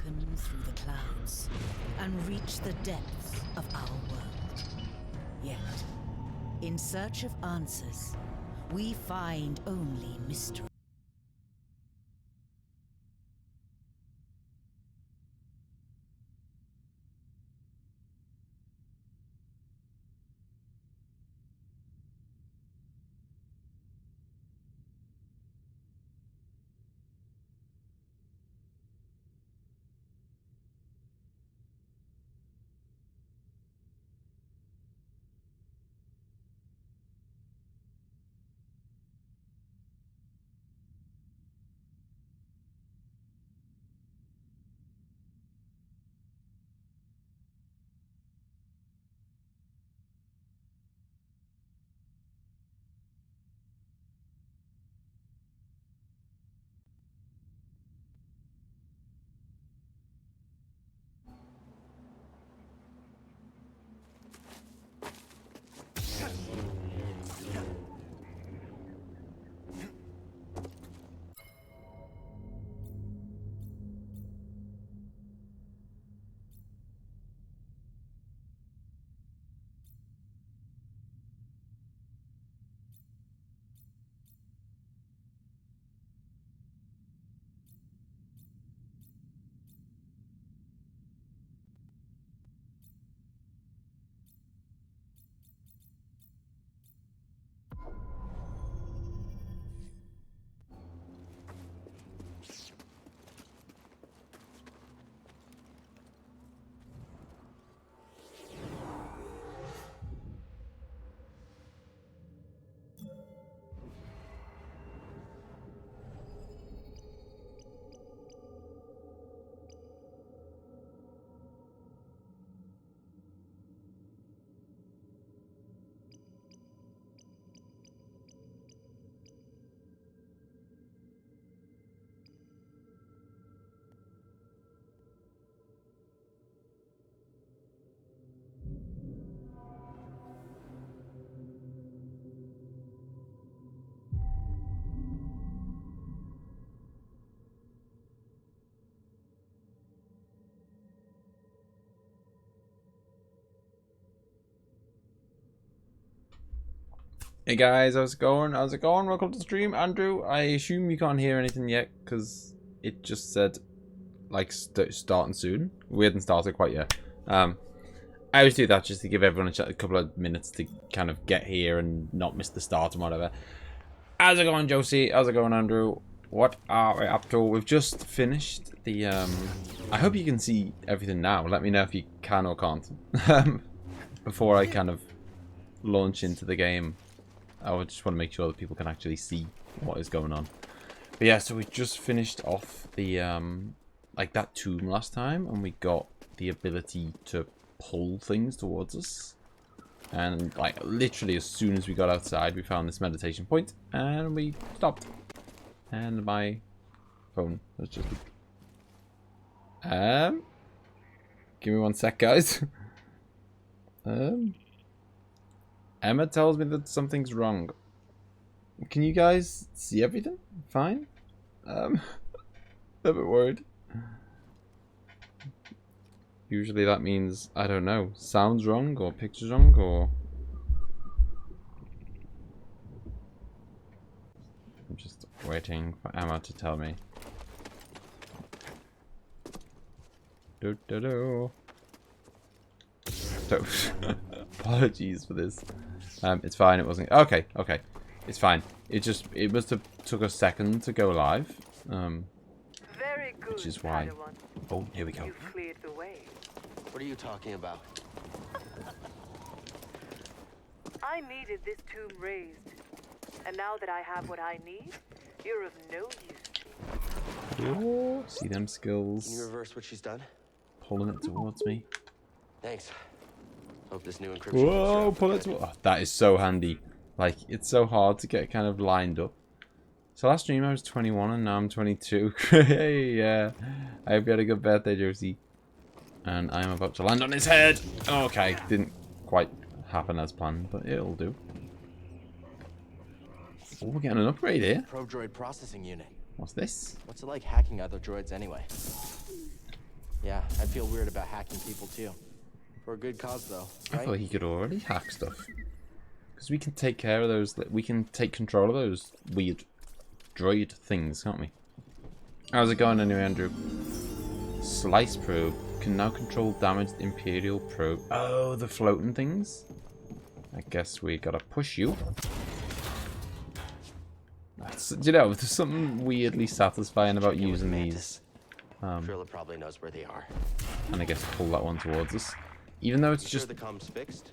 darken through the clouds and reach the depths of our world. Yet, in search of answers, we find only mystery. Hey guys, how's it going? How's it going? Welcome to the stream, Andrew. I assume you can't hear anything yet because it just said like starting soon. We hadn't started quite yet. I always do that just to give everyone a couple of minutes to kind of get here and not miss the start and whatever. How's it going, Josie? How's it going, Andrew? What are we up to? We've just finished the I hope you can see everything now. Let me know if you can or can't. Before I kind of launch into the game. I would just want to make sure that people can actually see what is going on. But yeah, so we just finished off the like that tomb last time, and we got the ability to pull things towards us. And like literally as soon as we got outside, we found this meditation point, and we stopped. And my phone was just give me one sec, guys. Emma tells me that something's wrong. Can you guys see everything? Fine? A bit worried. Usually that means, I don't know, sounds wrong or pictures wrong or... I'm just waiting for Emma to tell me. So, apologies for this. It's fine. It wasn't. Okay. Okay. It's fine. It must have took a second to go live. Very good, which is why. Padawan. Oh, here we go. You cleared the way. What are you talking about? I needed this tomb raised. And now that I have what I need, you're of no use to me. Oh, see them skills. Can you reverse what she's done? Pulling it towards me. Thanks. Hope this new encryption. Whoa, pull it towards. Oh, that is so handy. Like, it's so hard to get kind of lined up. So last stream I was 21 and now I'm 22. Hey, yeah. I hope you had a good birthday, Josie. And I'm about to land on his head. Okay, didn't quite happen as planned, but it'll do. Oh, we're getting an upgrade here. Pro droid processing unit. What's this? What's it like hacking other droids anyway? Yeah, I feel weird about hacking people too. For a good cause, though, I right? thought he could already hack stuff. Because we can take care of those, we can take control of those weird droid things, can't we? How's it going anyway, Andrew? Slice probe can now control damaged Imperial probe. Oh, the floating things? I guess we gotta push you. Do you know, there's something weirdly satisfying about using these. Drilla probably knows where they are. And I guess pull that one towards us. Even though it's just the comms fixed?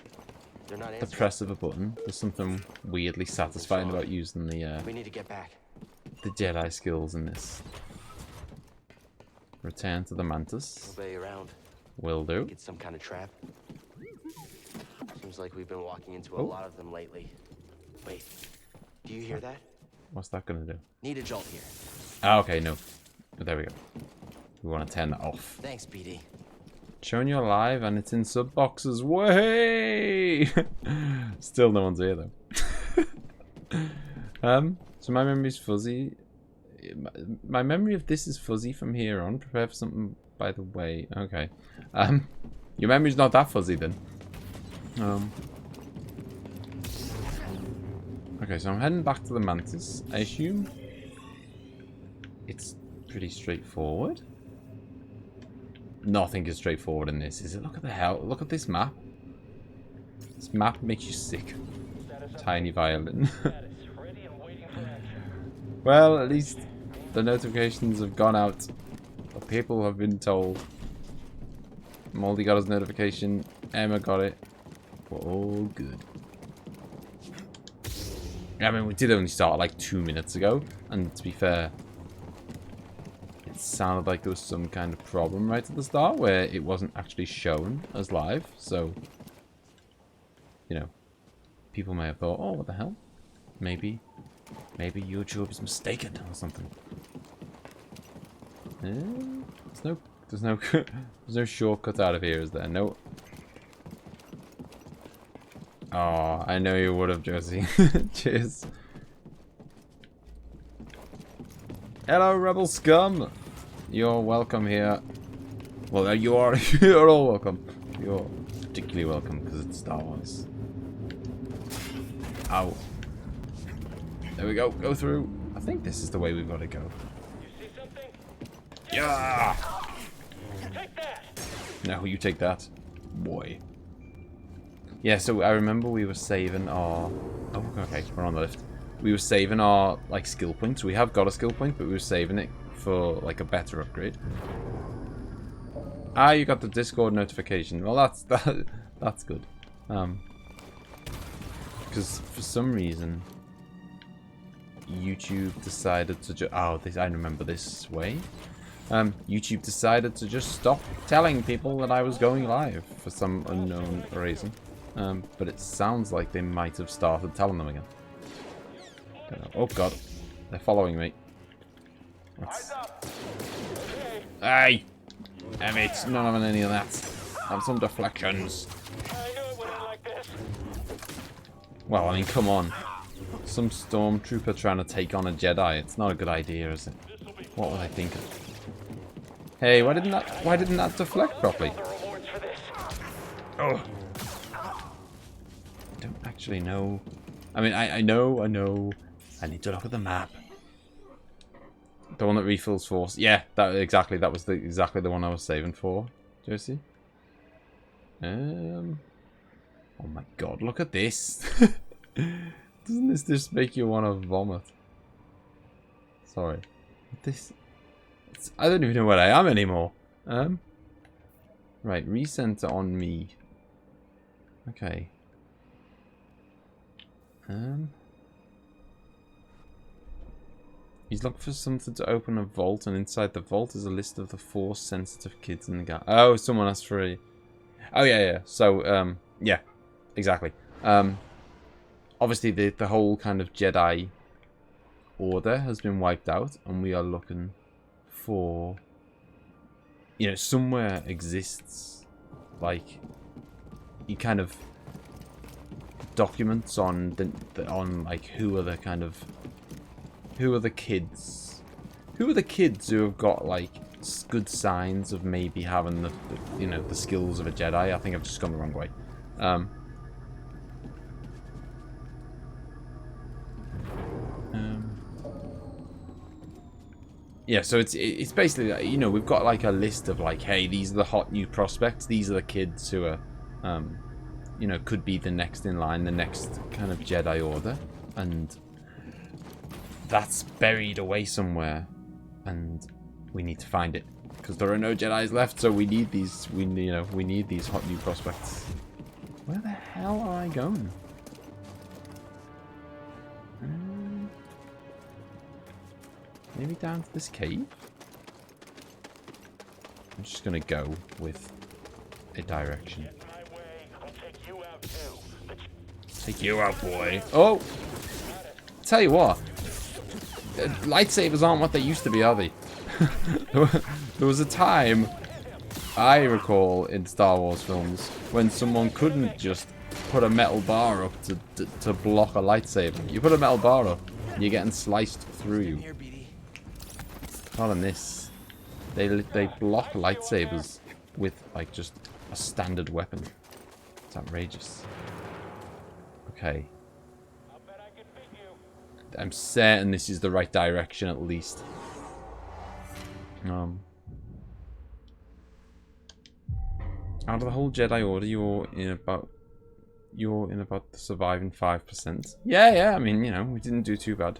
They're not the answering. press of a button, there's something weirdly satisfying about using the We need to get back. Jedi skills in this. Return to the Mantis. Obey around. Will do. Get some kind of trap. Seems like we've been walking into a Oh. lot of them lately. Wait, do you hear that? What's that gonna do? Need a jolt here. Ah, okay, no. There we go. We want to turn that off. Thanks, BD. Showing you alive and it's in sub boxes. Way! Still no one's here though. So my memory's fuzzy. My memory of this is fuzzy from here on. Prepare for something by the way. Okay. Your memory's not that fuzzy then. Okay, so I'm heading back to the Mantis. I assume it's pretty straightforward. Nothing is straightforward in this, is it? Look at the hell. Look at this map. This map makes you sick. Tiny violin. Well, at least the notifications have gone out. The people have been told. Moldy got his notification. Emma got it. We're all good. I mean, we did only start like 2 minutes ago. And to be fair, it sounded like there was some kind of problem right at the start where it wasn't actually shown as live. So, you know, people may have thought, oh, what the hell? Maybe YouTube is mistaken or something. There's no shortcut out of here, is there? No. Oh, I know you would have, Josie. Cheers. Hello, rebel scum. You're welcome here. Well, you're all welcome. You're particularly welcome because it's Star Wars. Ow. There we go. Go through. I think this is the way we've got to go. You see something? Yeah. Take that! No, you take that, boy. Yeah, so I remember we were saving our... Oh, okay, we're on the lift. We were saving our, like, skill points. We have got a skill point, but we were saving it for, like, a better upgrade. Ah, you got the Discord notification. Well, that's good. Because for some reason, YouTube decided to I remember this way. YouTube decided to just stop telling people that I was going live for some unknown reason. But it sounds like they might have started telling them again. Oh god, they're following me. Hey! Emmett, not having any of that. Have some deflections. I knew it would end like this. Well, I mean, come on. Some stormtrooper trying to take on a Jedi. It's not a good idea, is it? What were they thinking? Hey, why didn't that deflect properly? The rewards for this. Oh. I don't actually know. I mean, I know. I need to look at the map. The one that refills force. Yeah, that was exactly the one I was saving for, Josie. Oh my god, look at this. Doesn't this just make you want to vomit? Sorry. I don't even know where I am anymore. Right, recenter on me. Okay. He's looking for something to open a vault, and inside the vault is a list of the Force-sensitive kids in the galaxy. Oh, someone asked for a... Oh, yeah. So, yeah, exactly. Obviously, the whole kind of Jedi order has been wiped out, and we are looking for... You know, somewhere exists, like, you kind of... documents on like who are the kids who have got like good signs of maybe having the you know, the skills of a Jedi. I think I've just gone the wrong way. Yeah, so it's basically, you know, we've got like a list of like, hey, these are the hot new prospects. These are the kids who are, you know, could be the next in line, the next kind of Jedi Order, and that's buried away somewhere, and we need to find it because there are no Jedis left. So we need these, we need these hot new prospects. Where the hell are I going? Maybe down to this cave? I'm just gonna go with a direction. Take you out, boy. Oh! Tell you what. Lightsabers aren't what they used to be, are they? There was a time, I recall, in Star Wars films, when someone couldn't just put a metal bar up to block a lightsaber. You put a metal bar up, and you're getting sliced through you. Not in this. They block lightsabers with like just a standard weapon. It's outrageous. Okay. I'm certain this is the right direction at least. Out of the whole Jedi Order, you're in about the surviving 5%. Yeah. I mean, you know, we didn't do too bad.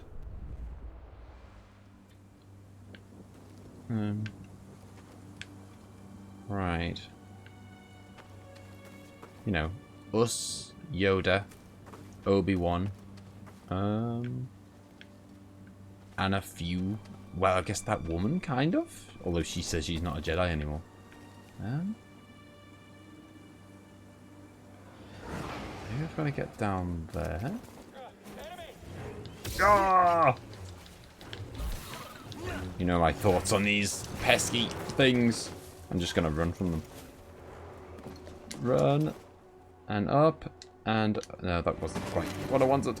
Right. You know, us, Yoda, Obi-Wan, and a few. Well, I guess that woman, kind of. Although she says she's not a Jedi anymore. Maybe I've got to get down there. Ah! You know my thoughts on these pesky things. I'm just gonna run from them. Run. And up. And... no, that wasn't quite what I wanted.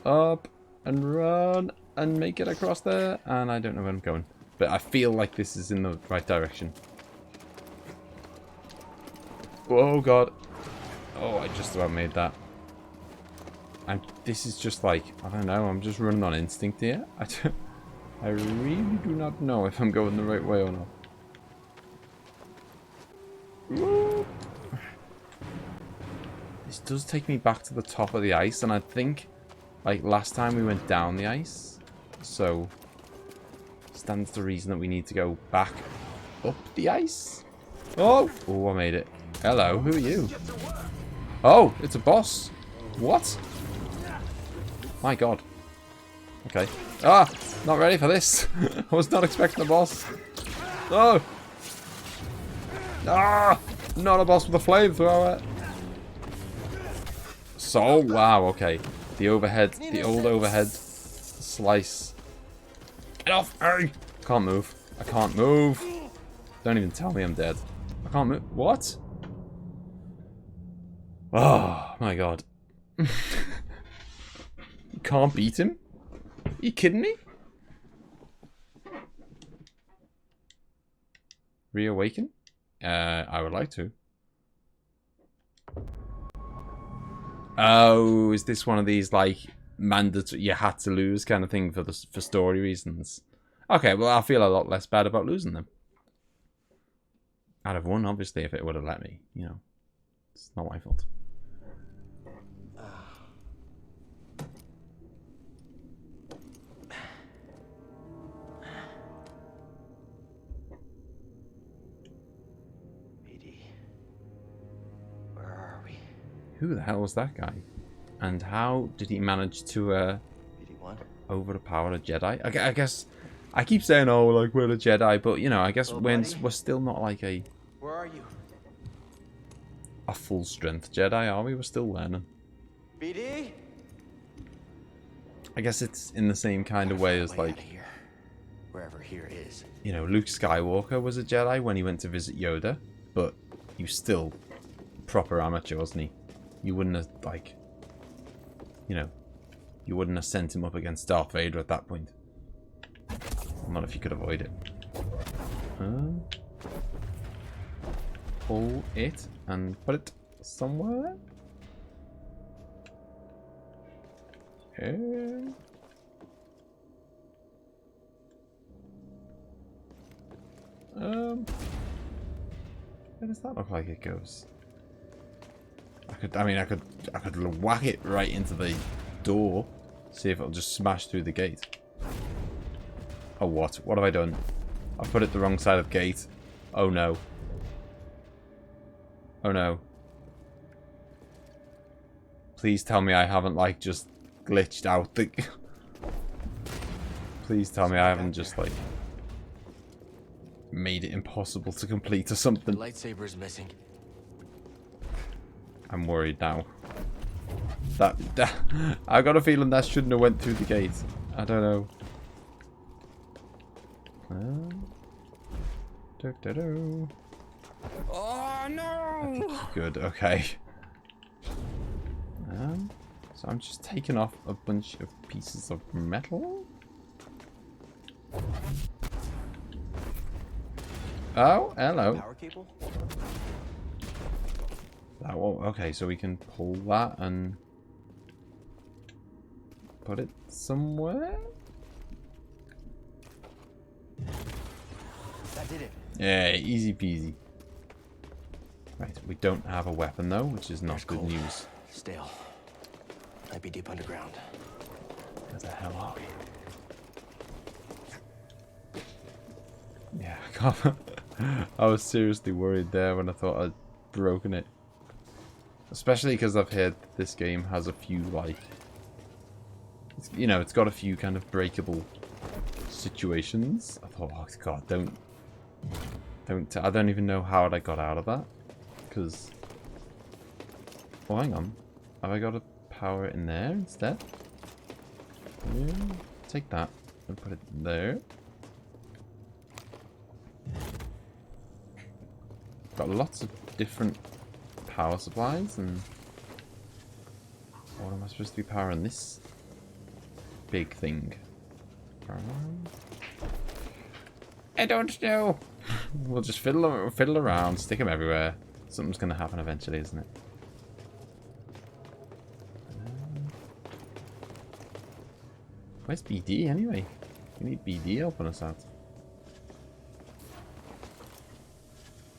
Up. And run. And make it across there. And I don't know where I'm going. But I feel like this is in the right direction. Oh, God. Oh, I just about made that. This is just like... I don't know. I'm just running on instinct here. I really do not know if I'm going the right way or not. Woo. This does take me back to the top of the ice, and I think, like, last time we went down the ice, so stands to reason that we need to go back up the ice. Oh! Oh, I made it. Hello, who are you? Oh, it's a boss. What? My God. Okay. Ah! Not ready for this. I was not expecting a boss. Oh! Ah! Not a boss with a flamethrower. So, wow, okay. The overhead, the old overhead slice. Get off! Hey! Can't move. I can't move. Don't even tell me I'm dead. I can't move. What? Oh, my God. You can't beat him? Are you kidding me? Reawaken? I would like to. Oh, is this one of these like mandatory you had to lose kind of thing for story reasons? Okay, well I feel a lot less bad about losing them. I'd have won obviously if it would have let me, you know. It's not my fault. Who the hell was that guy? And how did he manage to overpower a Jedi? I guess I keep saying, oh, like we're a Jedi, but you know, I guess we're still not like a Where are you? A full strength Jedi, are we? We're still learning. BD? I guess it's in the same kind of way as like here. Wherever here is. You know, Luke Skywalker was a Jedi when he went to visit Yoda, but he was still proper amateur, wasn't he? You wouldn't have, like, you know, you wouldn't have sent him up against Darth Vader at that point. Not if you could avoid it. Pull it and put it somewhere. Okay. Where does that look like it goes? I could whack it right into the door. See if it'll just smash through the gate. Oh, what? What have I done? I've put it the wrong side of the gate. Oh no. Oh no. Please tell me I haven't, like, just glitched out the... Please tell me I haven't just, like, made it impossible to complete or something. The lightsaber is missing. I'm worried now. That I got a feeling that shouldn't have went through the gate. I don't know. Oh no! Good. Okay. So I'm just taking off a bunch of pieces of metal. Oh, hello. Power cable? That one. Okay, so we can pull that and put it somewhere. That did it. Yeah, easy peasy. Right, we don't have a weapon though, which is not There's good cold. news. Stale. Might be deep underground. Where the hell are we? Yeah, I can't. I was seriously worried there when I thought I'd broken it. Especially because I've heard this game has a few, like, you know, it's got a few kind of breakable situations. I thought, oh god, I don't even know how I got out of that. Because, oh, hang on. Have I got to power it in there instead? Yeah, take that and put it there. Got lots of different power supplies, and what am I supposed to be powering this big thing? I don't know. We'll just fiddle around, stick them everywhere. Something's going to happen eventually, isn't it? Where's BD anyway? We need BD helping us out.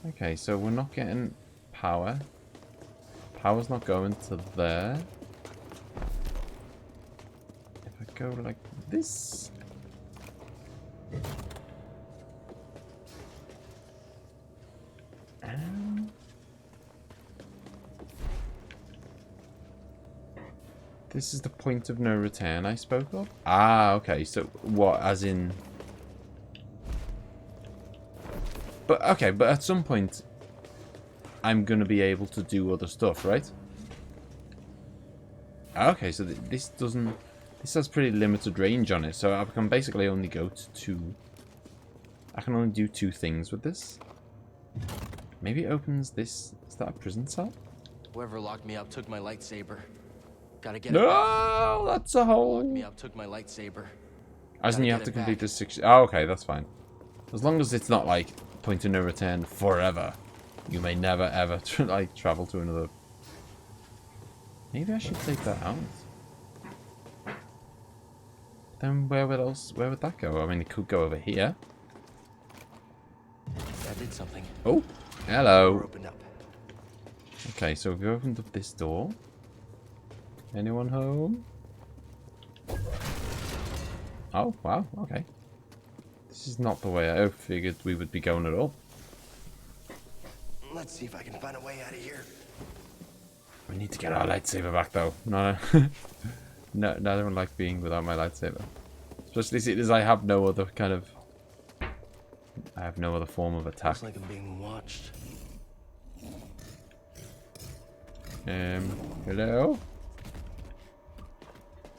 Okay, so we're not getting power. Power's not going to there. If I go like this. This is the point of no return I spoke of? Ah, okay. So what, as in... But, okay, but at some point, I'm going to be able to do other stuff, right? Okay, so this doesn't... This has pretty limited range on it, so I can basically only go to 2... I can only do 2 things with this. Maybe it opens this... Is that a prison cell? Whoever locked me up took my lightsaber. Gotta get it No, back. that's a hole. Locked me up took my lightsaber. As in you have to complete this 6... Oh, okay, that's fine. As long as it's not like point of no return forever. You may never ever like travel to another... Maybe I should take that out. Then where would that go? I mean, it could go over here. That did something. Oh, hello. Door opened up. Okay, so we've opened up this door. Anyone home? Oh, wow, okay. This is not the way I figured we would be going at all. Let's see if I can find a way out of here. We need to get our lightsaber back, though. No, no, I don't like being without my lightsaber. Especially seeing as I have no other kind of... I have no other form of attack. Looks like I'm being watched. Hello?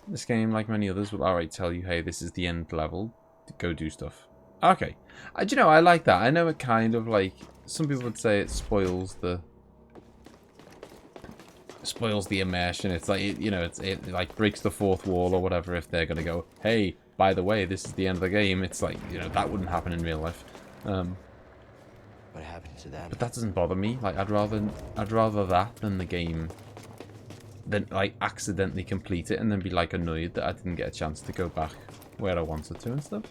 This game, like many others, will outright tell you, hey, this is the end level. Go do stuff. Okay. Do you know, I like that. I know it kind of, like... Some people would say it spoils the immersion. It's like, you know, it like breaks the fourth wall or whatever if they're going to go, hey, by the way, this is the end of the game. It's like, you know, that wouldn't happen in real life. What happened to that? But that doesn't bother me. Like, I'd rather that than the game, than like accidentally complete it and then be like annoyed that I didn't get a chance to go back where I wanted to and stuff.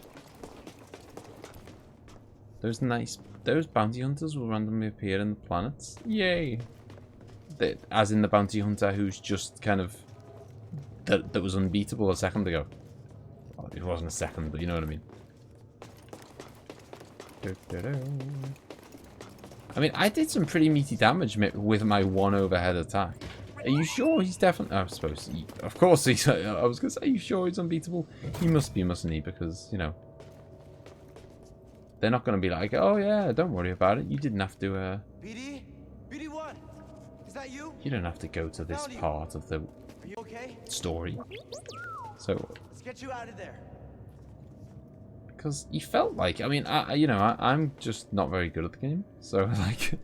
Those bounty hunters will randomly appear in the planets. Yay! As in the bounty hunter who's just kind of that was unbeatable a second ago. Well, it wasn't a second, but you know what I mean. I mean, I did some pretty meaty damage with my one overhead attack. Are you sure he's definitely... I suppose, of course he's... I was going to say, are you sure he's unbeatable? He must be, mustn't he? Because, you know... They're not going to be like, oh yeah, don't worry about it. You didn't have to... BD? BD1? Is that you? You don't have to go to this part of the Are you okay? story. So... Let's get you out of there. Because he felt like... I mean, I'm just not very good at the game. So, like...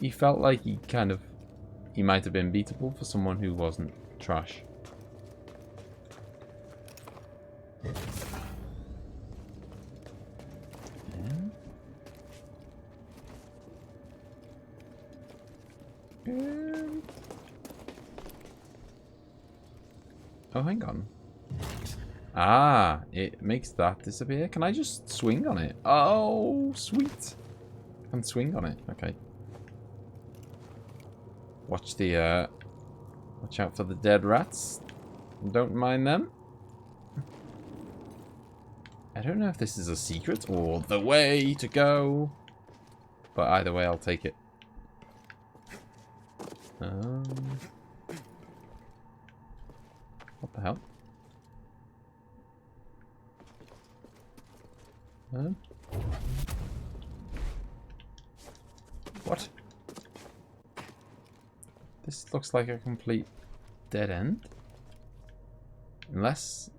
He felt like he kind of... He might have been beatable for someone who wasn't trash. Oh, hang on. Ah, it makes that disappear. Can I just swing on it? Oh, sweet. I can swing on it. Okay. Watch the, watch out for the dead rats. Don't mind them. I don't know if this is a secret or the way to go. But either way, I'll take it. What the hell? What? This looks like a complete dead end. Unless...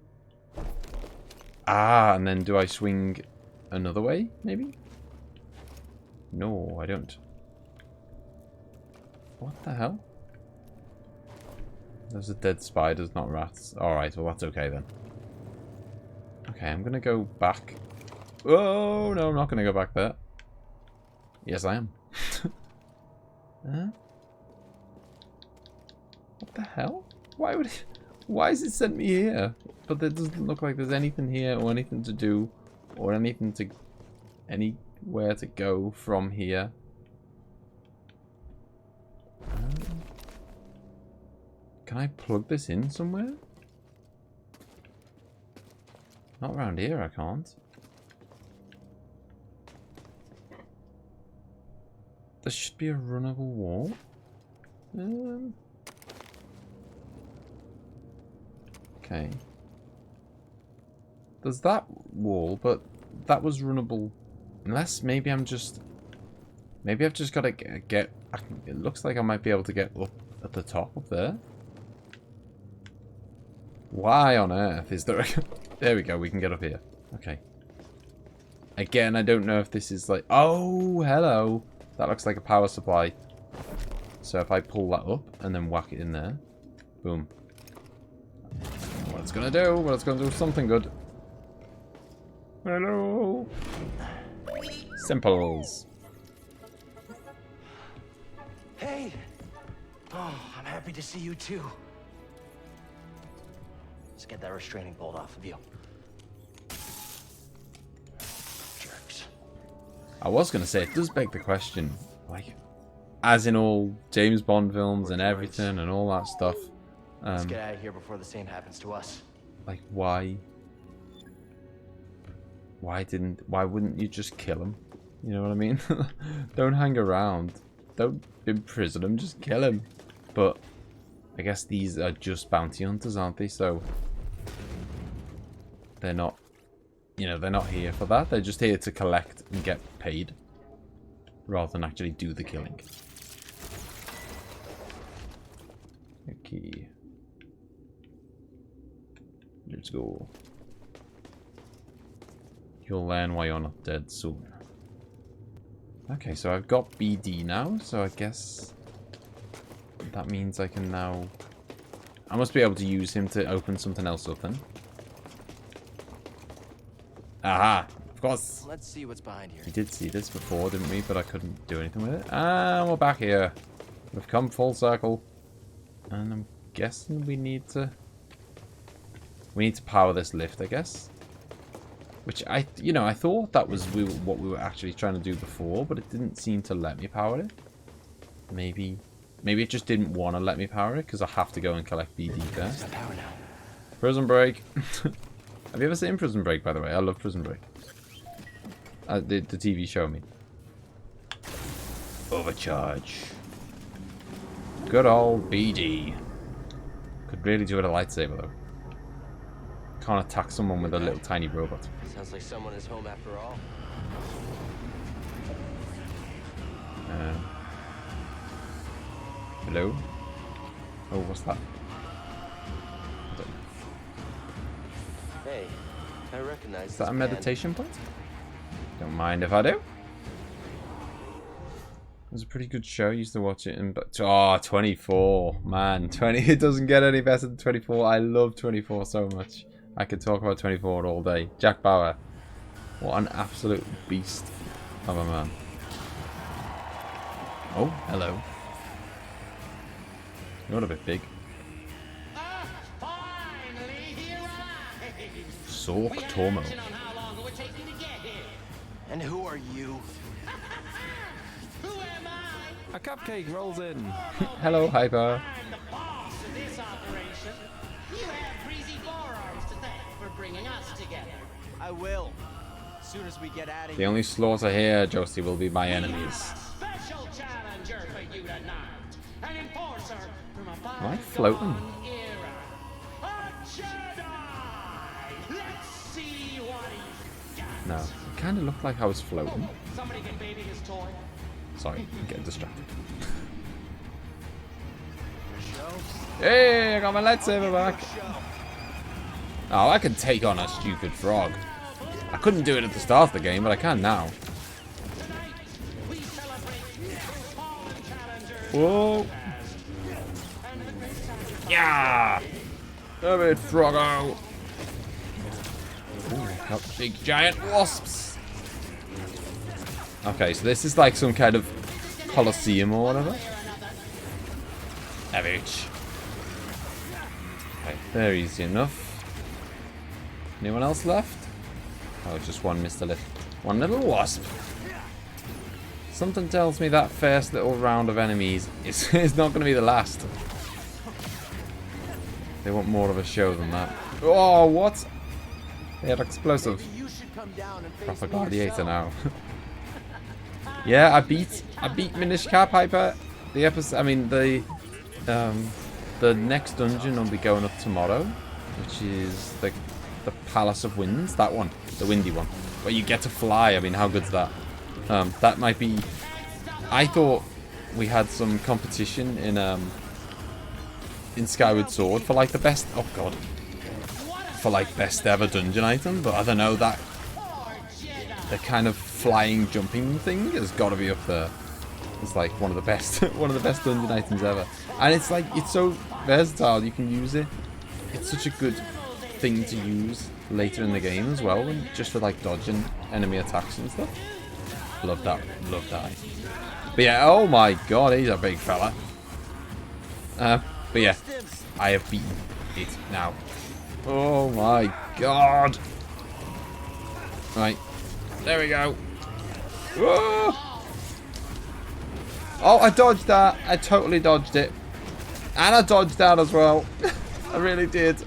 Ah, and then do I swing another way, maybe? No, I don't. What the hell? Those are dead spiders, not rats. Alright, well that's okay then. Okay, I'm gonna go back. Oh, no, I'm not gonna go back there. Yes, I am. What the hell? Why would it... Why has it sent me here? But there doesn't look like there's anything here or anything to do or anything to... anywhere to go from here. Can I plug this in somewhere? Not around here, I can't. There should be a runnable wall. Okay. There's that wall, but that was runnable. Unless maybe I'm just... Maybe I've just got to get... It looks like I might be able to get up at the top up there. Why on earth is there a... There we go, we can get up here. Okay. Again, I don't know if this is like... Oh, hello. That looks like a power supply. So if I pull that up and then whack it in there. Boom. What it's gonna do? Well, it's gonna do something good. Hello. Simples. Hey! Oh, I'm happy to see you too. Let's get that restraining bolt off of you. Jerks. I was going to say, it does beg the question, like, as in all James Bond films and everything and all that stuff. Let's get out of here before the same happens to us. Like, why wouldn't you just kill him? You know what I mean? Don't hang around. Don't imprison him, just kill him. But I guess these are just bounty hunters, aren't they? So they're not, you know, they're not here for that. They're just here to collect and get paid rather than actually do the killing. Okay. Let's go. You'll learn why you're not dead soon. Okay, so I've got BD now, so I guess that means I can now... I must be able to use him to open something else up then. Aha! Of course. Let's see what's behind here. We did see this before, didn't we? But I couldn't do anything with it. And we're back here. We've come full circle. And I'm guessing we need to power this lift, I guess. Which I thought that was what we were actually trying to do before, but it didn't seem to let me power it. Maybe it just didn't want to let me power it because I have to go and collect BD first. Power now. Prison Break. Have you ever seen Prison Break, by the way? I love Prison Break. The TV show, I mean. Overcharge. Good old BD. Could really do with a lightsaber, though. Can't attack someone with a little tiny robot. Sounds like someone is home after all. Hello? Oh, what's that? Hey, I recognize Is that a this man. meditation point? Don't mind if I do. It was a pretty good show. I used to watch it in... But, oh, 24. Man, 20. It doesn't get any better than 24. I love 24 so much. I could talk about 24 all day. Jack Bauer. What an absolute beast of a man. Oh, hello. You're a bit big. Sork Tormo. And who are you? A cupcake rolls in. Hello, Hyper. I'm the boss of this operation. You have Breezy Forearms to thank for bringing us together. I will. As soon as we get out of The here. only slaughter here, Josie, will be my enemies. Special challenger for you tonight. An enforcer from a Am I floating? bygone era. A Jedi! Let's see what he's got. No. It kind of looked like I was floating. Somebody get baby his toy. Sorry, I'm getting distracted. Hey, I got my lightsaber back. Oh, I can take on a stupid frog. I couldn't do it at the start of the game, but I can now. Tonight, we celebrate fallen challengers. Whoa. And the great sacrifice. Yeah. Damn it, froggo. Ooh, got big giant wasps. Okay, so this is like some kind of Colosseum or whatever. Average. Okay, they're easy enough. Anyone else left? Oh, just one Mr. Lift. One little wasp. Something tells me that first little round of enemies is not going to be the last. They want more of a show than that. Oh, what? They had explosive. You should come down and face Proper me gladiator yourself. now. Yeah, I beat Minish Cap Hyper. The episode, I mean the next dungeon will be going up tomorrow, which is the Palace of Winds. That one, the windy one, where you get to fly. I mean, how good's that? That might be. I thought we had some competition in Skyward Sword for like the best. Oh god, for like best ever dungeon item, but I don't know that. The kind of flying, jumping thing has got to be up there. It's like one of the best, dungeon items ever. And it's like it's so versatile. You can use it. It's such a good thing to use later in the game as well, and just for like dodging enemy attacks and stuff. Love that. Love that. But yeah, oh my god, he's a big fella. But yeah, I have beaten it now. Oh my god. Right. There we go. Whoa! Oh, I dodged that. I totally dodged it. And I dodged that as well. I really did.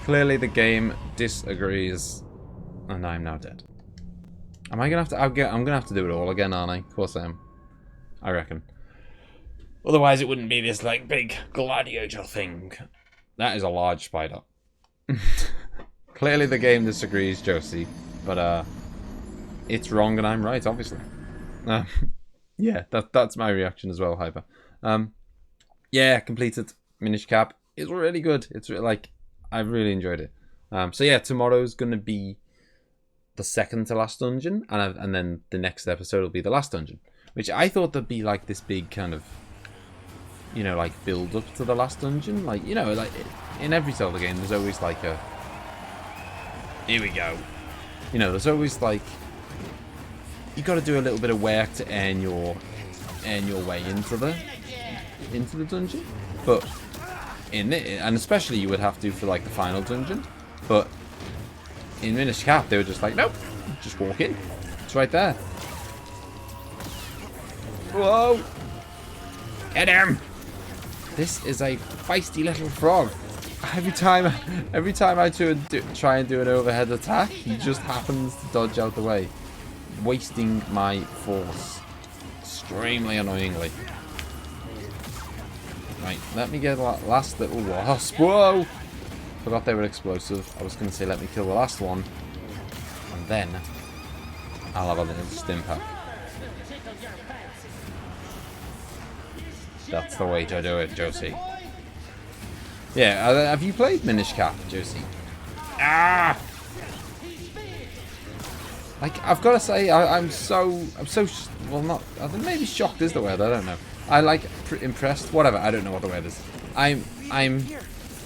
Clearly the game disagrees. And I'm now dead. Am I going to have to... I'm going to have to do it all again, aren't I? Of course I am. I reckon. Otherwise it wouldn't be this, like, big gladiator thing. That is a large spider. Clearly the game disagrees, Josie. But, it's wrong and I'm right, obviously. Yeah, that's my reaction as well, Hyper. Yeah, completed Minish Cap. It's really good. It's really, like, I really enjoyed it. So yeah, tomorrow's gonna be the second to last dungeon, and then the next episode will be the last dungeon, which I thought there'd be like this big kind of, you know, like build up to the last dungeon. Like, you know, like in every Zelda game, there's always like a, here we go. You know, there's always like you got to do a little bit of work to earn your way into the dungeon. But in it, and especially you would have to for like the final dungeon. But in Minish Cap, they were just like, nope, just walk in. It's right there. Whoa! Get him! This is a feisty little frog. Every time I try and do an overhead attack, he just happens to dodge out the way, wasting my force extremely annoyingly. Right, let me get the last little wasp. Whoa! Forgot they were explosive. I was going to say let me kill the last one, and then I'll have a little stim pack. That's the way to do it, Josie. Yeah, have you played Minish Cap, Josie? Ah! Like, I've got to say, I'm so, well, not, I think maybe shocked is the word, I don't know. I like, impressed, whatever, I don't know what the word is. I'm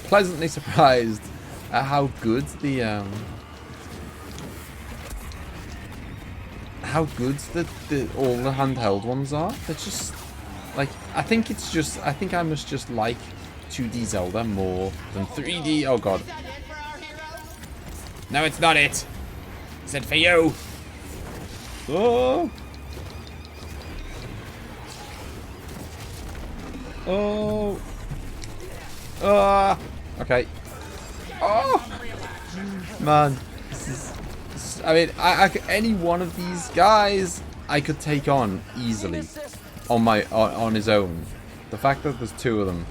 pleasantly surprised at how good the, all the handheld ones are. They're just, like, I think I must just like 2D Zelda more than 3D. Oh god. No, it's not it. I said for you. Oh. Oh. Ah. Okay. Oh. Man. I mean, any one of these guys I could take on easily on his own. The fact that there's two of them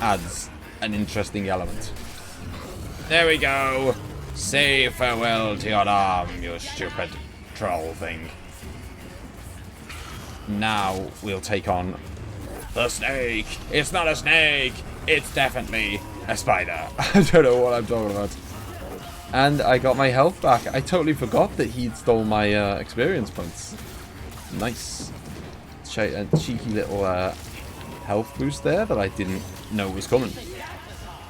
adds an interesting element. There we go. Say farewell to your arm, you stupid troll thing. Now we'll take on the snake. It's not a snake. It's definitely a spider. I don't know what I'm talking about. And I got my health back. I totally forgot that he'd stole my experience points. Nice. A cheeky little health boost there that I didn't know was coming.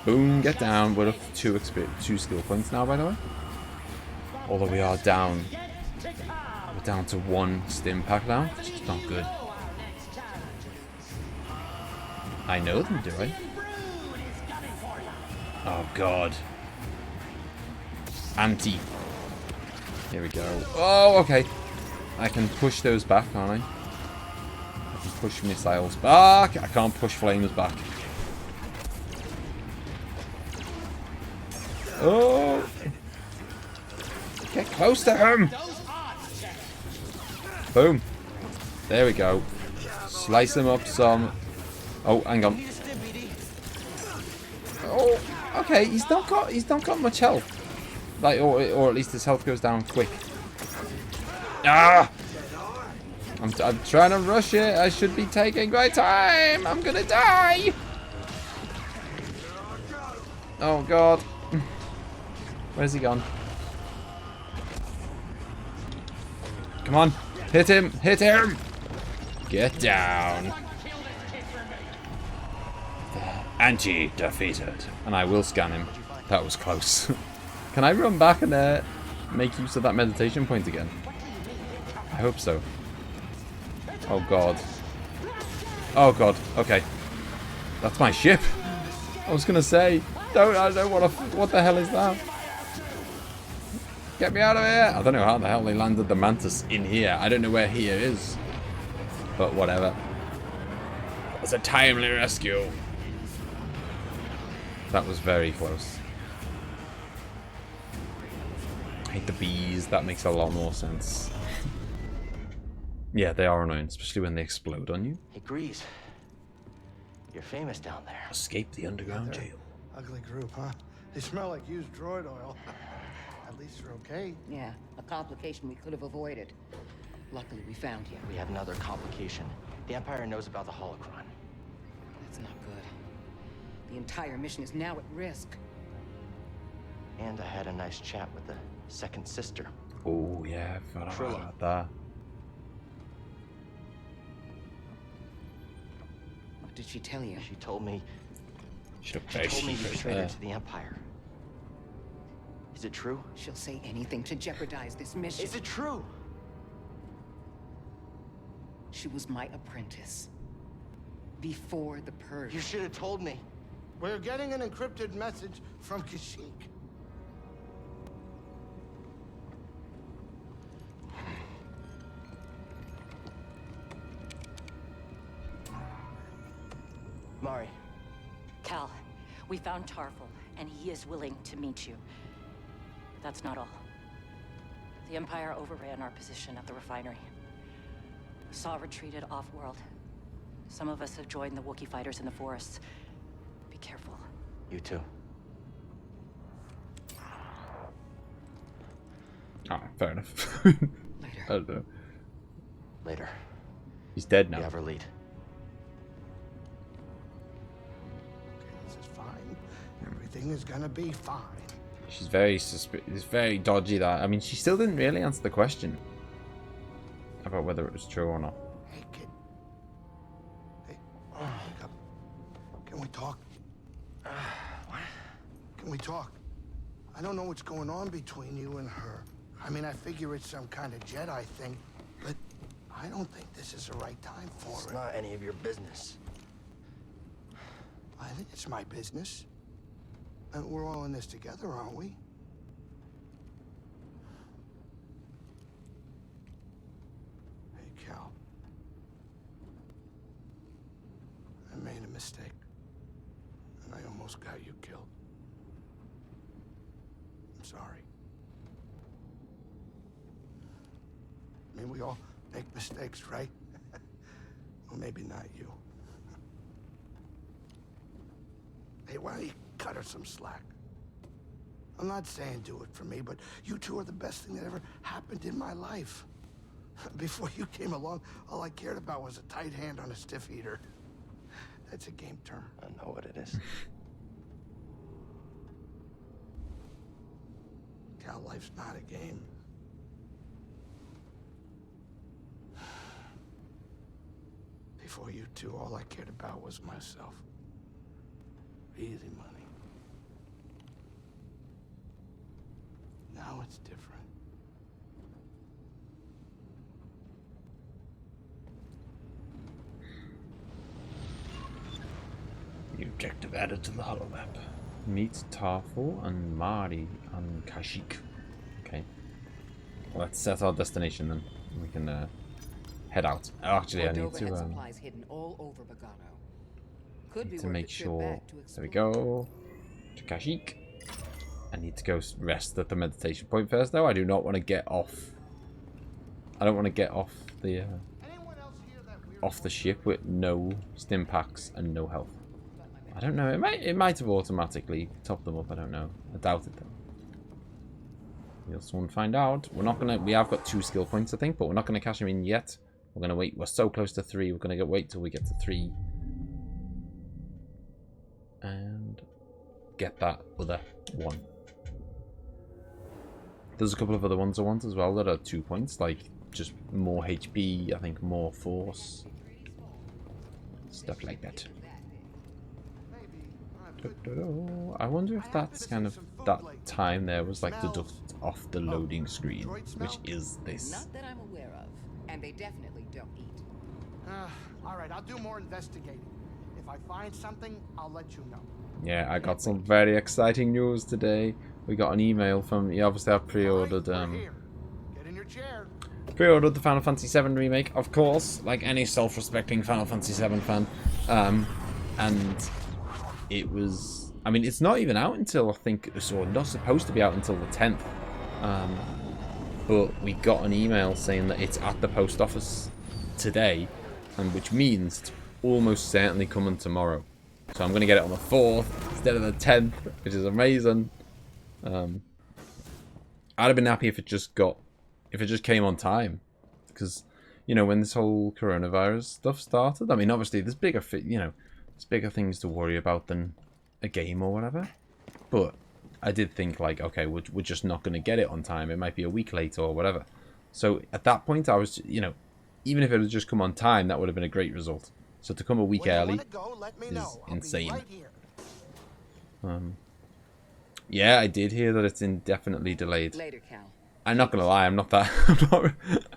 Boom, get down. We're up to 2 skill points now, by the way. Although we are down. We're down to 1 stim pack now, which is not good. I know them, do I? Oh god. Anti. Here we go. Oh, okay. I can push those back, can't I? I can push missiles back. I can't push flames back. Oh. Get close to him. Boom. There we go. Slice him up some. Oh, hang on. Oh, okay. He's not got much health. Like, or at least his health goes down quick. Ah! I'm trying to rush it. I should be taking my time. I'm gonna die. Oh god. Where's he gone? Come on. Hit him. Hit him. Get down. Anti defeated. And I will scan him. That was close. Can I run back and make use of that meditation point again? I hope so. Oh god. Oh god. Okay. That's my ship. I was gonna say, I don't want to. What the hell is that? Get me out of here! I don't know how the hell they landed the mantis in here. I don't know where here is. But whatever. It was a timely rescue. That was very close. I hate the bees. That makes a lot more sense. Yeah, they are annoying, especially when they explode on you. Hey, Grease. You're famous down there. Escape the underground jail. Ugly group, huh? They smell like used droid oil. At least you're okay. Yeah, a complication we could have avoided. Luckily, we found you. We have another complication. The Empire knows about the holocron. That's not good. The entire mission is now at risk. And I had a nice chat with the second sister. Oh, yeah, I forgot about that. What did she tell you? She told me... She told me you betrayed her to the Empire. Is it true? She'll say anything to jeopardize this mission. Is it true? She was my apprentice. Before the purge. You should have told me. We're getting an encrypted message from Kashyyyk. Mari. Cal, we found Tarful, and he is willing to meet you. But that's not all. The Empire overran our position at the refinery. Saw retreated off-world. Some of us have joined the Wookiee fighters in the forests. Be careful. You too. Ah, fair enough. Later. I don't know. Later. He's dead now. You have her lead. Okay, this is fine. Everything is gonna be fine. She's very it's very dodgy, that. I mean, she still didn't really answer the question about whether it was true or not. Hey, kid. Hey, wake up. Can we talk? What? Can we talk? I don't know what's going on between you and her. I mean, I figure it's some kind of Jedi thing, but I don't think this is the right time for It's it. not any of your business. I think it's my business. And we're all in this together, aren't we? Hey, Cal. I made a mistake. And I almost got you killed. I'm sorry. I mean, we all make mistakes, right? Well, maybe not you. Hey, why don't you cut her some slack? I'm not saying do it for me, but you two are the best thing that ever happened in my life. Before you came along, all I cared about was a tight hand on a stiff eater. That's a game term. I know what it is. Cal, life's not a game. Before you two, all I cared about was myself. Easy money. Now it's different. New objective added to the holomap. Meet Tarful and Mari on Kashyyyk. Okay. Let's set our destination then. We can head out. Oh, actually, I need to supplies hidden all over Bogano. Could be to worth make a trip sure. back to There we explore. go. To Kashyyyk. I need to go rest at the meditation point first, though. I do not want to get off. I don't want to get off the ship with no stim packs and no health. I don't know. It might have automatically topped them up. I don't know. I doubt it though. We'll soon find out. We're not gonna. We have got 2 skill points, I think, but we're not gonna cash them in yet. We're gonna wait. We're so close to 3. We're gonna wait till we get to 3 and get that other 1. There's a couple of other ones I want as well that are 2 points, like just more HP, I think more force, stuff like that. I wonder if that's kind of that time there was like deducted off the loading screen, which is this. Not that I'm aware of, and they definitely don't eat. All right, I'll do more investigating. If I find something, I'll let you know. Yeah, I got some very exciting news today. We got an email from. You obviously have pre-ordered. Get in your chair. Pre-ordered the Final Fantasy VII remake, of course, like any self-respecting Final Fantasy VII fan. And it was. I mean, it's not even out until I think it's not supposed to be out until the 10th. But we got an email saying that it's at the post office today, and which means it's almost certainly coming tomorrow. So I'm going to get it on the 4th instead of the 10th, which is amazing. I'd have been happy if it just came on time, because you know when this whole coronavirus stuff started. I mean, obviously there's bigger things to worry about than a game or whatever. But I did think like, okay, we're just not going to get it on time. It might be a week late or whatever. So at that point, I was, you know, even if it had just come on time, that would have been a great result. So to come a week early is insane. Yeah, I did hear that it's indefinitely delayed. Later, Cal. I'm not gonna lie, I'm not that.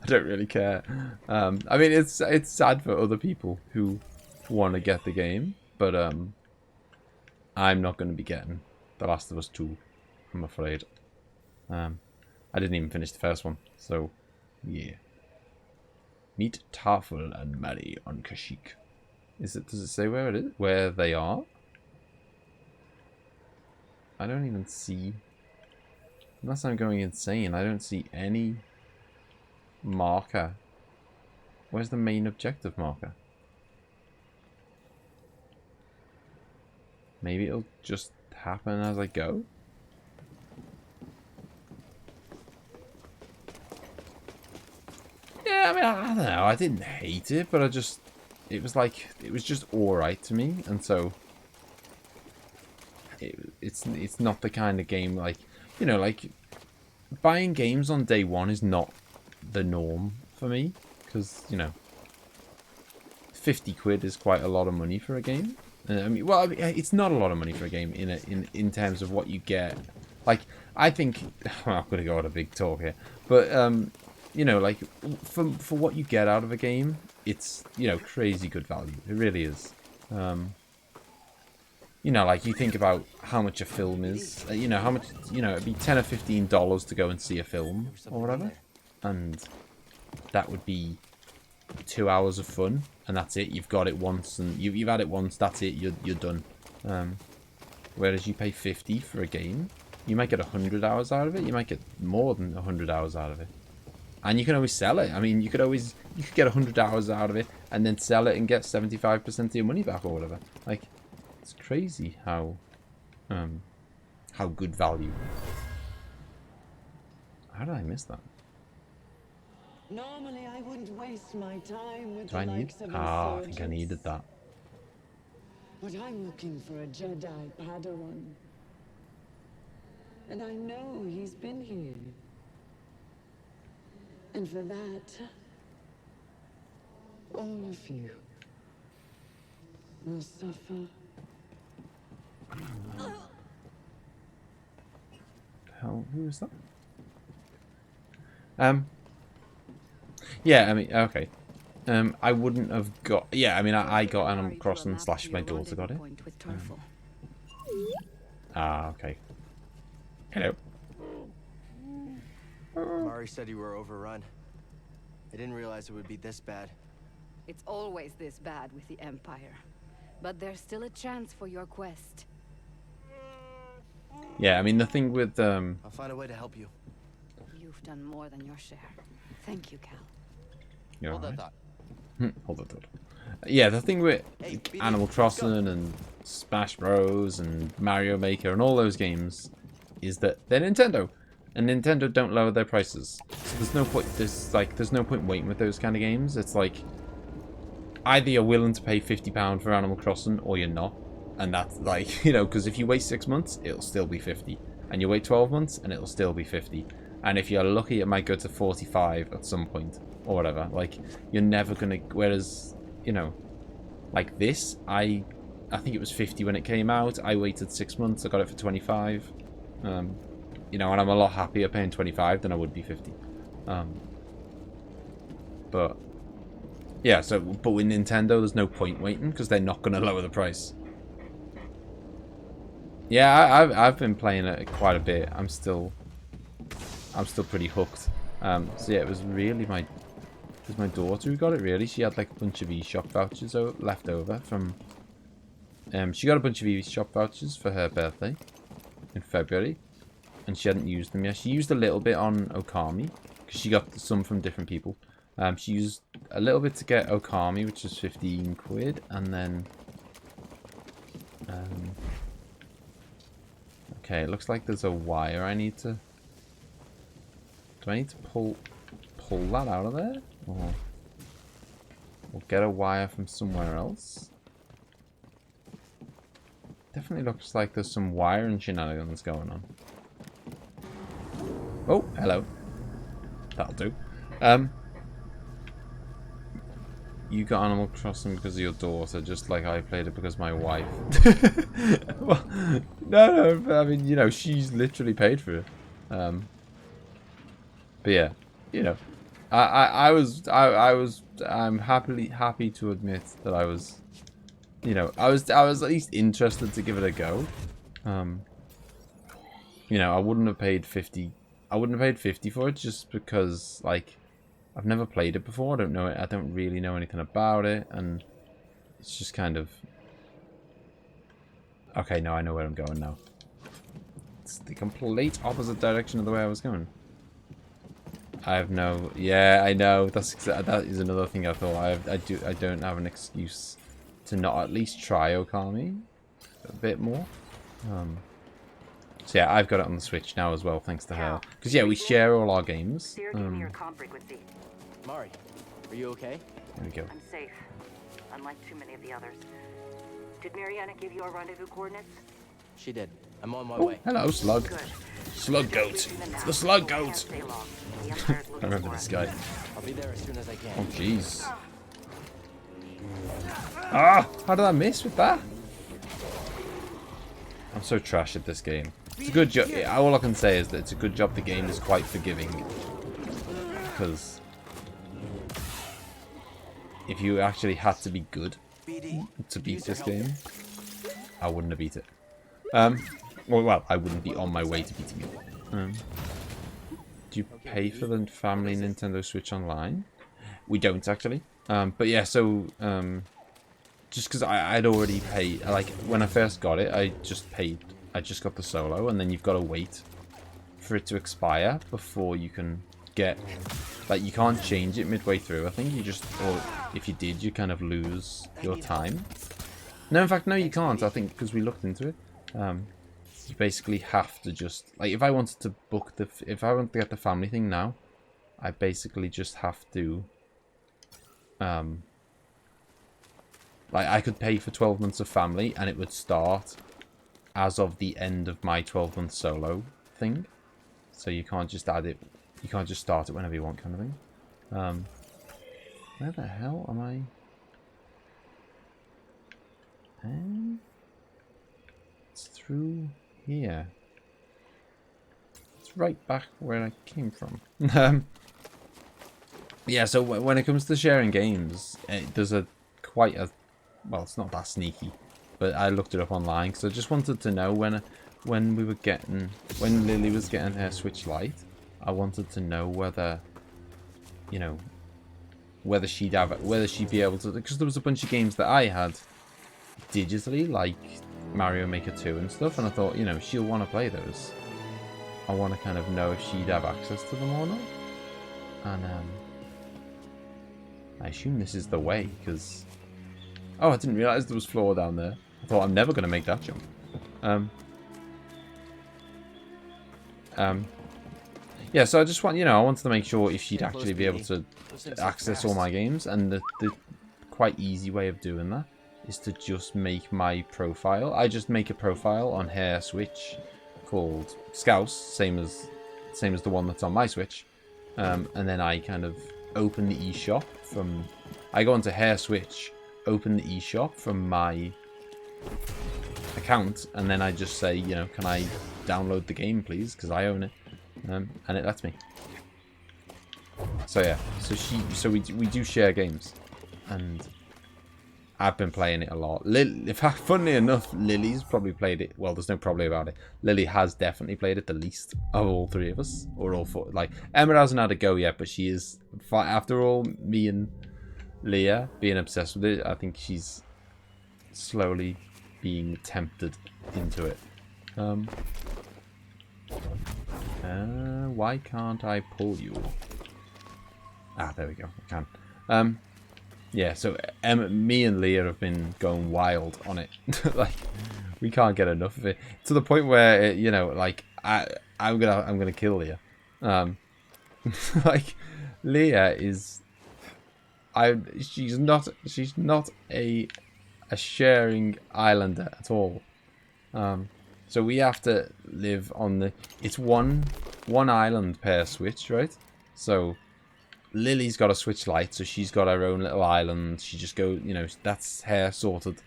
I don't really care. I mean, it's sad for other people who want to get the game, but I'm not gonna be getting The Last of Us 2. I'm afraid. I didn't even finish the first one, so yeah. Meet Tarful and Mary on Kashyyyk. Does it say where it is? Where they are? I don't even see. Unless I'm going insane, I don't see any marker. Where's the main objective marker? Maybe it'll just happen as I go? Yeah, I mean, I don't know. I didn't hate it, but it was just alright to me, and so it's not the kind of game like, you know, like buying games on day one is not the norm for me, because, you know, 50 quid is quite a lot of money for a game. I mean, well, it's not a lot of money for a game in terms of what you get. Like, I think, well, I'm gonna go on a big talk here, but you know, like for what you get out of a game, it's, you know, crazy good value. It really is. You know, like you think about how much a film is. You know how much. You know, it'd be $10 or $15 to go and see a film or whatever, and that would be 2 hours of fun, and that's it. You've got it once, and you've had it once. That's it. You're done. Whereas you pay 50 for a game, you might get 100 hours out of it. You might get more than 100 hours out of it, and you can always sell it. I mean, you could get 100 hours out of it and then sell it and get 75% of your money back or whatever. Like, it's crazy how good value. How did I miss that? Normally, I wouldn't waste my time with Do I need? Ah, I think I needed that. But I'm looking for a Jedi Padawan. And I know he's been here. And for that, all of you will suffer. Hell, who is that? Yeah, I mean, okay. I wouldn't have got. Yeah, I mean, I got Animal Crossing / my daughter got it. Okay. Hello. Mari said you were overrun. I didn't realize it would be this bad. It's always this bad with the Empire. But there's still a chance for your quest. Yeah, I mean, the thing with I'll find a way to help you. You've done more than your share. Thank you, Cal. You're Hold right. that thought. Hold that thought. Yeah, the thing with Animal Crossing and Smash Bros and Mario Maker and all those games is that they're Nintendo, and Nintendo don't lower their prices. So there's no point. There's no point waiting with those kind of games. It's like either you're willing to pay £50 for Animal Crossing or you're not, and that's like, you know, because if you wait 6 months, it'll still be 50, and you wait 12 months, and it'll still be 50, and if you're lucky, it might go to 45 at some point or whatever. Like, you're never gonna. Whereas, you know, like this, I think it was 50 when it came out. I waited 6 months. I got it for 25. You know, and I'm a lot happier paying 25 than I would be 50. But yeah, so but with Nintendo, there's no point waiting because they're not going to lower the price. Yeah, I've been playing it quite a bit. I'm still pretty hooked. So yeah, it was my daughter who got it. Really, she had like a bunch of eShop vouchers left over from. She got a bunch of eShop vouchers for her birthday in February, and she hadn't used them yet. She used a little bit on Okami because she got some from different people. She used a little bit to get Okami, which was 15 quid, and then okay, it looks like there's a wire I need to. Do I need to pull that out of there, or get a wire from somewhere else? Definitely looks like there's some wiring shenanigans going on. Oh, hello. That'll do. You got Animal Crossing because of your daughter, just like I played it because my wife. Well, No, but I mean, you know, she's literally paid for it. But yeah, you know, I'm happy to admit that I was, you know, I was at least interested to give it a go. You know, I wouldn't have paid 50. I wouldn't have paid 50 for it just because, like, I've never played it before. I don't know it. I don't really know anything about it, and it's just kind of. Okay, no, I know where I'm going now. It's the complete opposite direction of the way I was going. I have no. Yeah, I know. That is another thing I thought. I don't have an excuse to not at least try Okami a bit more. So yeah, I've got it on the Switch now as well, thanks to her. Because yeah, we share all our games. Mari, are you okay? There we go. I'm safe, unlike too many of the others. Did Mariana give you our rendezvous coordinates? She did. I'm on my Oh, way. hello, Slug. Slug Goat. It's the Slug Goat. I remember this guy. I'll be there as soon as I can. Oh, jeez. Ah! How did I miss with that? I'm so trash at this game. It's a good job. All I can say is that it's a good job the game is quite forgiving. Because if you actually had to be good to beat this game, I wouldn't have beat it. Well, I wouldn't be on my way to beating it. Do you pay for the family Nintendo Switch Online? We don't actually. But yeah, so just because I'd already paid, like when I first got it, I just got the solo, and then you've got to wait for it to expire before you can get, like, you can't change it midway through. I think you just, or if you did, you kind of lose your time. No, in fact, no, you can't. I think because we looked into it, you basically have to just, like, if I wanted to book if I want to get the family thing now, I basically just have to, like, I could pay for 12 months of family, and it would start as of the end of my 12-month solo thing. So you can't just add it. You can't just start it whenever you want, kind of thing. Where the hell am I? It's through here. It's right back where I came from. Yeah, so when it comes to sharing games, there's quite a, well, it's not that sneaky, but I looked it up online because I just wanted to know when Lily was getting her Switch Lite, I wanted to know whether, you know, whether she'd be able to, because there was a bunch of games that I had digitally, like Mario Maker 2 and stuff, and I thought, you know, she'll want to play those. I want to kind of know if she'd have access to them or not. And I assume this is the way, because, oh, I didn't realize there was floor down there. I thought I'm never going to make that jump. Yeah, so I just want, you know, I wanted to make sure if she'd actually be able to access all my games, and the quite easy way of doing that is to just make my profile. I just make a profile on her Switch called Scouse, same as the one that's on my Switch, and then I kind of open the eShop from. I go onto her Switch, open the eShop from my account, and then I just say, you know, can I download the game, please, because I own it, and it lets me. So yeah, so we do share games, and I've been playing it a lot. In fact, funnily enough, Lily's probably played it. Well, there's no probably about it. Lily has definitely played it the least of all three of us, or all four. Like, Emma hasn't had a go yet, but she is. After all, me and Leah being obsessed with it, I think she's slowly being tempted into it. Why can't I pull you? Ah, there we go. I can. Yeah, so me and Leah have been going wild on it. Like, we can't get enough of it, to the point where you know, like, I'm gonna kill Leah. Like, Leah is, she's not a sharing islander at all. So we have to live on it's one island per Switch, right? So Lily's got a Switch Lite, so she's got her own little island. She just goes, you know, that's her sorted.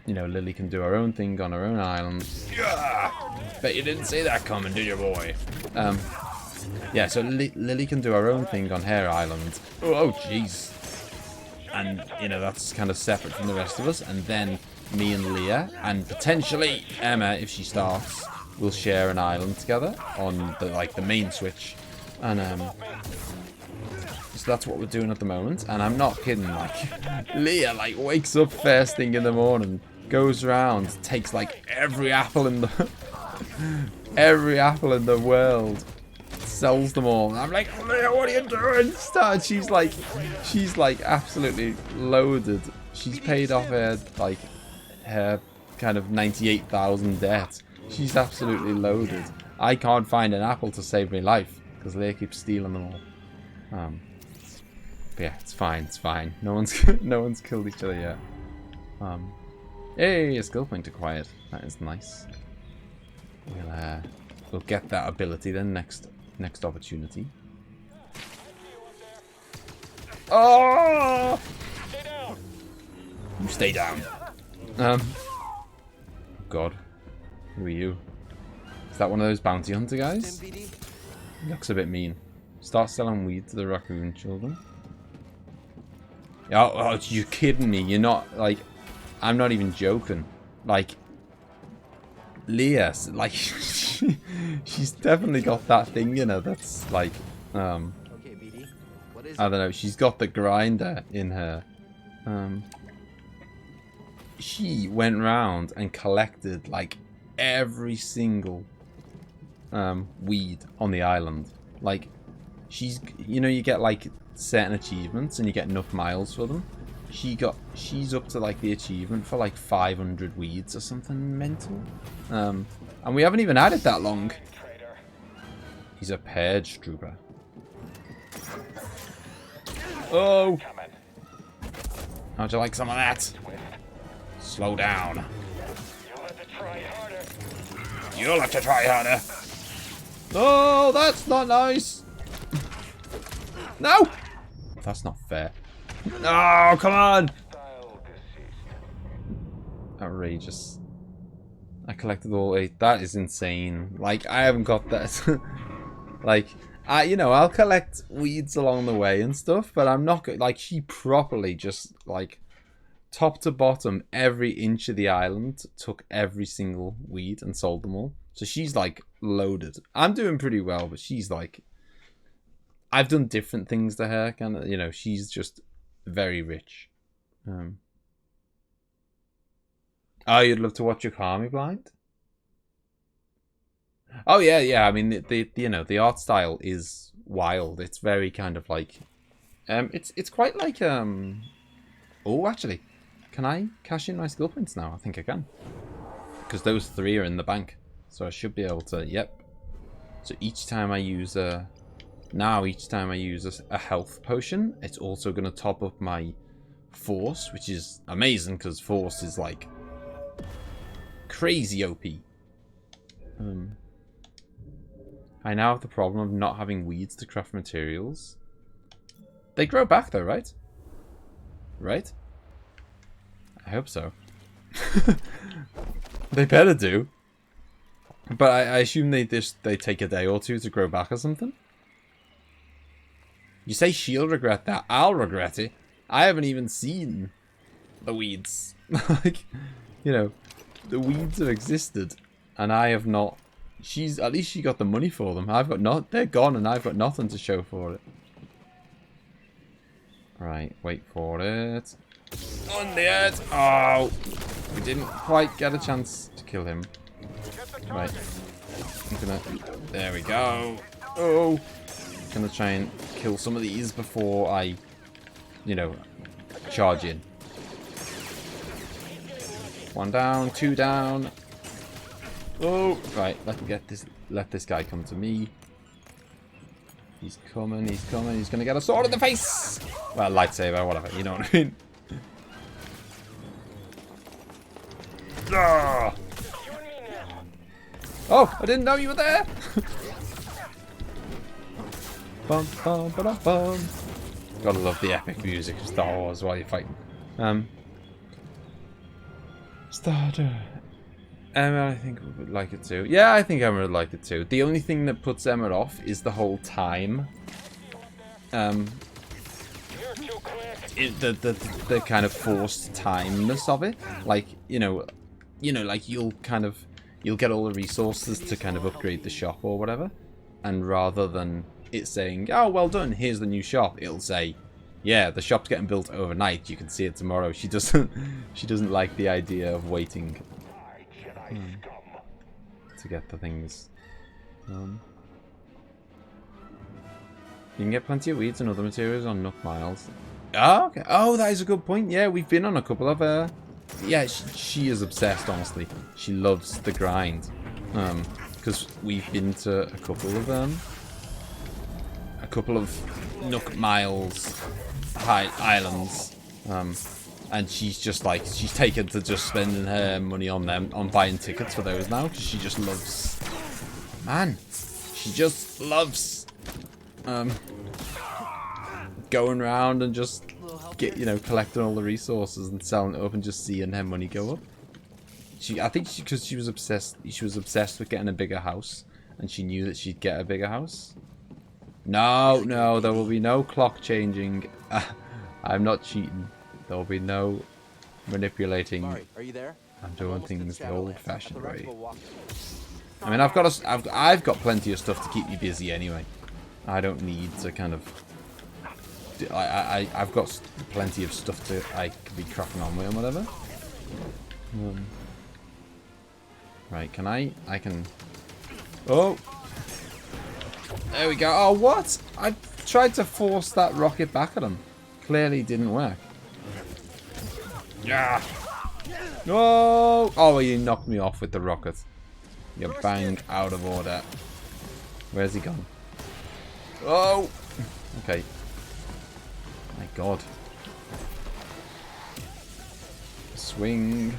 you know, Lily can do her own thing on her own island. Yeah! Bet you didn't see that coming, did you, boy? Yeah, so Lily can do her own thing on her island. Oh, jeez. And, you know, that's kind of separate from the rest of us. And then me and Leah, and potentially Emma, if she starts, will share an island together on the main Switch. And so that's what we're doing at the moment. And I'm not kidding, like, Leah wakes up first thing in the morning, goes around, takes every apple in the world, sells them all. And I'm like, Leah, what are you doing? She's absolutely loaded. She's paid off her kind of 98,000 debt. She's absolutely loaded. I can't find an apple to save my life because Leah keeps stealing them all. But yeah, it's fine. It's fine. No one's killed each other yet. Hey, a skill point acquired. That is nice. We'll get that ability then next opportunity. Oh! You stay down. God. Who are you? Is that one of those bounty hunter guys? Looks a bit mean. Start selling weed to the raccoon children. Oh, you're kidding me. You're not, I'm not even joking. Leah, she's definitely got that thing in her that's okay, BD. What is I don't know, she's got the grinder in her. She went round and collected every single weed on the island. She's, you know, you get certain achievements and you get enough miles for them. She's up to the achievement for 500 weeds or something mental. And we haven't even had it that long. He's a purge trooper. Oh! How'd you like some of that? Slow down. You'll have to try harder. Oh, that's not nice. No! That's not fair. No, come on! Outrageous. I collected all 8. That is insane. I haven't got that. You know, I'll collect weeds along the way and stuff, but I'm not she properly just top to bottom, every inch of the island, took every single weed and sold them all. So she's loaded. I'm doing pretty well, but she's I've done different things to her, kind of, you know, she's just very rich. Oh, you'd love to watch your Kami blind? Oh yeah. I mean, you know, the art style is wild. It's very kind of it's quite oh, actually, can I cash in my skill points now? I think I can, because those 3 are in the bank, so I should be able to. Yep. So each time I use a health potion, it's also going to top up my force, which is amazing because force is crazy OP. I now have the problem of not having weeds to craft materials. They grow back though, right? Right? I hope so. They better do. But I assume they take a day or 2 to grow back or something. You say she'll regret that. I'll regret it. I haven't even seen the weeds. You know, the weeds have existed, and I have not. At least she got the money for them. I've got they're gone, and I've got nothing to show for it. Right, wait for it. On the earth. Oh, we didn't quite get a chance to kill him. Right, there we go. Oh, I'm gonna try and kill some of these before I, you know, charge in. 1 down, 2 down. Oh, right, let this guy come to me. He's coming, he's gonna get a sword in the face! Well, lightsaber, whatever, you know what I mean? Ah! Oh, I didn't know you were there! Bum, bum, ba, bum. Gotta love the epic music of Star Wars while you're fighting. Starter. Emma, I think would like it too. Yeah, I think Emma would like it too. The only thing that puts Emma off is the whole time. The kind of forced timeness of it. Like, you know, like you'll get all the resources to kind of upgrade the shop or whatever, and rather than it saying, "Oh, well done, here's the new shop," it'll say, "Yeah, the shop's getting built overnight. You can see it tomorrow." She doesn't like the idea of waiting to get the things. You can get plenty of weeds and other materials on Nook Miles. Oh, okay. Oh, that is a good point. Yeah, we've been on a couple of yeah, she is obsessed, honestly. She loves the grind. Because we've been to a couple of Nook Miles islands. And she's just like, she's taken to just spending her money on them, on buying tickets for those now, because she just loves, man, she just loves going around and just collecting all the resources and selling it up and just seeing her money go up. I think because she was obsessed with getting a bigger house, and she knew that she'd get a bigger house. No, there will be no clock changing. I'm not cheating. There will be no manipulating. Are you there? I'm doing things the old-fashioned way. I mean, I've got plenty of stuff to keep me busy anyway. I don't need to kind of. I've got plenty of stuff I could be cracking on with and whatever. Right, can I can. Oh, there we go. Oh, what? I tried to force that rocket back at him. Clearly didn't work. Yeah. No. Oh, you knocked me off with the rocket. You're bang out of order. Where's he gone? Oh. Okay. My God. Swing.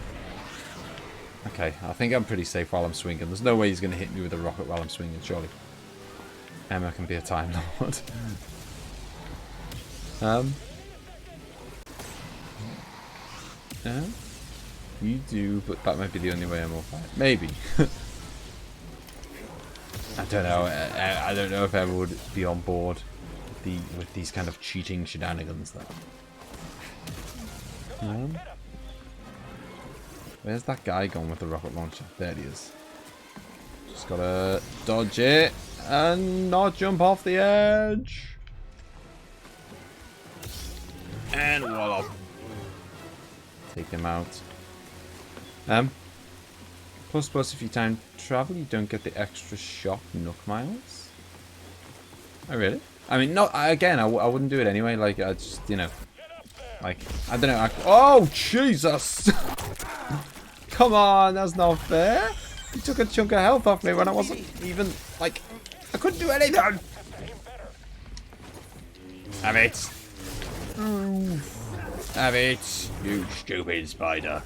Okay, I think I'm pretty safe while I'm swinging. There's no way he's going to hit me with a rocket while I'm swinging, surely. Emma can be a Time Lord. You do, but that might be the only way I'm all fight. Maybe. I don't know. I don't know if Emma would be on board with these kind of cheating shenanigans though. Where's that guy gone with the rocket launcher? There he is. Just gotta dodge it and not jump off the edge. And voila. Take him out. Plus if you time travel, you don't get the extra shop Nook Miles. Oh really? I mean, no. Again, I wouldn't do it anyway. Like, I just, like, I don't know. Oh Jesus! Come on, that's not fair. You took a chunk of health off me when I wasn't even like, I couldn't do anything. Have it. Have it, you stupid spider.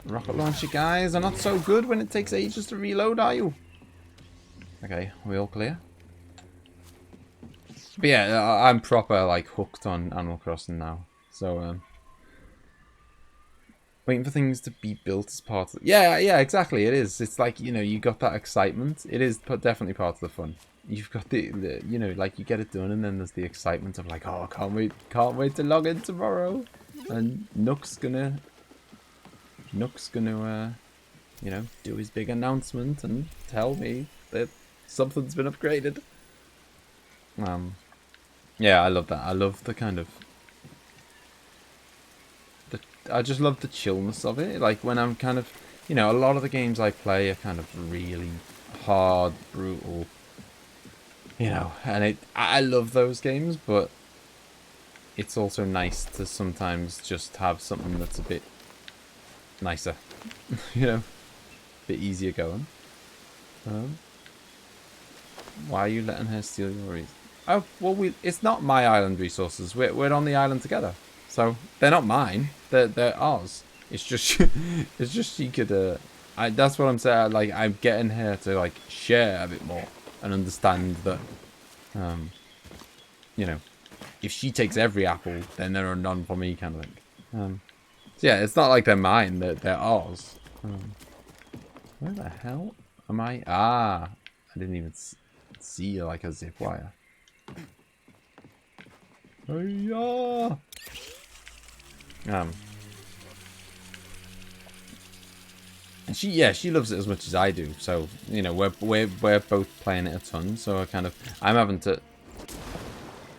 Rocket launcher guys are not so good when it takes ages to reload, are you? Okay, we all clear? But yeah, I'm proper like hooked on Animal Crossing now. So waiting for things to be built as part of yeah, exactly, it is. It's like, you got that excitement. It is definitely part of the fun. You've got the like you get it done and then there's the excitement of like, oh, can't wait to log in tomorrow. And Nook's gonna do his big announcement and tell me that something's been upgraded. Yeah, I love that. I love the kind of I just love the chillness of it. Like when I'm kind of, a lot of the games I play are kind of really hard, brutal, and I love those games, but it's also nice to sometimes just have something that's a bit nicer, a bit easier going. Why are you letting her steal your reasons? Oh, well, it's not my island resources. We're on the island together, so they're not mine. They're ours. It's just she could. That's what I'm saying. Like, I'm getting her to like share a bit more and understand that, if she takes every apple, then there are none for me, kind of thing. So yeah, it's not like they're mine, they're ours. Where the hell am I? Ah, I didn't even see like a zip wire. Oh yeah. And she loves it as much as I do. So you know, we're both playing it a ton. So I'm having to.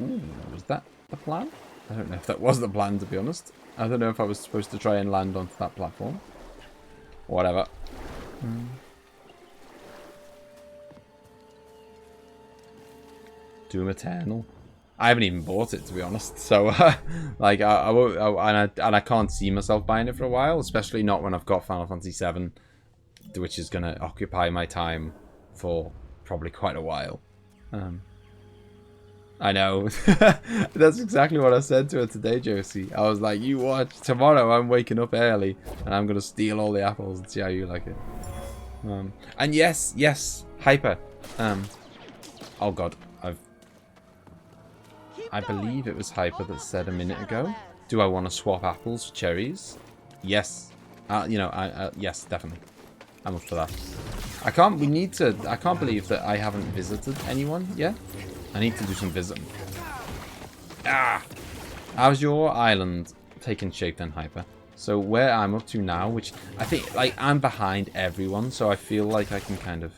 Ooh, was that the plan? I don't know if that was the plan, to be honest. I don't know if I was supposed to try and land onto that platform. Whatever. Doom Eternal. I haven't even bought it, to be honest. So, like, I won't, and I can't see myself buying it for a while, especially not when I've got Final Fantasy VII, which is going to occupy my time for probably quite a while. I know. That's exactly what I said to her today, Josie. I was like, you watch. Tomorrow I'm waking up early and I'm going to steal all the apples and see how you like it. And yes, Hyper. Oh god, I believe it was Hyper that said a minute ago, do I want to swap apples for cherries? Yes. Yes, definitely. I'm up for that. I can't believe that I haven't visited anyone yet. I need to do some visiting. Ah! How's your island taking shape then, Hyper? So where I'm up to now, which I think, like, I'm behind everyone, so I feel like I can kind of...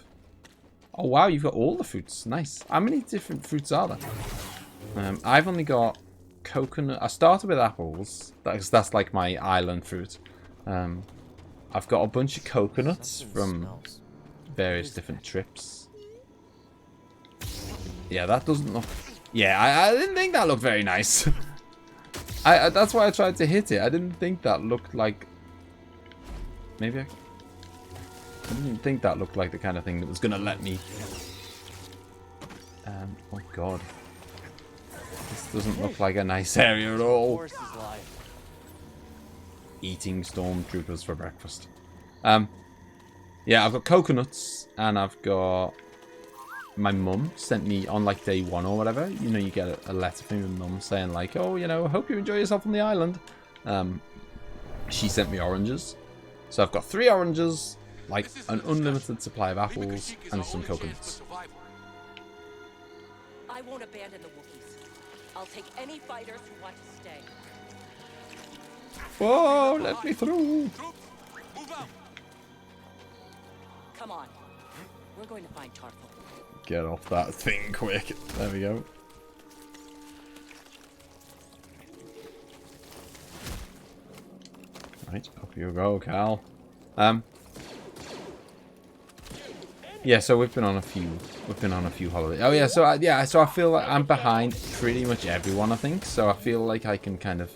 Oh wow, you've got all the fruits. Nice. How many different fruits are there? I've only got coconut. I started with apples. That's like my island fruit. I've got a bunch of coconuts from various different trips. Yeah, that doesn't look... Yeah, I didn't think that looked very nice. That's why I tried to hit it. I didn't think that looked like... Maybe I didn't think that looked like the kind of thing that was going to let me... Oh god. This doesn't look like a nice area at all. Eating stormtroopers for breakfast. Yeah, I've got coconuts, and I've got... My mum sent me on like day 1 or whatever. You know, you get a letter from your mum saying like, oh, you know, I hope you enjoy yourself on the island. She sent me oranges. So I've got 3 oranges, like an unlimited supply of apples, and some coconuts. I won't abandon the Wookiees. I'll take any fighters who want to stay. Whoa, let me through. Come on. We're going to find Tarful. Get off that thing quick. There we go. Right, up you go, Cal. Yeah, so we've been on a few holidays. Oh yeah, so I feel like I'm behind pretty much everyone, I think. So I feel like I can kind of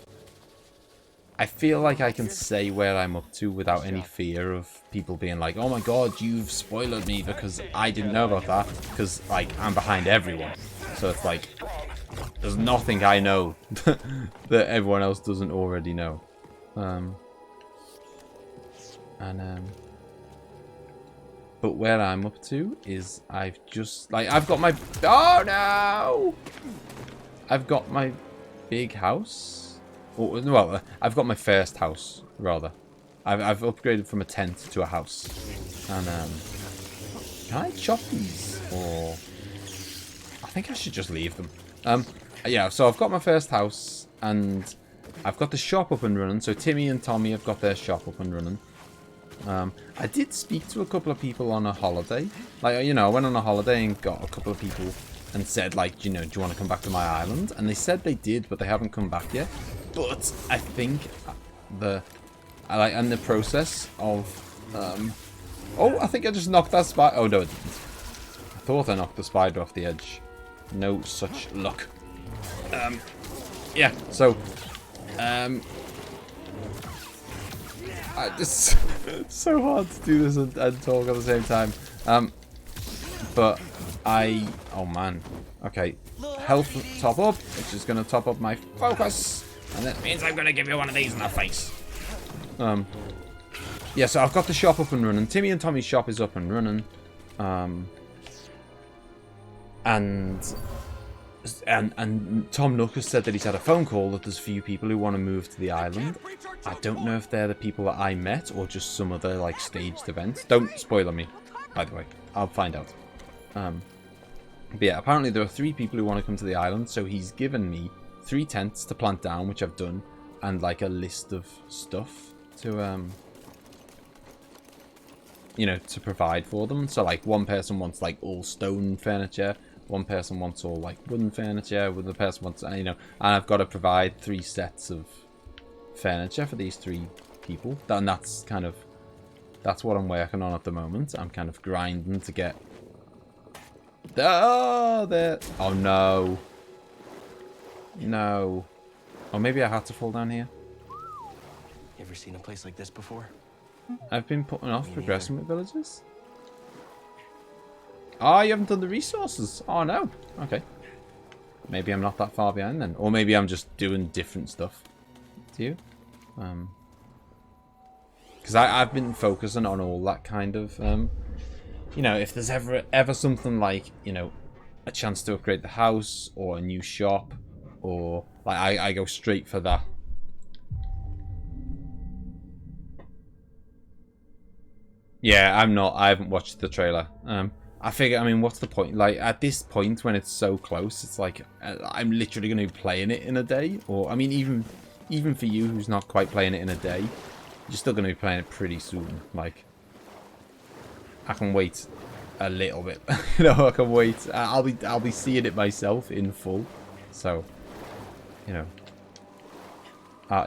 say where I'm up to without any fear of people being like, oh my god, you've spoiled me because I didn't know about that, because like I'm behind everyone. So it's like there's nothing I know that everyone else doesn't already know. But where I'm up to is I've got my... Oh no! I've got my big house. Well, I've got my first house, rather. I've upgraded from a tent to a house. And, can I chop these? Or... I think I should just leave them. Yeah, so I've got my first house, and I've got the shop up and running. So Timmy and Tommy have got their shop up and running. I did speak to a couple of people on a holiday. Like, you know, I went on a holiday and got a couple of people and said, like, you know, do you want to come back to my island? And they said they did, but they haven't come back yet. But I think in the process of... oh, I think I just knocked that spider... Oh, no, I didn't. I thought I knocked the spider off the edge. No such luck. Yeah, so... It's so hard to do this and talk at the same time. But oh man. Okay. Health top up, which is going to top up my focus. And that means I'm going to give you one of these in the face. Yeah, so I've got the shop up and running. Timmy and Tommy's shop is up and running. And And Tom Nook has said that he's had a phone call that there's a few people who want to move to the island. I don't know if they're the people that I met or just some other like staged event. Don't spoil me, by the way. I'll find out. But yeah, apparently there are 3 people who want to come to the island, so he's given me 3 tents to plant down, which I've done, and like a list of stuff to you know, to provide for them. So like one person wants like all stone furniture, one person wants all like wooden furniture, another person wants, you know, and I've got to provide 3 sets of furniture for these 3 people. And that's what I'm working on at the moment. I'm kind of grinding to get. Oh, there. Oh no. No. Oh, maybe I had to fall down here. You ever seen a place like this before? I've been putting off progressing with villages. Oh, you haven't done the resources. Oh no. Okay. Maybe I'm not that far behind then. Or maybe I'm just doing different stuff to you. Because I've been focusing on all that kind of, you know, if there's ever something like, you know, a chance to upgrade the house or a new shop, or like I go straight for that. Yeah, I haven't watched the trailer. I figure, I mean, what's the point? Like, at this point, when it's so close, it's like, I'm literally going to be playing it in a day. Or, I mean, even for you, who's not quite playing it in a day, you're still going to be playing it pretty soon. Like, I can wait a little bit. You know, I can wait. I'll be seeing it myself in full. So, you know.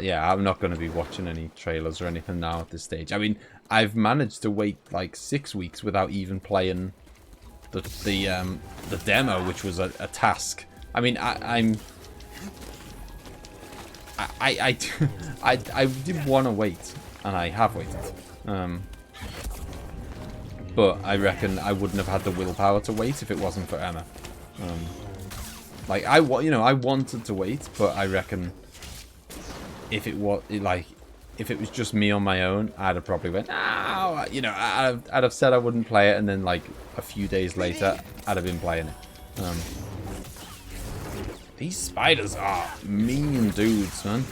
Yeah, I'm not going to be watching any trailers or anything now at this stage. I mean, I've managed to wait like 6 weeks without even playing the demo, which was a task. I mean, I did want to wait, and I have waited. But I reckon I wouldn't have had the willpower to wait if it wasn't for Emma. Like you know, I wanted to wait, but I reckon if it was if it was just me on my own, I'd have probably went, "No," you know, I'd have said I wouldn't play it, and then like a few days later, I'd have been playing it. These spiders are mean dudes, man.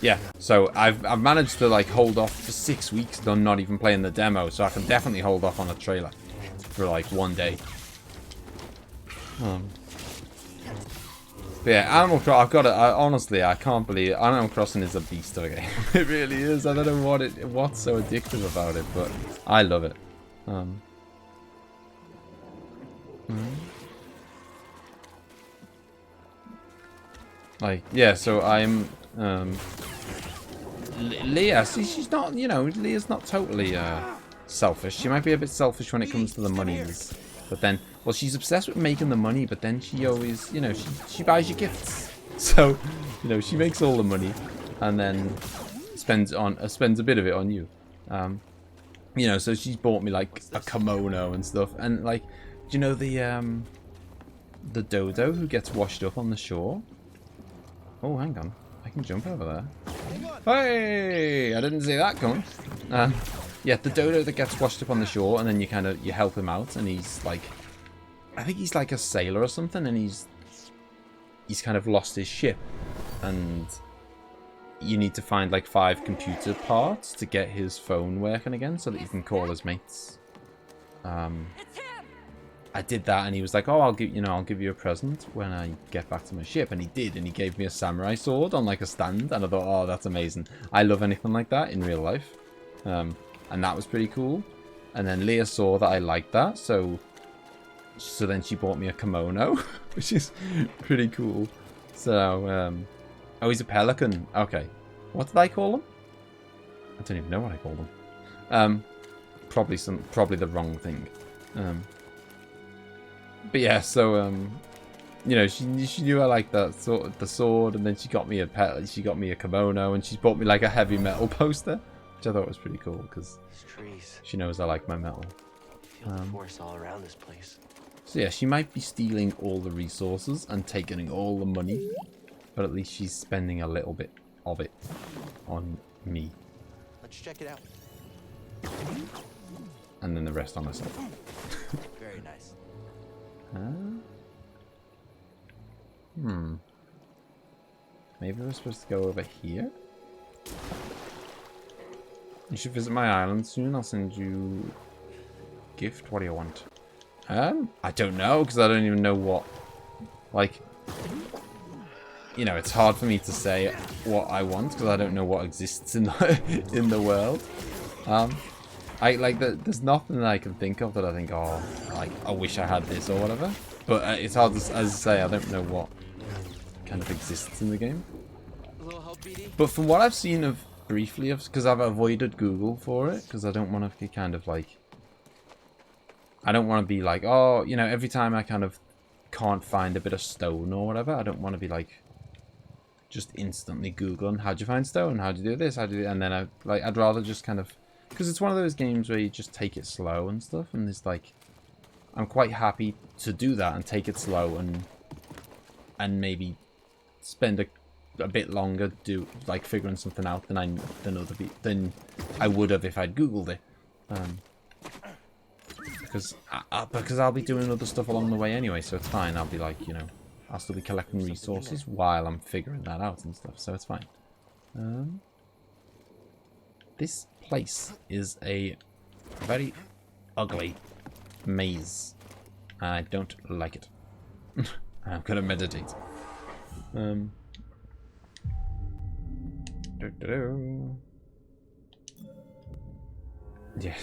Yeah. So I've managed to like hold off for 6 weeks, though not even playing the demo, so I can definitely hold off on a trailer for like 1 day. But yeah, Animal Crossing, I've got to, honestly, I can't believe it. Animal Crossing is a beast of a game. It really is. I don't know what's so addictive about it, but I love it. Like, yeah, so I'm, Leah, see, she's not, you know, Leah's not totally, selfish. She might be a bit selfish when it comes to the monies. But then, well, she's obsessed with making the money, but then she always, you know, she buys you gifts. So, you know, she makes all the money and then spends a bit of it on you. You know, so she's bought me like a kimono and stuff. And like, do you know the dodo who gets washed up on the shore? Oh, hang on. I can jump over there. Hey! I didn't see that coming. Yeah, the dodo that gets washed up on the shore, and then you help him out, and he's like, I think he's like a sailor or something, and he's kind of lost his ship, and you need to find like 5 computer parts to get his phone working again, so that you can call his mates. I did that, and he was like, "Oh, I'll give you a present when I get back to my ship," and he did, and he gave me a samurai sword on like a stand, and I thought, "Oh, that's amazing." I love anything like that in real life. And that was pretty cool. And then Leah saw that I liked that, so then she bought me a kimono, which is pretty cool. So, oh, he's a pelican. Okay. What did I call him? I don't even know what I called him. Probably the wrong thing. But yeah, so, you know, she knew I liked the sword, and then she got me a kimono, and she bought me like a heavy metal poster. Which I thought was pretty cool because she knows I like my metal. Feel the force all around this place. So yeah, she might be stealing all the resources and taking all the money, but at least she's spending a little bit of it on me. Let's check it out. and then the rest on myself. Very nice. Maybe we're supposed to go over here? You should visit my island soon. I'll send you a gift. What do you want? I don't know, because I don't even know what... Like... You know, it's hard for me to say what I want, because I don't know what exists in the world. There's nothing that I can think of that I think, oh, like, I wish I had this or whatever. But it's hard to, as I say, I don't know what kind of exists in the game. But from what I've seen of briefly, because I've avoided Google for it, because I don't want to be kind of like, I don't want to be like, oh, you know, every time I kind of can't find a bit of stone or whatever, I don't want to be like, just instantly Googling, how'd you find stone? How'd you do this? How'd you do... And then I'd rather just kind of, because it's one of those games where you just take it slow and stuff, and there's like, I'm quite happy to do that and take it slow and maybe spend a bit longer figuring something out than I would have if I'd Googled it. Because I'll be doing other stuff along the way anyway, so it's fine. I'll be like, you know, I'll still be collecting resources while I'm figuring that out and stuff, so it's fine. This place is a very ugly maze. I don't like it. I'm gonna meditate. Yeah.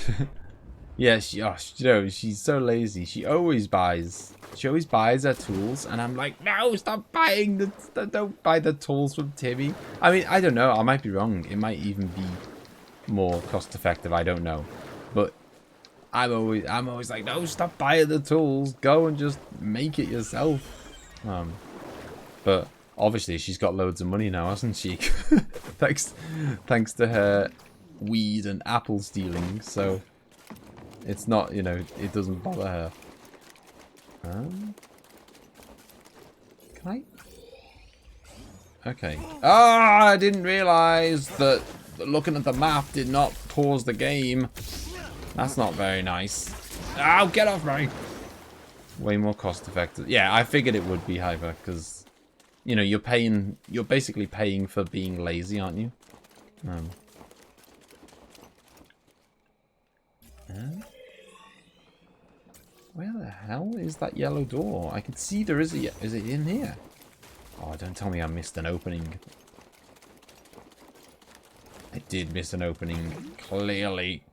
Yeah, she's so lazy. She always buys her tools, and I'm like, no, stop buying don't buy the tools from Timmy. I mean, I don't know, I might be wrong. It might even be more cost effective, I don't know. But I'm always like, no, stop buying the tools. Go and just make it yourself. But obviously she's got loads of money now, hasn't she? thanks to her weed and apple stealing, so it's not, you know, it doesn't bother her. Can I? Okay. Ah, I didn't realize that looking at the map did not pause the game. That's not very nice. Ow, get off me! Way more cost effective. Yeah, I figured it would be hyper, because, you know, you're basically paying for being lazy, aren't you? Where the hell is that yellow door? I can see there is is it in here? Oh, don't tell me I missed an opening. I did miss an opening, clearly.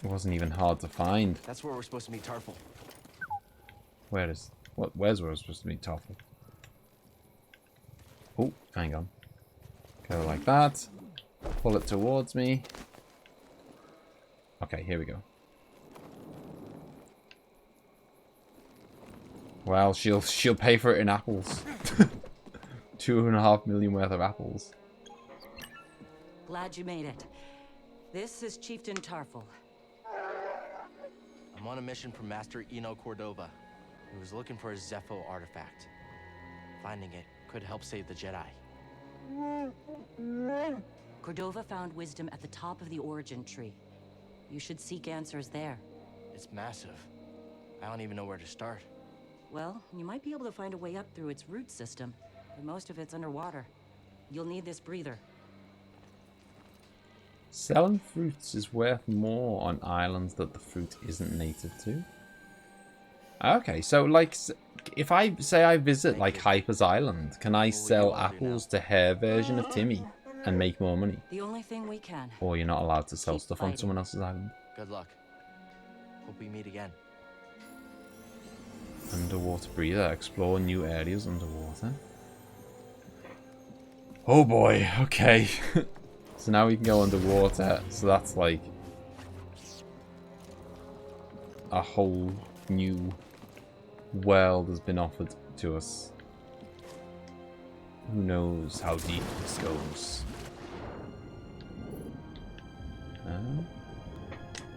It wasn't even hard to find. That's where we're supposed to meet Tarful. Where's where we're supposed to meet Tarful? Oh, hang on. Go like that. Pull it towards me. Okay, here we go. Well, she'll pay for it in apples. 2.5 million worth of apples. Glad you made it. This is Chieftain Tarful. I'm on a mission from Master Eno Cordova, who was looking for a Zepho artifact. Finding it could help save the Jedi. Cordova found wisdom at the top of the origin tree. You should seek answers there. It's massive. I don't even know where to start. Well, you might be able to find a way up through its root system, but most of it's underwater. You'll need this breather. Selling fruits is worth more on islands that the fruit isn't native to. Okay, so like, if I say I visit like Hyper's Island, can I sell apples to her version of Timmy and make more money? The only thing we can. Or you're not allowed to sell stuff on someone else's island? Good luck. Hope we meet again. Underwater breather. Explore new areas underwater. Oh boy, okay. So now we can go underwater. So that's like a whole new world has been offered to us. Who knows how deep this goes.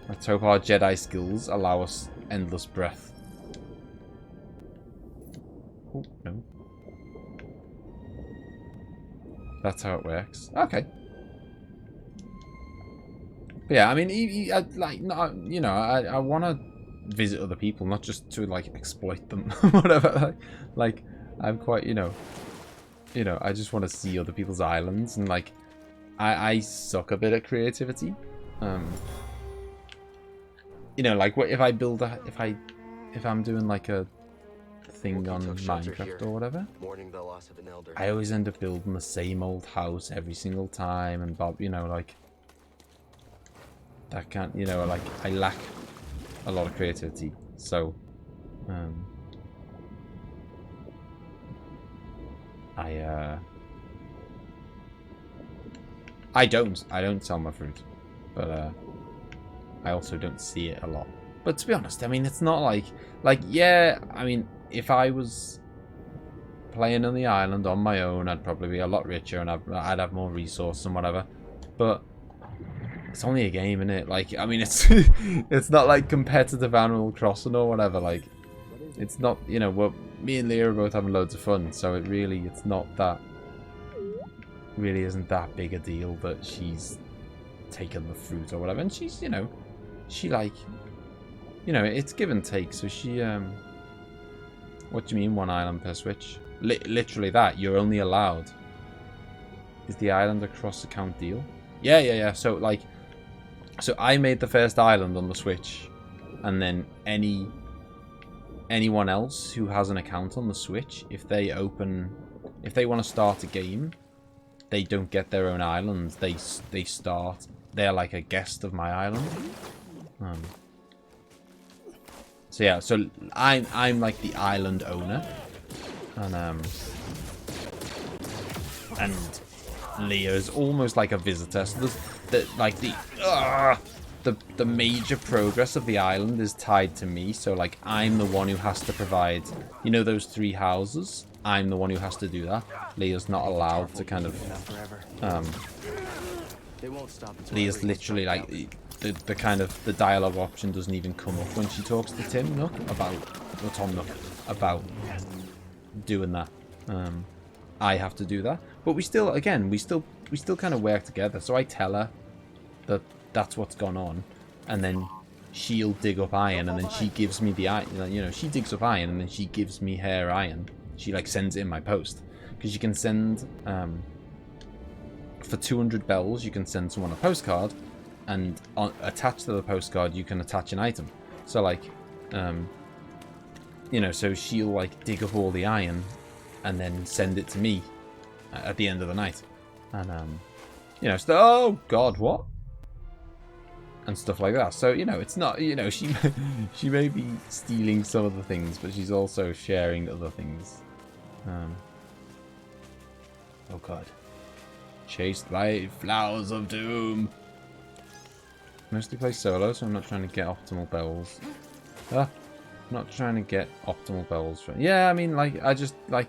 Let's hope our Jedi skills allow us endless breath. Oh, no. That's how it works. Okay. But yeah, I mean, like, not, you know, I want to visit other people, not just to like exploit them, whatever. Like, I'm quite, you know, I just want to see other people's islands, and like, I suck a bit at creativity. You know, like, what if I build a, if I'm doing like a thing on Minecraft or whatever, The loss of an elder. I always end up building the same old house every single time, and you know, like, that can't, you know, like, I lack a lot of creativity. So, I don't sell my fruit, but I also don't see it a lot. But to be honest, I mean, it's not like, yeah, I mean, if I was playing on the island on my own, I'd probably be a lot richer, and I'd have more resources and whatever. But it's only a game, innit? Like, I mean, it's it's not like competitive Animal Crossing or whatever. Like, it's not, you know, me and Leah are both having loads of fun, so it's not that, really isn't that big a deal that she's taken the fruit or whatever. And she's, you know, she, like, you know, it's give and take. So she, what do you mean 1 island per switch? Literally that. You're only allowed. Is the island a cross-account deal? Yeah. So, like, so I made the first island on the Switch, and then anyone else who has an account on the Switch, if they want to start a game, they don't get their own island. They're like a guest of my island. So yeah, so I'm like the island owner, and Leah's almost like a visitor. So the major progress of the island is tied to me. So like, I'm the one who has to provide, you know, those 3 houses. I'm the one who has to do that. Leah's not allowed to kind of Leah's literally like the kind of the dialogue option doesn't even come up when she talks to Tom Nook about doing that. I have to do that, but we still kind of work together. So I tell her that that's what's gone on, and then she'll dig up iron, and then she gives me the iron. You know, she digs up iron, and then she gives me her iron. She like sends it in my post, because you can send for 200 bells you can send someone a postcard, and attached to the postcard you can attach an item. So like, you know, so she'll like dig up all the iron and then send it to me at the end of the night, and you know, so, oh god, what, and stuff like that. So, you know, it's not, you know, she may be stealing some of the things, but she's also sharing other things. Oh god, chased by flowers of doom. Mostly play solo, so I'm not trying to get optimal bells. I'm not trying to get optimal bells for. Yeah, I mean, like, I just like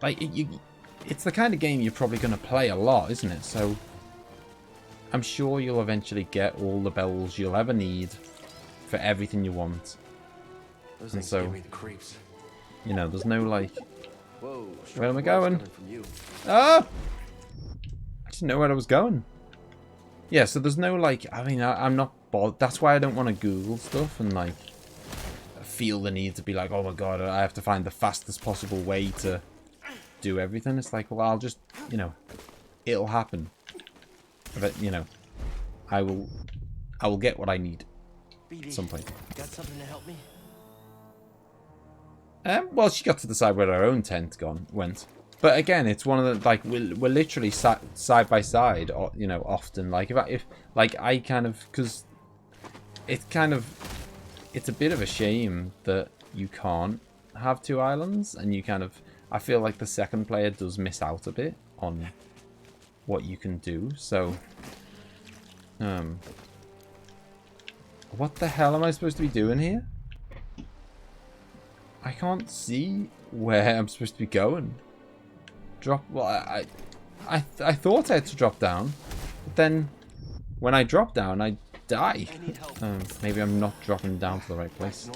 it's the kind of game you're probably going to play a lot, isn't it? So I'm sure you'll eventually get all the bells you'll ever need for everything you want. And so, you know, there's no like, where am I going? Oh! I didn't know where I was going. Yeah, so there's no like, I mean, I'm not bothered. That's why I don't want to Google stuff and like feel the need to be like, oh my god, I have to find the fastest possible way to do everything. It's like, well, I'll just, you know, it'll happen. But, you know, I will get what I need at some point. Got something to help me? Well, she got to decide where her own tent went. But again, it's one of the, like, we're literally side by side, or, you know, often. Like, if I kind of, because it's a bit of a shame that you can't have 2 islands, and you kind of, I feel like the second player does miss out a bit on what you can do. So, what the hell am I supposed to be doing here? I can't see where I'm supposed to be going. Well, I thought I had to drop down, but then when I drop down, I die. Maybe I'm not dropping down to the right place.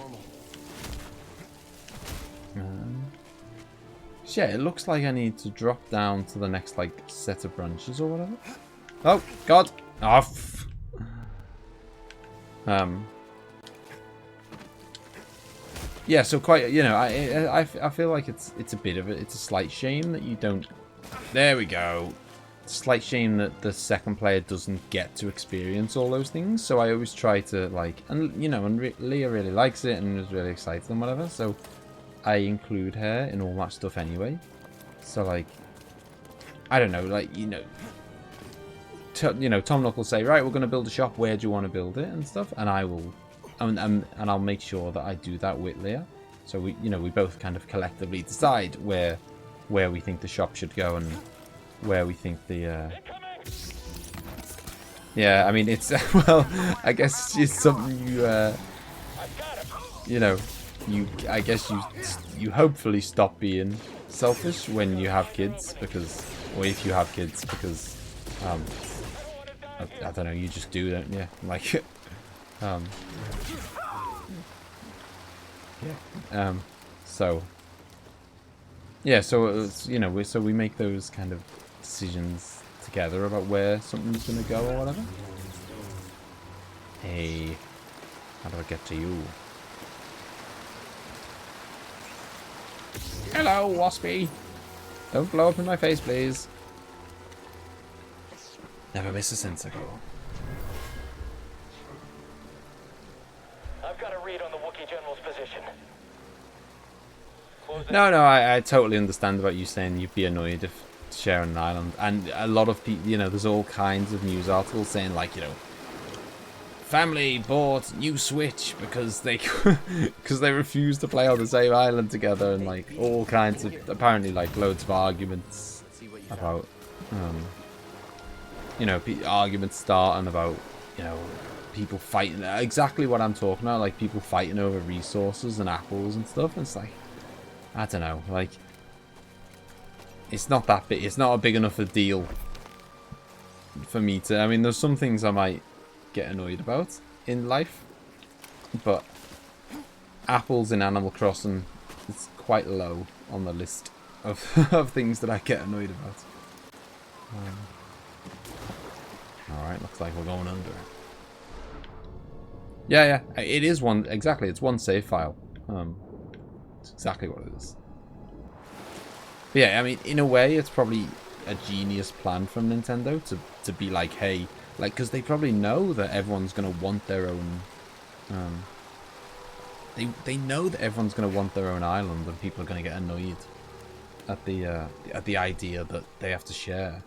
Yeah, it looks like I need to drop down to the next like set of branches or whatever. Oh god! Off. Yeah, so quite, you know, I feel like it's a bit of it's a slight shame that you don't. There we go. Slight shame that the second player doesn't get to experience all those things. So I always try to like, and you know, and Leah really likes it and is really excited and whatever. So I include her in all that stuff anyway. So like, I don't know, like you know, Tom Nook will say, right, we're going to build a shop. Where do you want to build it and stuff? And I will, and I'll make sure that I do that with Leah. So we, you know, we both kind of collectively decide where we think the shop should go and where we think the yeah, I mean it's well, I guess it's something you know, I guess you hopefully stop being selfish when you have kids, because, or if you have kids, because I don't know, you just do, don't you? Like yeah, so yeah, so it's, you know, we make those kind of decisions together about where something's gonna go or whatever. Hey, how do I get to you? Hello, Waspy. Don't blow up in my face, please. Never miss a sensical. I've got a read on the Wookiee General's position. No, I totally understand about you saying you'd be annoyed if sharing an island, and a lot of people, you know, there's all kinds of news articles saying like, you know, family bought new Switch because they refused to play on the same island together, and like all kinds of, apparently like loads of arguments about you know, arguments starting about, you know, people fighting, exactly what I'm talking about, like people fighting over resources and apples and stuff. And it's like, I don't know, like it's not that big, it's not a big enough a deal for me to, I mean, there's some things I might get annoyed about in life, but apples in Animal Crossing is quite low on the list of, of things that I get annoyed about. Alright, looks like we're going under. Yeah, it is one, exactly, it's one save file. It's exactly what it is. But yeah, I mean, in a way, it's probably a genius plan from Nintendo to be like, hey, like, because they probably know that everyone's going to want their own, they know that everyone's going to want their own island, and people are going to get annoyed at the idea that they have to share.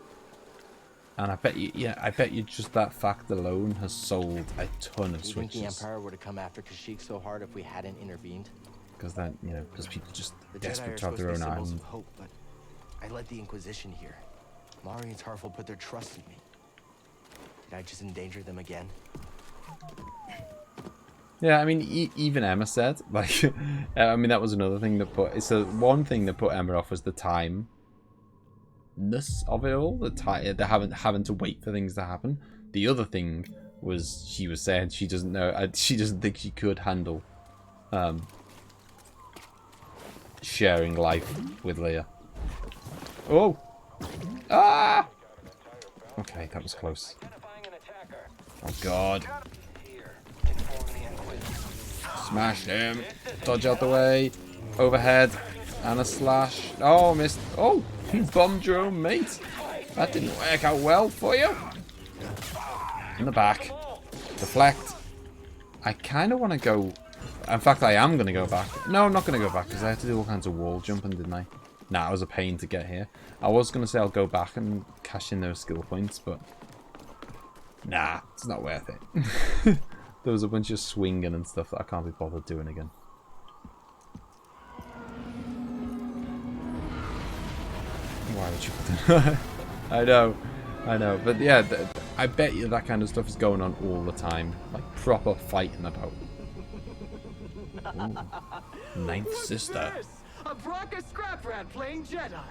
And I bet you, yeah, I bet you just that fact alone has sold a ton of Switches. Do you think the Empire would have come after Kashyyyk so hard if we hadn't intervened? Because that, you know, because people just desperate to have their own island. Of hope, but I led the Inquisition here. Mari and Tarful put their trust in me. Did I just endanger them again? Yeah, I mean, even Emma said, like, I mean, that was another thing that put, it's the one thing that put Emma off was the timeness of it all, the having to wait for things to happen. The other thing was she was saying she doesn't know, she doesn't think she could handle sharing life with Leah. Oh! Ah! Okay, that was close. Oh god. Smash him. Dodge out the way. Overhead. And a slash. Oh, missed. Oh! You bombed your own mate. That didn't work out well for you. In the back. Deflect. I kind of want to go... In fact, I am going to go back. No, I'm not going to go back because I had to do all kinds of wall jumping, didn't I? Nah, it was a pain to get here. I was going to say I'll go back and cash in those skill points, but... Nah, it's not worth it. There was a bunch of swinging and stuff that I can't be bothered doing again. Why would you put that? I know. But yeah, I bet you that kind of stuff is going on all the time. Like, proper fighting about. Ooh. Ninth sister. A Bracca scrap rat playing Jedi.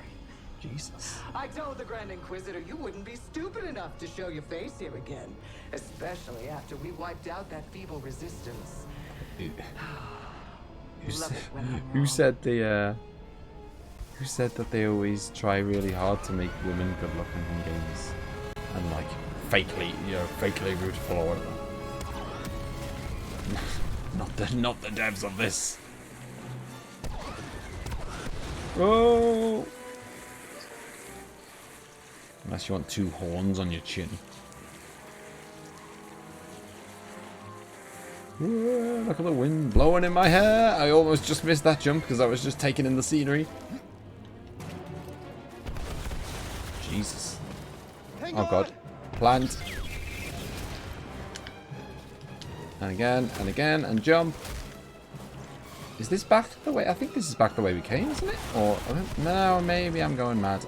Jesus. I told the Grand Inquisitor you wouldn't be stupid enough to show your face here again. Especially after we wiped out that feeble resistance. Who said that they always try really hard to make women good looking in games? And like fakely, you know, fakely beautiful or whatever. not the devs of this. Oh! Unless you want 2 horns on your chin. Whoa, look at the wind blowing in my hair. I almost just missed that jump because I was just taking in the scenery. Jesus. Oh god. Plant. And again, and jump. Is this back the way? I think this is back the way we came, isn't it? Or, no, maybe I'm going mad.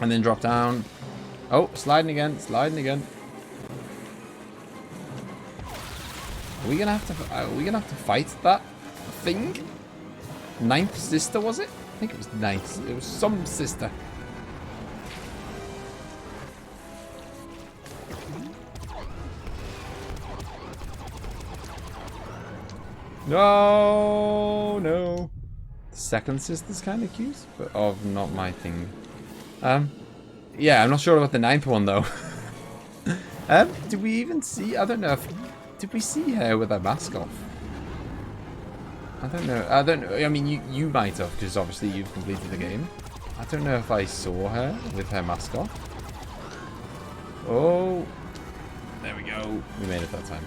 And then drop down. Oh, sliding again, sliding again. Are we gonna have to fight that thing? 9th sister, was it? I think it was 9th. It was some sister. No, no. The 2nd sister's kind of cute, but not my thing. Yeah, I'm not sure about the 9th one though. Did we even see? I don't know if. Did we see her with her mask off? I don't know. I mean, you might have, because obviously you've completed the game. I don't know if I saw her with her mask off. Oh. There we go. We made it that time.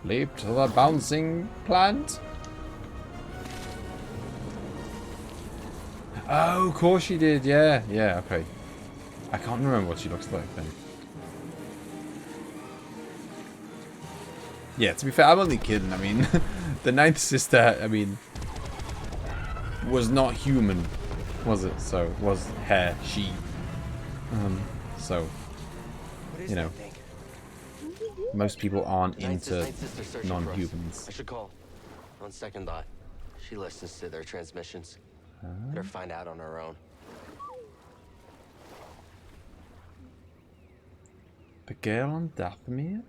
Leap to the bouncing plant. Oh, of course she did. Yeah. Yeah, okay. I can't remember what she looks like then. Yeah, to be fair, I'm only kidding. I mean, the 9th sister, I mean, was not human, was it? So, was her, she. So, you know, most people aren't into non-humans. I should call. On second thought, she listens to their transmissions. Better find out on her own. The girl on Dathomir?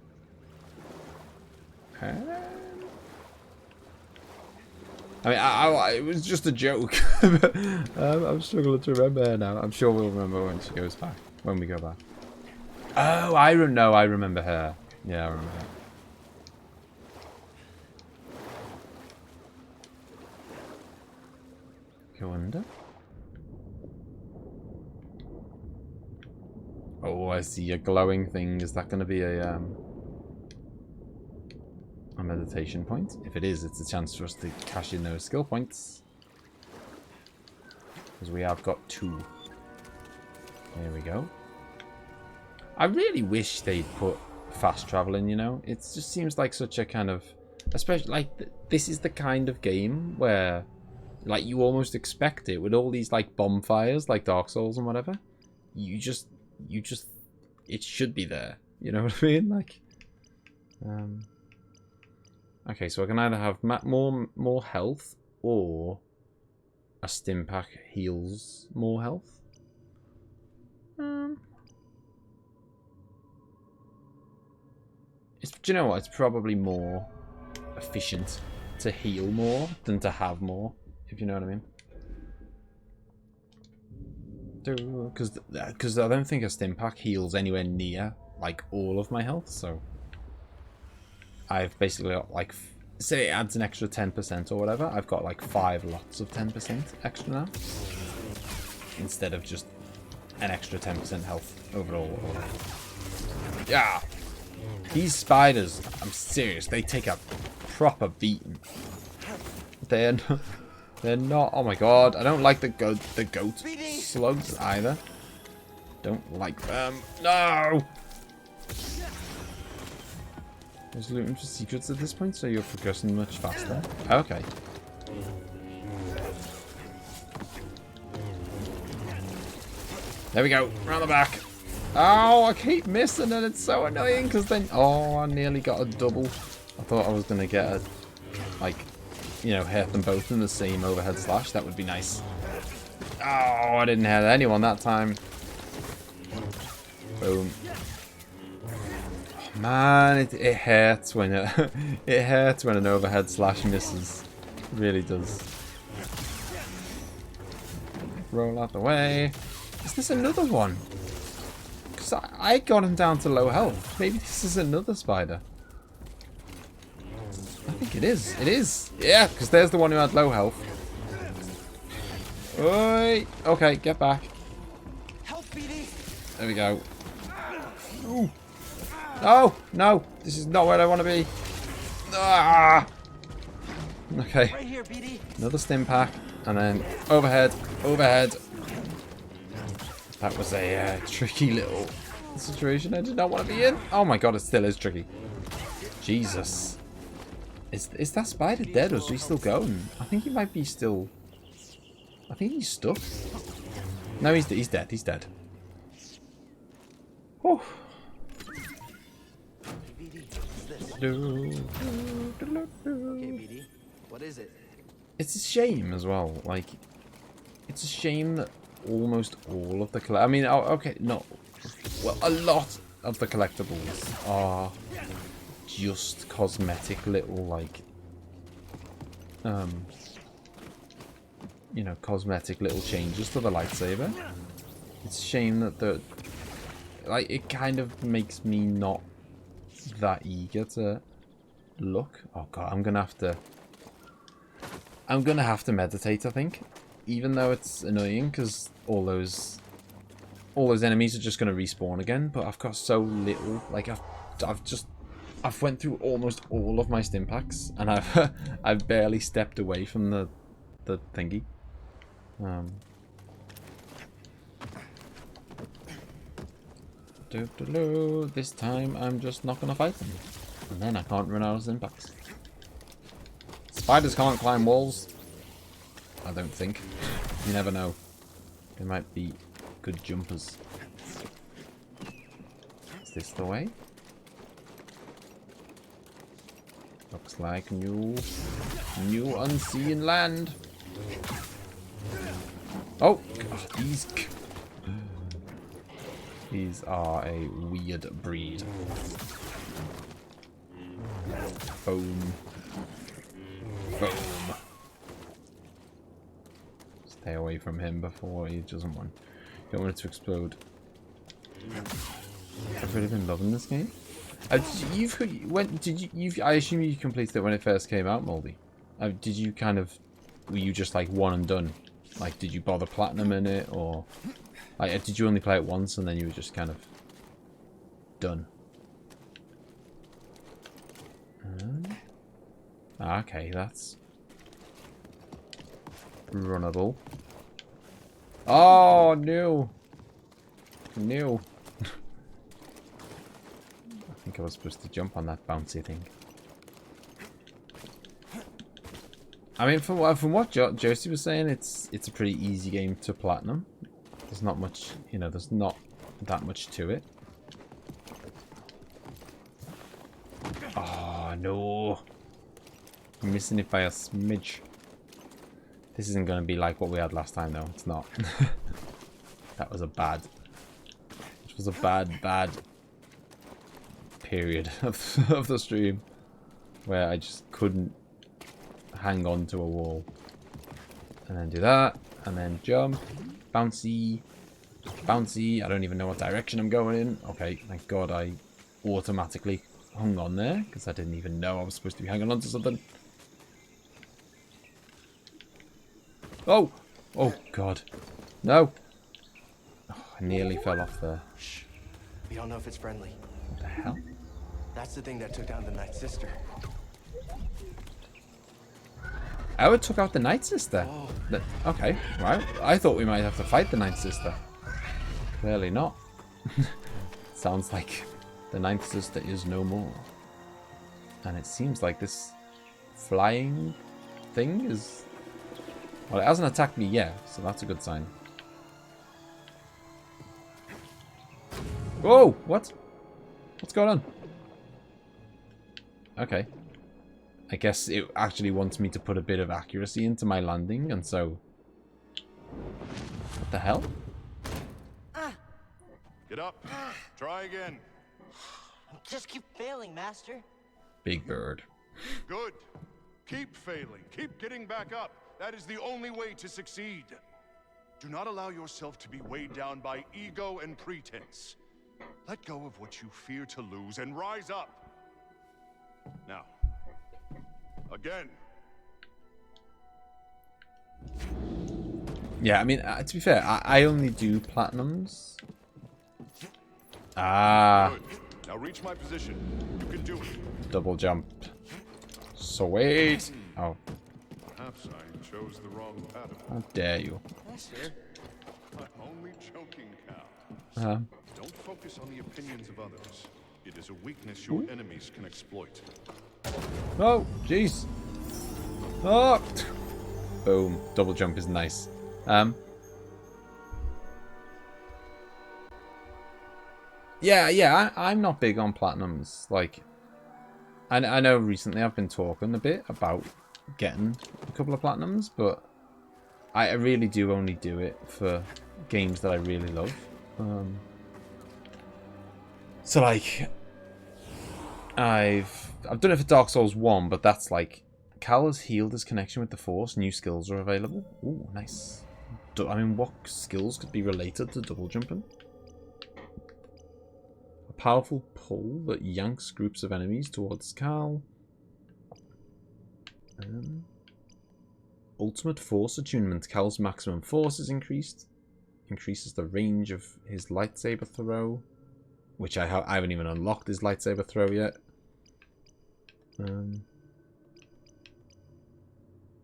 I mean, it was just a joke. I'm struggling to remember her now. I'm sure we'll remember when she goes back. When we go back. Oh, I remember her. Yeah, I remember her. Go under. Oh, I see a glowing thing. Is that going to be a meditation point? If it is, it's a chance for us to cash in those skill points. Because we have got 2. There we go. I really wish they'd put fast travel in, you know? It just seems like such a kind of... Especially, like, this is the kind of game where, like, you almost expect it with all these, like, bonfires, like Dark Souls and whatever. You just... It should be there. You know what I mean? Like... Okay, so I can either have more health or a stim pack heals more health. Do you know what? It's probably more efficient to heal more than to have more, if you know what I mean. Because I don't think a stim pack heals anywhere near like all of my health, so I've basically got like, say it adds an extra 10% or whatever, I've got like 5 lots of 10% extra now, instead of just an extra 10% health overall. Yeah, these spiders, I'm serious, they take a proper beating. They're not, oh my god, I don't like the goat slugs either. Don't like them. No! There's looting for secrets at this point, so you're progressing much faster. Okay. There we go, round the back. Oh, I keep missing and it's so annoying because then... Oh, I nearly got a double. I thought I was going to get a, like, you know, hit them both in the same overhead slash. That would be nice. Oh, I didn't hit anyone that time. Boom. Oh, man, it hurts when it hurts when an overhead slash misses. It really does. Roll out the way. Is this another one? Because I got him down to low health. Maybe this is another spider. I think it is. It is. Yeah, because there's the one who had low health. Oi. Okay, get back. There we go. Ooh. No, no. This is not where I want to be. Ah. Okay. Right here, BD. Another stim pack. And then overhead. Overhead. That was a tricky little situation I did not want to be in. Oh my god, it still is tricky. Jesus. Is that spider dead or is he still going? I think he might be still... I think he's stuck. No, he's dead. He's dead. Oh. Okay, BD. What is it? It's a shame as well. Like, it's a shame that almost all of the I mean, okay, no. Well, a lot of the collectibles are just cosmetic little, like, you know, cosmetic little changes to the lightsaber. It's a shame that the, like, it kind of makes me not that eager to look. Oh god, I'm gonna have to meditate, I think. Even though it's annoying because all those enemies are just gonna respawn again, but I've got so little. Like I've went through almost all of my stim packs and I've barely stepped away from the thingy. This time I'm just not gonna fight them, and then I can't run out of stim packs. Spiders can't climb walls. I don't think. You never know. They might be good jumpers. Is this the way? Looks like new unseen land. Oh, God, these are a weird breed. Boom. Boom. Stay away from him before he doesn't want. You don't want it to explode. I've really been loving this game. I assume you completed it when it first came out, Moldy. Did you kind of? Were you just like one and done? Like, did you bother platinum in it, or like, did you only play it once and then you were just kind of done? Okay, that's runnable. Oh no! No. I think I was supposed to jump on that bouncy thing. I mean, from what Josie was saying, it's a pretty easy game to platinum. There's not much, you know, there's not that much to it. Oh no! I'm missing it by a smidge. This isn't going to be like what we had last time, though. It's not. That was a bad. It was a bad period of the stream where I just couldn't hang on to a wall. And then do that, and then jump, bouncy, bouncy. I don't even know what direction I'm going in. Okay, thank God I automatically hung on there because I didn't even know I was supposed to be hanging on to something. Oh! Oh, God. No! Oh, I nearly fell off there. Shh. We don't know if it's friendly. What the hell? That's the thing that took down the Night Sister. Oh, it took out the Night Sister. Okay, right. I thought we might have to fight the Night Sister. Clearly not. Sounds like the Ninth Sister is no more. And it seems like this flying thing is... Well, it hasn't attacked me yet, so that's a good sign. Whoa! What? What's going on? Okay. I guess it actually wants me to put a bit of accuracy into my landing, and so... What the hell? Get up. Try again. Just keep failing, Master. Big bird. Good. Keep failing. Keep getting back up. That is the only way to succeed. Do not allow yourself to be weighed down by ego and pretense. Let go of what you fear to lose and rise up. Now, again. Yeah, I mean, to be fair, I only do platinums. Ah. Good. Now reach my position. You can do it. Double jump. Sweet. Oh. Perhaps I chose the wrong pattern. How dare you? I'm only joking, Cal. Don't focus on the opinions of others. It is a weakness your enemies can exploit. Oh, jeez. Oh. Boom. Double jump is nice. Yeah, I'm not big on platinums. Like, I know recently I've been talking a bit about getting a couple of platinums, but I really do only do it for games that I really love. So like, I've done it for Dark Souls 1, but that's like, Cal has healed his connection with the Force. New skills are available. Ooh, nice. I mean, what skills could be related to double jumping? A powerful pull that yanks groups of enemies towards Cal. Ultimate Force attunement. Cal's maximum force is increased. Increases the range of his lightsaber throw. Which I haven't even unlocked his lightsaber throw yet.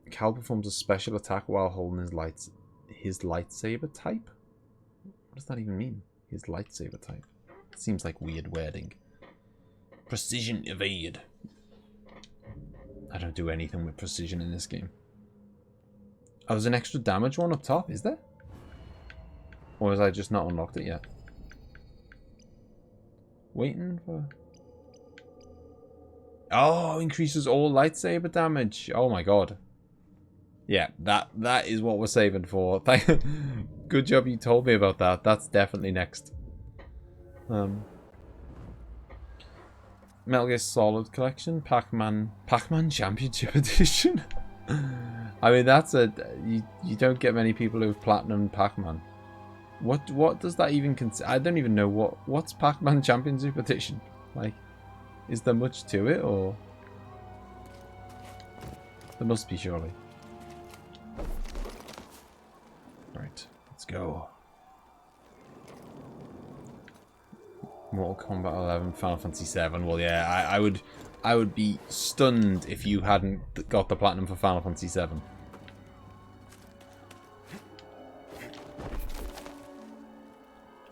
Cal performs a special attack while holding his lightsaber type? What does that even mean? His lightsaber type. It seems like weird wording. Precision evade. I don't do anything with precision in this game. Oh, there's an extra damage one up top, is there? Or has I just not unlocked it yet? Waiting for... Oh, increases all lightsaber damage. Oh my god. Yeah, that is what we're saving for. Good job you told me about that. That's definitely next. Metal Gear Solid Collection, Pac-Man Championship Edition. I mean, that's you don't get many people who've platinum Pac-Man. What does that even consider? I don't even know what's Pac-Man Championship Edition. Like, is there much to it, or there must be surely. Right, let's go. Mortal Kombat 11, Final Fantasy 7. Well, yeah, I would be stunned if you hadn't got the platinum for Final Fantasy 7. There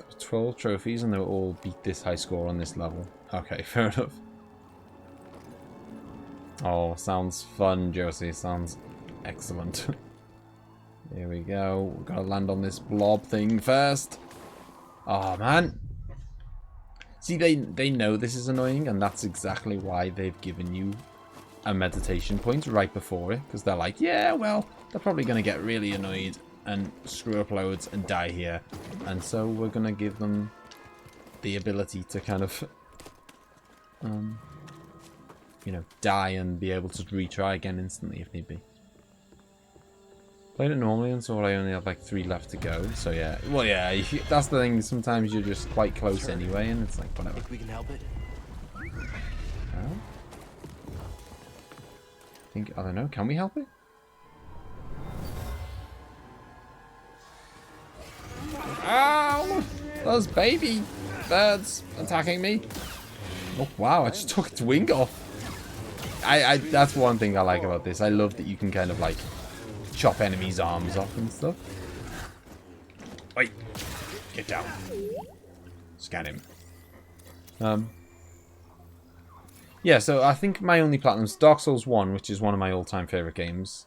were 12 trophies and they were all beat this high score on this level. Okay, fair enough. Oh, sounds fun, Josie. Sounds excellent. Here we go. We've got to land on this blob thing first. Oh, man. See, they know this is annoying, and that's exactly why they've given you a meditation point right before it. Because they're like, yeah, well, they're probably going to get really annoyed and screw up loads and die here. And so we're going to give them the ability to kind of, you know, die and be able to retry again instantly if need be. Played it normally and saw I only have like 3 left to go, so yeah. Well, yeah, that's the thing. Sometimes you're just quite close anyway, and it's like whatever. Think we can help it? Well, I don't know. Can we help it? Ow! Those baby birds attacking me. Oh wow! I just took its wing off. That's one thing I like about this. I love that you can kind of like chop enemies' arms off and stuff. Wait, get down. Scan him. Yeah, so I think my only platinums: Dark Souls 1, which is one of my all-time favorite games;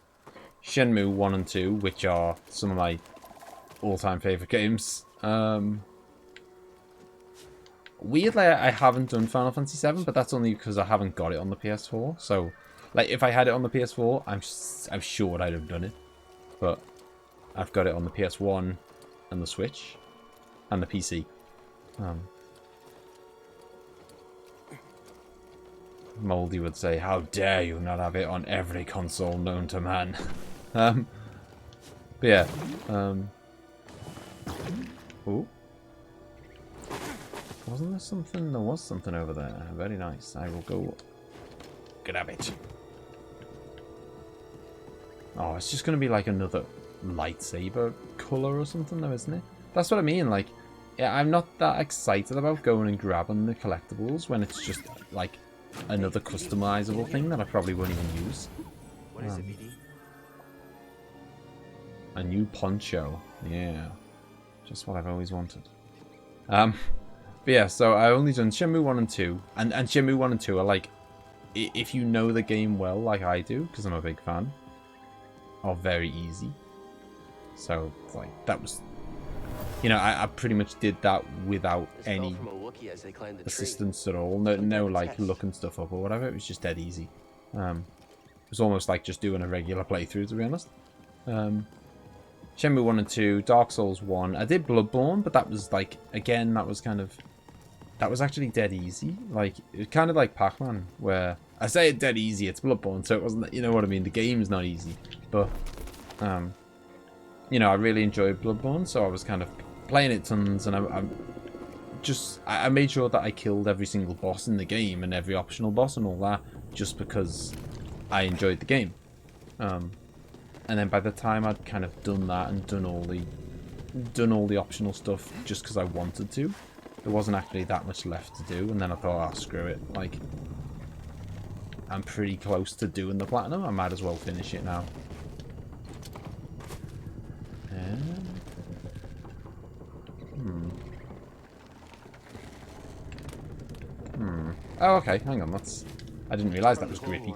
Shenmue 1 and 2, which are some of my all-time favorite games. Weirdly, I haven't done Final Fantasy 7, but that's only because I haven't got it on the PS4. So, like, if I had it on the PS4, I'm sure I'd have done it. But I've got it on the PS1 and the Switch and the PC. Moldy would say, "How dare you not have it on every console known to man?" But yeah, Ooh. Wasn't there something? There was something over there. Very nice. I will go grab it. Oh, it's just going to be like another lightsaber colour or something though, isn't it? That's what I mean. Like, yeah, I'm not that excited about going and grabbing the collectibles when it's just like another customizable thing that I probably won't even use. What is it, BD? A new poncho. Yeah. Just what I've always wanted. But yeah, so I only done Shenmue 1 and 2. And Shenmue 1 and 2 are like, if you know the game well, like I do, because I'm a big fan, are very easy. So, like, that was... You know, I pretty much did that without any assistance at all. No like, looking stuff up or whatever. It was just dead easy. It was almost like just doing a regular playthrough, to be honest. Shenmue 1 and 2, Dark Souls 1. I did Bloodborne, but that was like, again, that was kind of... That was actually dead easy. Like, it was kind of like Pac-Man, where... I say it dead easy, it's Bloodborne, so it wasn't... You know what I mean? The game's not easy. But, you know, I really enjoyed Bloodborne, so I was kind of playing it tons, and I made sure that I killed every single boss in the game, and every optional boss and all that, just because I enjoyed the game. And then by the time I'd kind of done that and done all the optional stuff just because I wanted to, there wasn't actually that much left to do. And then I thought, oh, screw it. Like, I'm pretty close to doing the platinum. I might as well finish it now. Oh, okay. Hang on. I didn't realise that was grippy.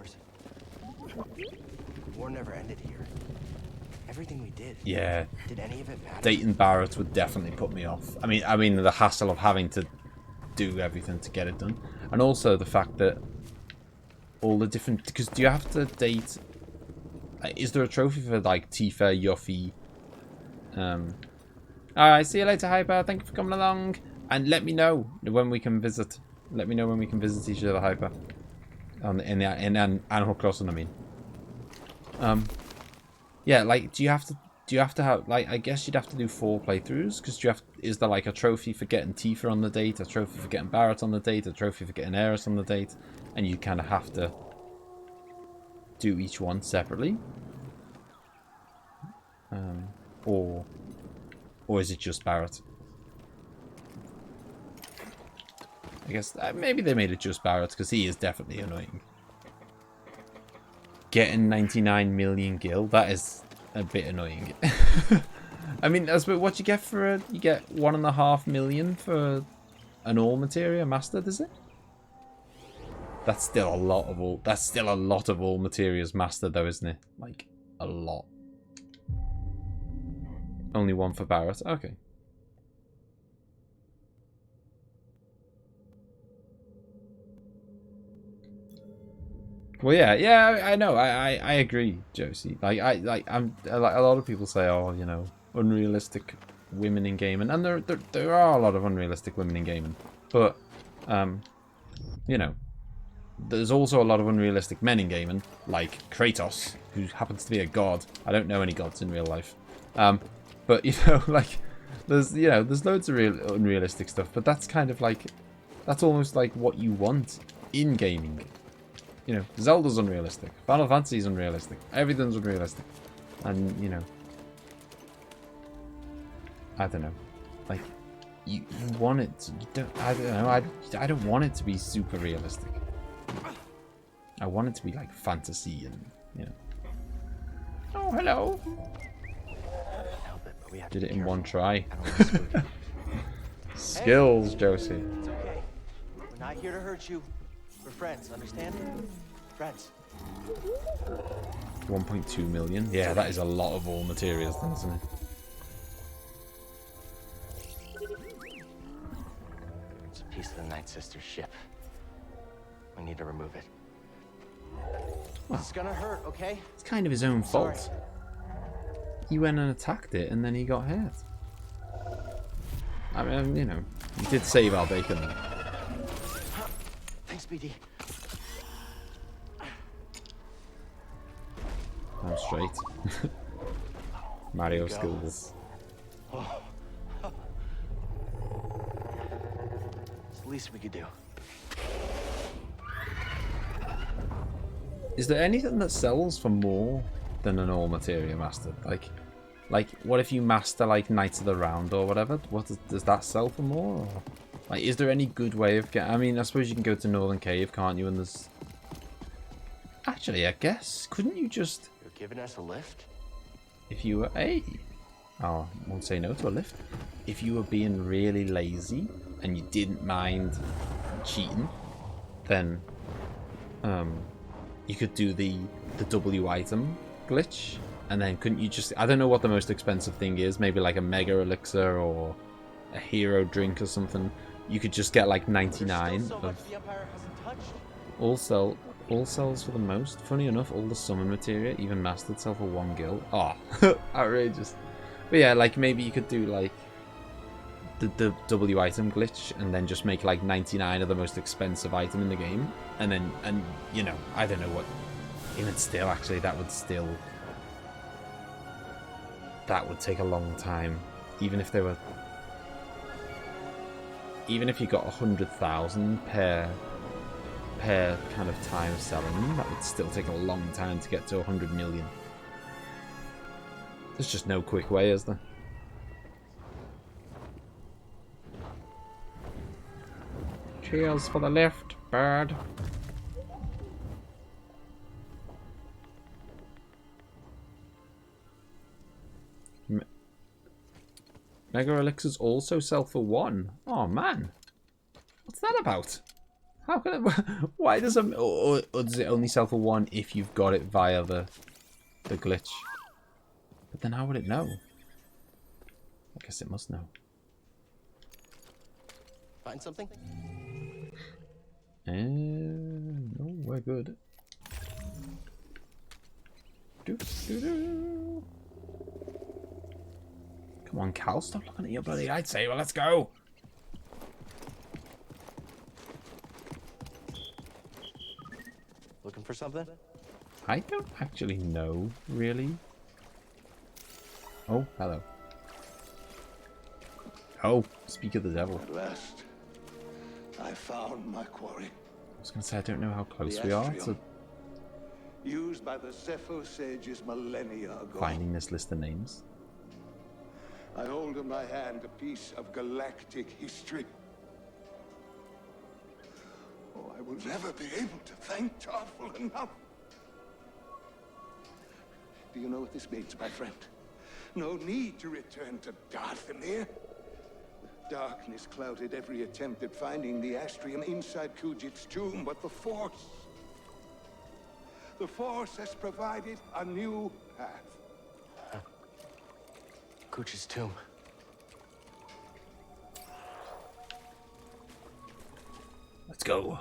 The war never ended here. Everything we did. Yeah. Did any of it matter? Dating Barrett would definitely put me off. I mean the hassle of having to do everything to get it done, and also the fact that all the different, because do you have to date? Is there a trophy for like Tifa, Yuffie? Alright, see you later, Hyper. Thank you for coming along, and let me know when we can visit. Let me know when we can visit each other, Hyper. In Animal Crossing, I mean. Yeah, like, do you have to have, like, I guess you'd have to do 4 playthroughs, because is there like a trophy for getting Tifa on the date, a trophy for getting Barrett on the date, a trophy for getting Aeris on the date, and you kind of have to do each one separately? Or is it just Barrett? I guess maybe they made it just Barrett, because he is definitely annoying. Getting 99 million gil, that is a bit annoying. I mean, that's what you get for it. You get 1.5 million for an all materia mastered, is it? That's still a lot of all. That's still a lot of all materias mastered, though, isn't it? Like, a lot. Only one for Barrett. Okay. Well, yeah, I know. I agree, Josie. Like, I'm like a lot of people say, oh, you know, unrealistic women in gaming, and there are a lot of unrealistic women in gaming, but you know, there's also a lot of unrealistic men in gaming, like Kratos, who happens to be a god. I don't know any gods in real life, but you know, like, there's loads of unrealistic stuff, but that's kind of like, that's almost like what you want in gaming. You know, Zelda's unrealistic. Final Fantasy's unrealistic. Everything's unrealistic. And, you know, I don't know. Like, you want it to, I don't know. I don't want it to be super realistic. I want it to be like fantasy and, you know. Oh, hello. Did it in one try. Skills, Josie. It's okay. We're not here to hurt you. We're friends, understand? Friends. 1.2 million. Yeah, that is a lot of all materials, then, isn't it? It's a piece of the Night Sister's ship. We need to remove it. Well, it's gonna hurt, okay? It's kind of his own fault. He went and attacked it, and then he got hurt. I mean, you know, he did save our bacon. Thanks, BD. I'm straight. Mario skills. Oh. the least we could do. Is there anything that sells for more than an all materia mastered? Like what if you master like Knights of the Round or whatever? What does that sell for more? Or, like, is there any good way of getting? I mean, I suppose you can go to Northern Cave, can't you? And there's actually, I guess, couldn't you just? You're giving us a lift? If you were I won't say no to a lift. If you were being really lazy and you didn't mind cheating, then you could do the W item glitch, and then couldn't you just, I don't know what the most expensive thing is, maybe like a mega elixir or a hero drink or something. You could just get like 99 so of the Empire hasn't touched. all sells for the most. Funny enough, all the summon materia, even mastered, sell for 1 gil. Oh, outrageous. But yeah, like maybe you could do like the W item glitch and then just make like 99 of the most expensive item in the game, and you know, I don't know what, even still, actually that would take a long time. Even if you got 100,000 per kind of time of selling them, that would still take a long time to get to 100 million. There's just no quick way, is there? Cheers for the lift, bird. Mega elixirs also sell for 1. Oh man, what's that about? How can it? Why does or does it only sell for 1 if you've got it via the glitch? But then how would it know? I guess it must know. Find something? No, we're good. Come on, Cal, stop looking at your bloody lightsaber. Let's go. Looking for something? I don't actually know, really. Oh, hello. Oh, speak of the devil. At last, I found my quarry. I was going to say, I don't know how close we are to used by the Zepho sages millennia ago. finding this list of names. I hold in my hand a piece of galactic history. Oh, I will never be able to thank Tarful enough. Do you know what this means, my friend? No need to return to Darthamir. Darkness clouded every attempt at finding the Astrium inside Kujit's tomb, but the Force has provided a new path. Kujit's tomb. Let's go.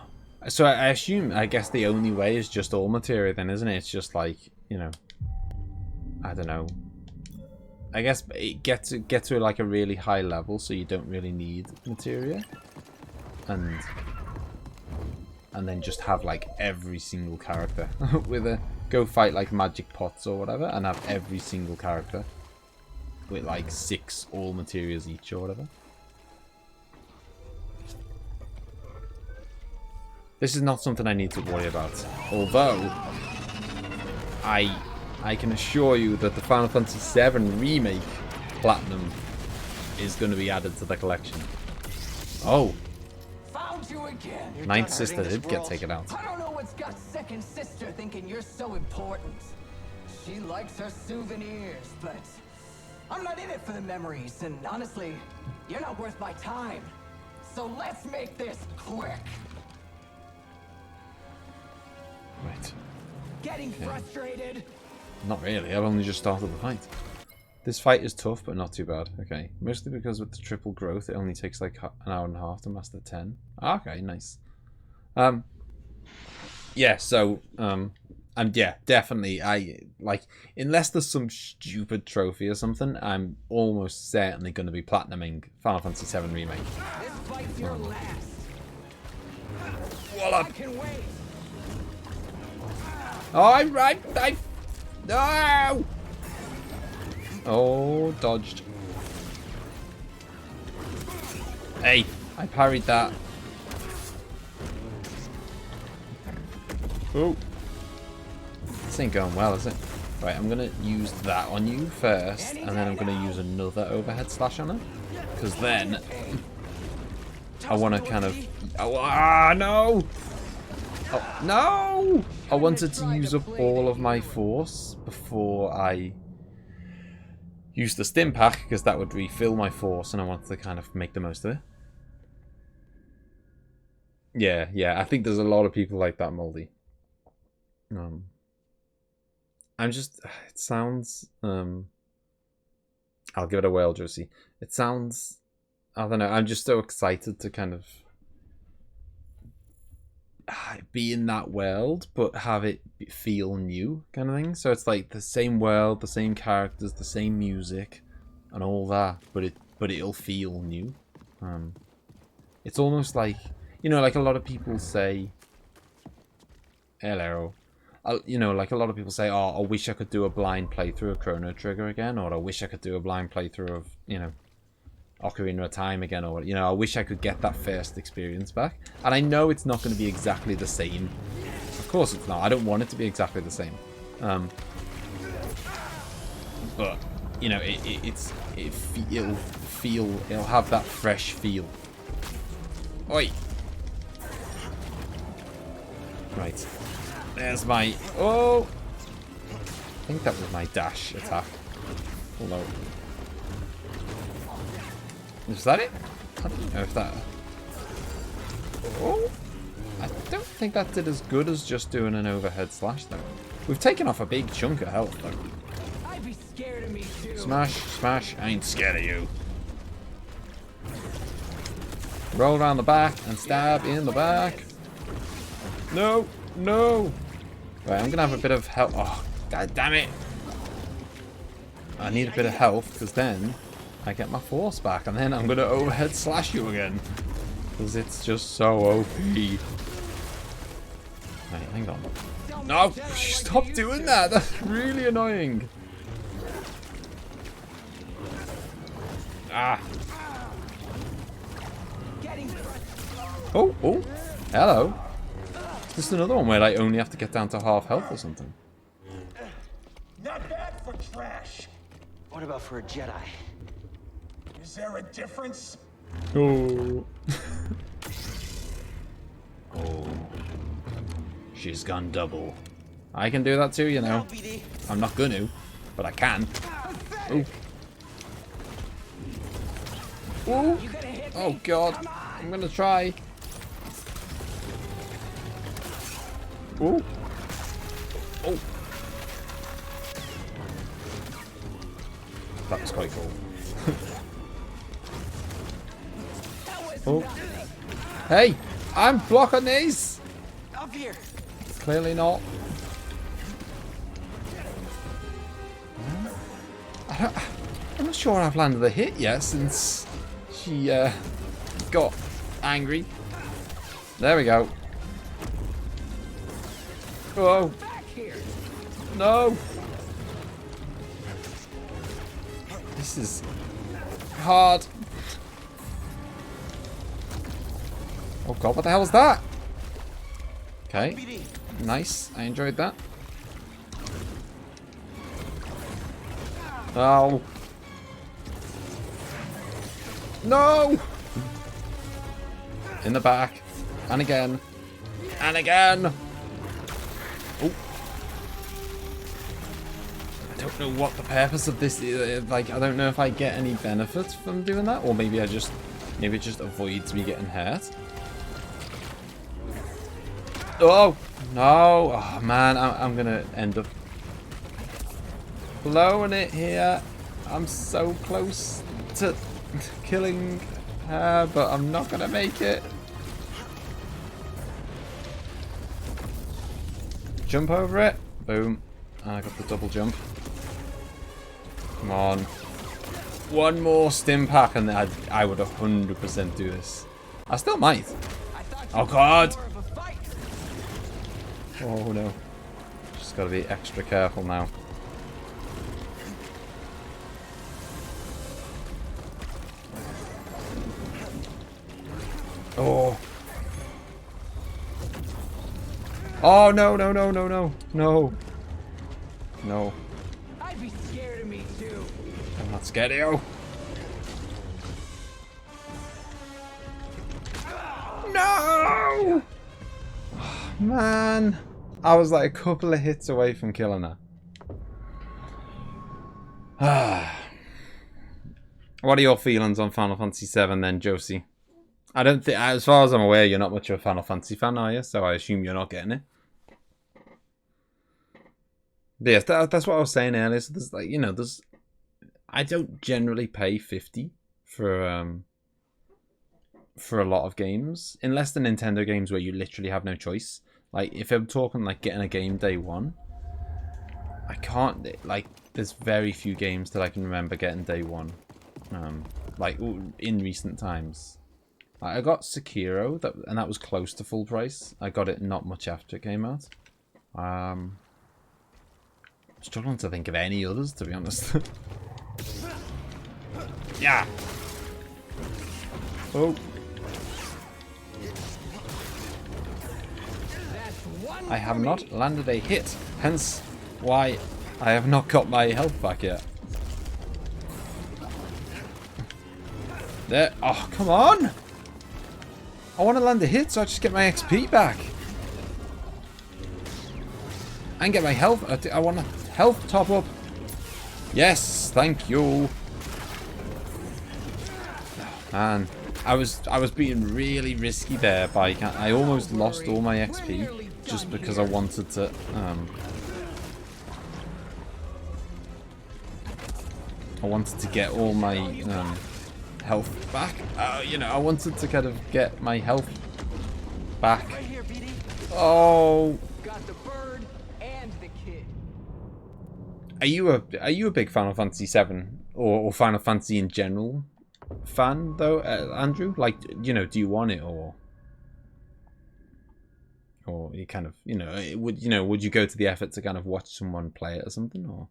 So I assume, I guess the only way is just all materia then, isn't it? It's just like, you know, I don't know. I guess it get to like a really high level, so you don't really need materia, and then just have like every single character with go fight like magic pots or whatever, and have every single character with like 6 all materials each or whatever. This is not something I need to worry about, although I can assure you that the Final Fantasy VII Remake Platinum is going to be added to the collection. Oh. Found you again. Ninth Sister did get taken out. I don't know what's got second sister thinking you're so important. She likes her souvenirs, but I'm not in it for the memories, and honestly, you're not worth my time. So let's make this quick. Right. Getting frustrated? Not really, I've only just started the fight. This fight is tough, but not too bad. Okay, mostly because with the triple growth, it only takes like an hour and a half to master 10. Okay, nice. Yeah, so, yeah, definitely, unless there's some stupid trophy or something, I'm almost certainly going to be platinuming Final Fantasy VII Remake. This fight's your last. Wallop! I can wait. Oh, no! Oh, dodged. Hey, I parried that. Oh. This ain't going well, is it? Right, I'm going to use that on you first, and then I'm going to use another overhead slash on her. Because then I want to kind of... Oh, no! Oh, no! I wanted to use up all of my force before I use the stim pack, because that would refill my force, and I wanted to kind of make the most of it. Yeah, I think there's a lot of people like that, Moldy. I'm just... It sounds... I'll give it a whirl, Josie. It sounds... I don't know, I'm just so excited to kind of be in that world, but have it feel new, kind of thing. So it's like the same world, the same characters, the same music, and all that, but it'll feel new. It's almost like, you know, like a lot of people say, hello, you know, like a lot of people say, oh, I wish I could do a blind playthrough of Chrono Trigger again, or I wish I could do a blind playthrough of, you know, Ocarina of Time again, or, you know, I wish I could get that first experience back. And I know it's not going to be exactly the same. Of course it's not. I don't want it to be exactly the same. But, you know, it'll have that fresh feel. Oi! Right. There's my... Oh! I think that was my dash attack. Hello. Is that it? I don't know if that... Oh! I don't think that did as good as just doing an overhead slash, though. We've taken off a big chunk of health, though. I'd be scared of me too. Smash, smash. I ain't scared of you. Roll around the back and stab in the back. No! No! Right, I'm gonna have a bit of health. Oh, god damn it! I need a bit of health, because then I get my force back, and then I'm gonna overhead slash you again. Because it's just so OP. Right, hang on. No! Stop doing that! That's really annoying. Ah! Oh, oh! Hello! This is another one where I only have to get down to half health or something. Not bad for trash. What about for a Jedi? Is there a difference? Oh. Oh. She's gone double. I can do that too, you know. I'm not gonna, but I can. Ooh. Ooh. Oh god. I'm gonna try. Ooh. Oh. That was quite cool. Oh. Hey! I'm blocking these! Up here. Clearly not. I'm not sure I've landed a hit yet since she got angry. There we go. Oh. No. This is hard. Oh god, what the hell was that? Okay. Nice. I enjoyed that. Oh. No! In the back. And again. And again. Oh. I don't know what the purpose of this is. Like, I don't know if I get any benefits from doing that, or maybe it just avoids me getting hurt. Oh no! Oh man, I'm gonna end up blowing it here. I'm so close to killing her, but I'm not gonna make it. Jump over it. Boom. I got the double jump. Come on. One more stim pack and I would 100% do this. I still might. Oh god! Oh no. Just gotta be extra careful now. Oh. Oh, no, no, no, no, no, no. No. I'd be scared of me too. I'm not scared of you. No! Man. I was like a couple of hits away from killing her. What are your feelings on Final Fantasy VII then, Josie? I don't think, as far as I'm aware, you're not much of a Final Fantasy fan, are you? So I assume you're not getting it. But yes, that's what I was saying earlier. So there's like, you know, I don't generally pay $50 for a lot of games, unless the Nintendo games where you literally have no choice. Like if I'm talking like getting a game day one, I can't, like there's very few games that I can remember getting day one. Like in recent times. I got Sekiro, and that was close to full price. I got it not much after it came out. I'm struggling to think of any others, to be honest. Yeah. Oh. I have not landed a hit, hence why I have not got my health back yet. There. Oh, come on! I want to land a hit so I just get my XP back. And get my health. I want a health top up. Yes, thank you. Oh, man, I was being really risky there by I almost lost all my XP just because I wanted to get all my health back. You know, I wanted to kind of get my health back. Oh. Got the bird and the kid. Are you a big Final Fantasy VII or Final Fantasy in general fan though, Andrew? Like, you know, do you want it or you kind of, would you go to the effort to kind of watch someone play it or something, or?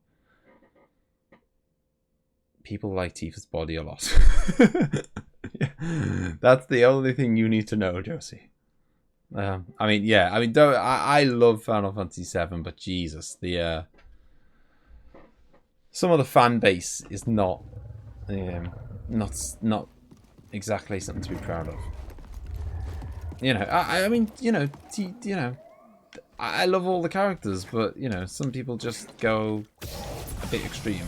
People like Tifa's body a lot. Yeah. That's the only thing you need to know, Josie. I love Final Fantasy VII, but Jesus, some of the fan base is not exactly something to be proud of. You know, I love all the characters, but you know, some people just go a bit extreme.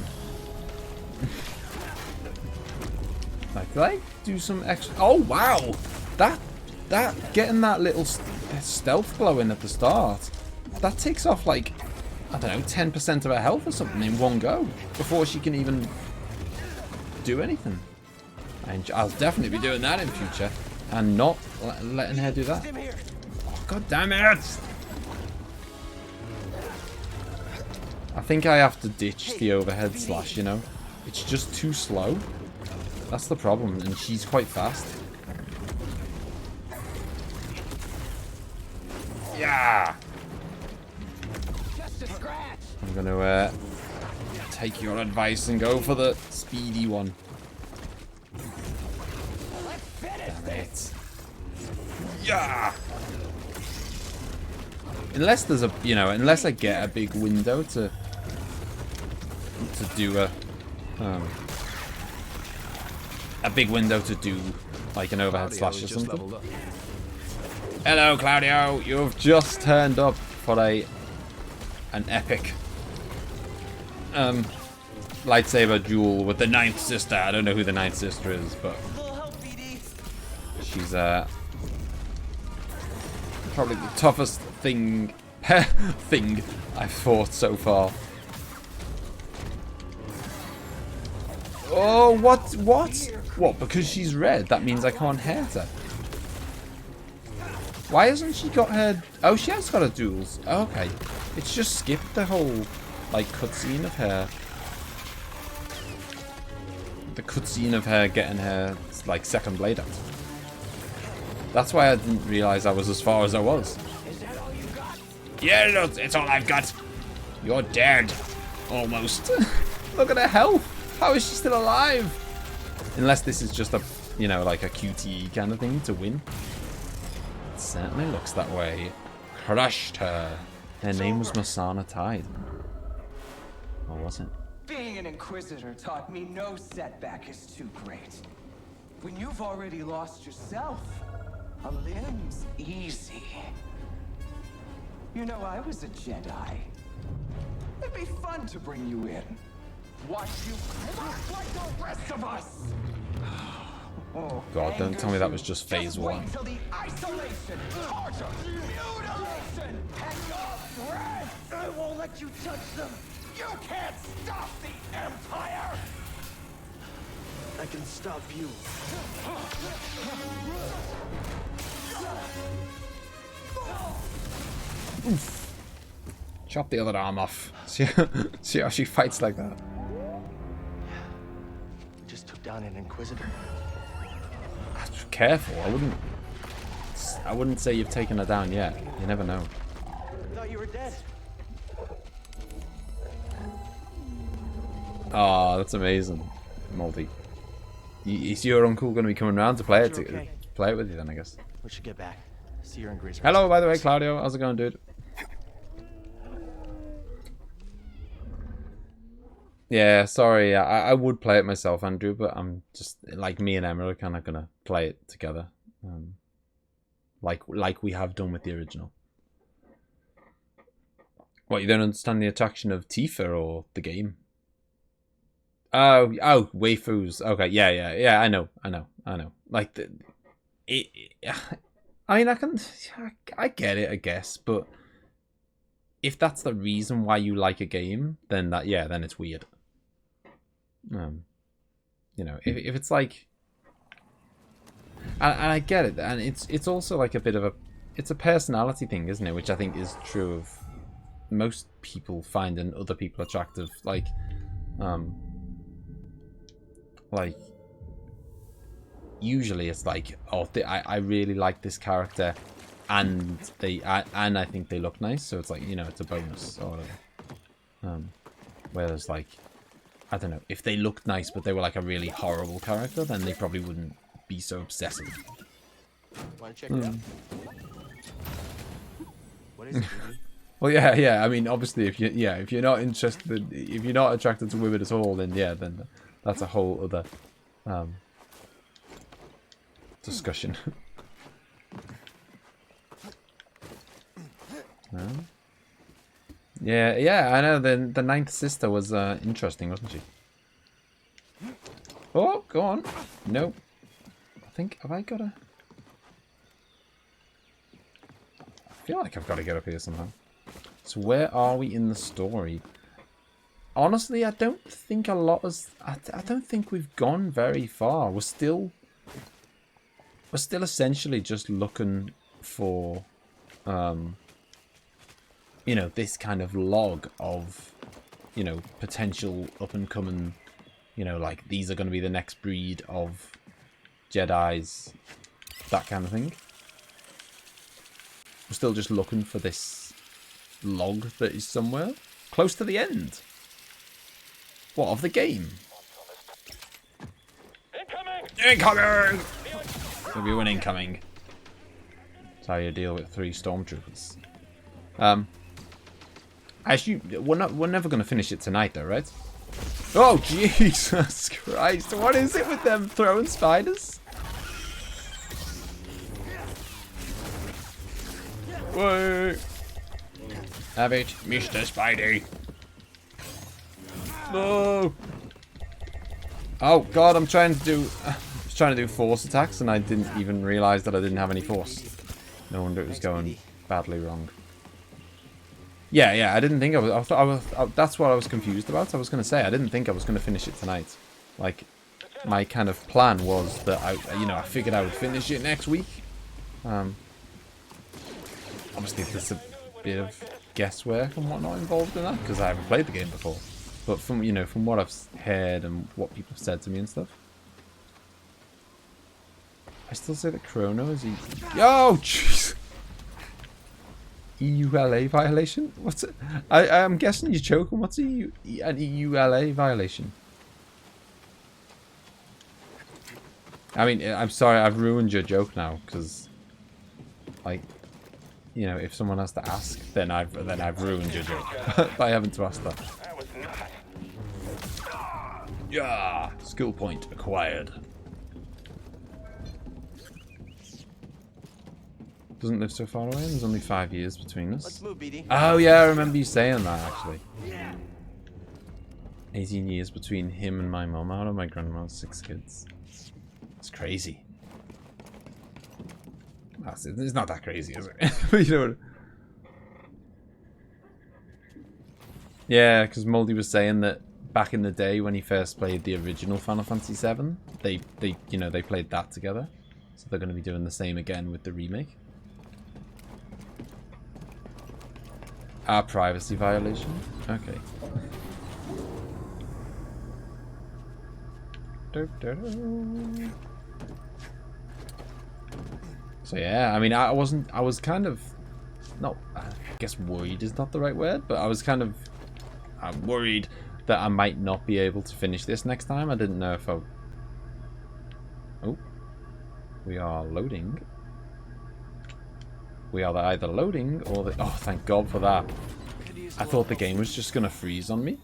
Like, did I do some extra? Oh wow, that getting that little stealth glow in at the start, that takes off like, I don't know, 10% of her health or something in one go before she can even do anything. And I'll definitely be doing that in future and not letting her do that. Oh, God damn it! I think I have to ditch the overhead slash, you know. It's just too slow. That's the problem, and she's quite fast. Yeah! I'm gonna take your advice and go for the speedy one. Damn it. Yeah! Unless there's a, unless I get a big window to do a big window to do like an overhead slash or something. Hello, Claudio. You've just turned up for an epic lightsaber duel with the Ninth Sister. I don't know who the Ninth Sister is, but she's probably the toughest thing I've fought so far. Oh, what? What? Because she's red, that means I can't hurt her. Why hasn't she got her... Oh, she has got her duels. Oh, okay. It's just skipped the whole, like, cutscene of her. The cutscene of her getting her, like, second blade out. That's why I didn't realise I was as far as I was. Is that all you got? Yeah, it's all I've got. You're dead. Almost. Look at her health. How is she still alive? Unless this is just a, like a QTE kind of thing to win. It certainly looks that way. crushed her. Her name was Masana Tide. Or was it? Being an Inquisitor taught me no setback is too great. When you've already lost yourself, a limb's easy. You know, I was a Jedi. It'd be fun to bring you in. Watch you crush like the rest of us! Oh, God, don't tell me that was just phase 1. wait till the isolation, torture, mutilation, and your breath! I won't let you touch them! You can't stop the Empire! I can stop you. Oof. Chop the other arm off. See how she fights like that. Just took down an Inquisitor. Careful, I wouldn't say you've taken her down yet. You never know. I thought you were dead. Oh, that's amazing, Moldy. Is your uncle going to be coming around to play it play it with you then? I guess. We should get back. See you in Greece. Hello, by the way, Claudio. How's it going, dude? Yeah, sorry. I would play it myself, Andrew, but I'm just like me and Emma are kind of gonna play it together, like we have done with the original. What, you don't understand the attraction of Tifa or the game? Oh, waifus. Okay, yeah. I know. Like I mean, I get it, I guess, but if that's the reason why you like a game, then then it's weird. You know, if it's like, and I get it, and it's also like a bit of it's a personality thing, isn't it? Which I think is true of most people finding other people attractive. Like usually it's like, oh, I really like this character, and I think they look nice, so it's like, you know, it's a bonus or whatever. Whereas like, I don't know, if they looked nice but they were like a really horrible character, then they probably wouldn't be so obsessive. Want to check it out? What is it, dude? Well, yeah. I mean, obviously, if you're not interested, if you're not attracted to women at all, then then that's a whole other discussion. Yeah, I know. The ninth sister was interesting, wasn't she? Oh, go on. No. I think, have I got to... I feel like I've got to get up here somehow. So where are we in the story? Honestly, I don't think a lot is... I don't think we've gone very far. We're still essentially just looking for... you know, this kind of log of, you know, potential up-and-coming, you know, like, these are going to be the next breed of Jedis, that kind of thing. We're still just looking for this log that is somewhere close to the end. What, of the game? Incoming! Everyone incoming. That's how you deal with 3 stormtroopers. I assume we're never going to finish it tonight, though, right? Oh, Jesus Christ. What is it with them throwing spiders? Whoa. Have it, Mr. Spidey. No. Oh, God, I'm trying to do force attacks, and I didn't even realize that I didn't have any force. No wonder it was going badly wrong. Yeah, I didn't think I was... that's what I was confused about. I was going to say, I didn't think I was going to finish it tonight. Like, my kind of plan was that I figured I would finish it next week. Obviously, there's a bit of guesswork and whatnot involved in that, because I haven't played the game before. But from what I've heard and what people have said to me and stuff, I still say that Chrono is... Yo, jeez! EULA violation? What's it? I'm guessing you're choking. What's an EULA violation? I mean, I'm sorry, I've ruined your joke now, because, like, you know, if someone has to ask, then I've ruined your joke by having to ask that. Yeah, skill point acquired. Doesn't live so far away. There's only 5 years between us. Let's move, BD. Oh yeah, I remember you saying that actually. 18 years between him and my mum. Out of my grandma's 6 kids. It's crazy. It's not that crazy, is it? But you know what? Yeah, because Moldy was saying that back in the day when he first played the original Final Fantasy VII, they played that together. So they're going to be doing the same again with the remake. Our privacy violation? Okay. So yeah, I mean, I was kind of, I guess worried is not the right word, but I'm worried that I might not be able to finish this next time. I didn't know if I... Oh. We are loading. We are either loading or the... Oh, thank God for that. I thought the game was just going to freeze on me.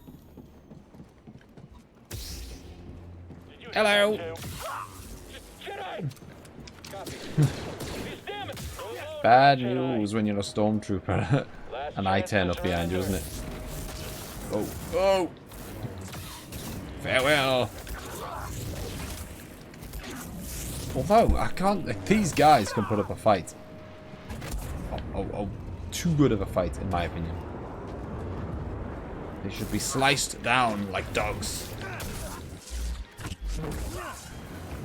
Hello! Bad news when you're a stormtrooper and I turn up behind you, isn't it? Oh, oh! Farewell! Although, I can't... Like, these guys can put up a fight. Oh, too good of a fight, in my opinion. They should be sliced down like dogs.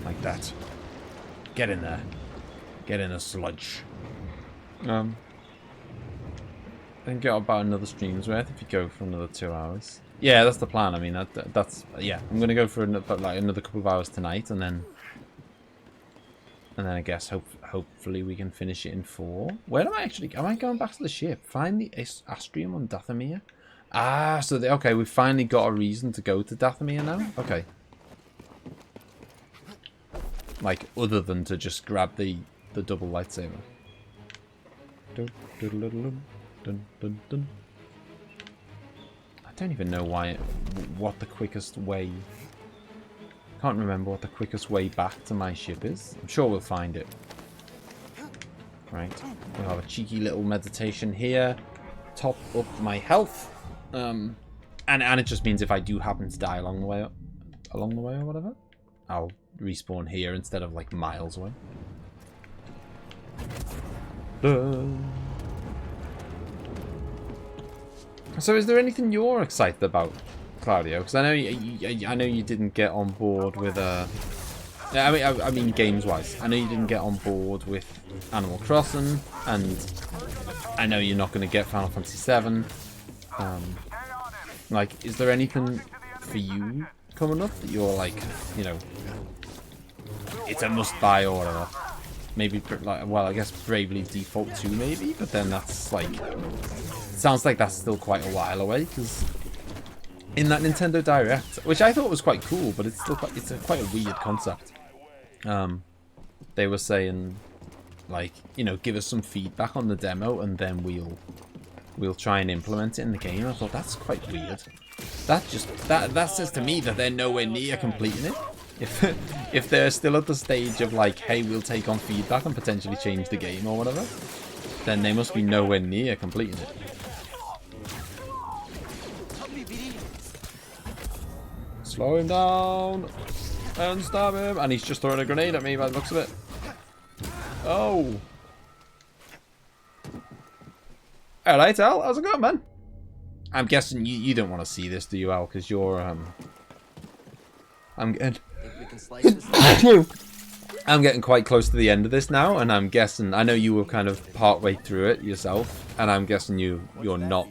Like that. Get in there. Get in a sludge. I can get about another stream's worth if you go for another 2 hours. Yeah, that's the plan. I mean, that's... Yeah, I'm going to go for another couple of hours tonight, and then I guess hopefully we can finish it in 4. Where am I actually... Am I going back to the ship? Find the Astrium on Dathomir? Ah, so... Okay, we've finally got a reason to go to Dathomir now? Okay. Like, other than to just grab the double lightsaber. I don't even know what the quickest way... Can't remember what the quickest way back to my ship is. I'm sure we'll find it. Right. We'll have a cheeky little meditation here. Top up my health. And it just means if I do happen to die along the way or whatever, I'll respawn here instead of like miles away. So is there anything you're excited about, Claudio? Because I know you didn't get on board with I mean games-wise. I know you didn't get on board with Animal Crossing, and I know you're not going to get Final Fantasy VII. Like, is there anything for you coming up that you're like, you know, it's a must-buy or whatever? Maybe, like, well, I guess Bravely Default 2 maybe, but then that's like... Sounds like that's still quite a while away, because in that Nintendo Direct, which I thought was quite cool, but it's still quite a weird concept. They were saying, like, you know, give us some feedback on the demo, and then we'll try and implement it in the game. I thought that's quite weird. That says to me that they're nowhere near completing it. If they're still at the stage of like, hey, we'll take on feedback and potentially change the game or whatever, then they must be nowhere near completing it. Slow him down and stab him, and he's just throwing a grenade at me by the looks of it. Oh. Alright, Al, how's it going, man? I'm guessing you don't want to see this, do you, Al? Because you're I'm getting I'm getting quite close to the end of this now, and I'm guessing I know you were kind of part way through it yourself, and I'm guessing you're not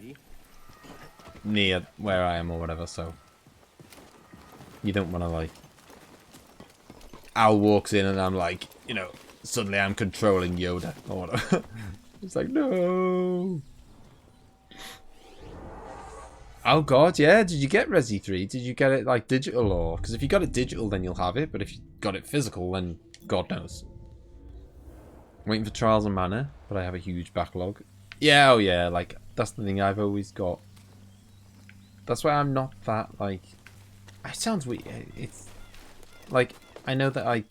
near where I am or whatever, so you don't want to like... Al walks in and I'm like, you know, suddenly I'm controlling Yoda or whatever. It's like, no. Oh god, yeah. Did you get Resi 3? Did you get it like digital or... Because if you got it digital, then you'll have it. But if you got it physical, then God knows. Waiting for Trials of Mana. but I have a huge backlog. Yeah, oh yeah, like, that's the thing I've always got. That's why I'm not that, like... It sounds weird. It's... Like, I know that I...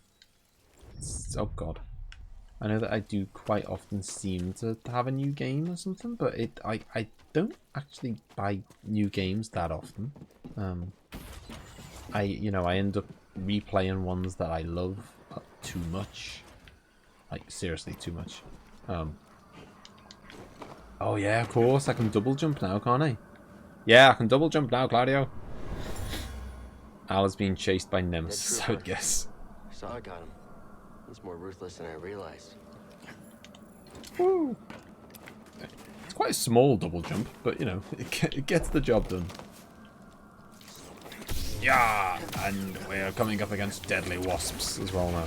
Oh, God. I know that I do quite often seem to have a new game or something, but I don't actually buy new games that often. I end up replaying ones that I love too much. Like, seriously, too much. Oh yeah, of course, I can double jump now, can't I? Yeah, I can double jump now, Claudio. Al is being chased by Nemesis, I would guess. Saw got him. He's more ruthless than I realized. Woo. It's quite a small double jump, but you know, it gets the job done. Yeah, and we're coming up against deadly wasps as well now.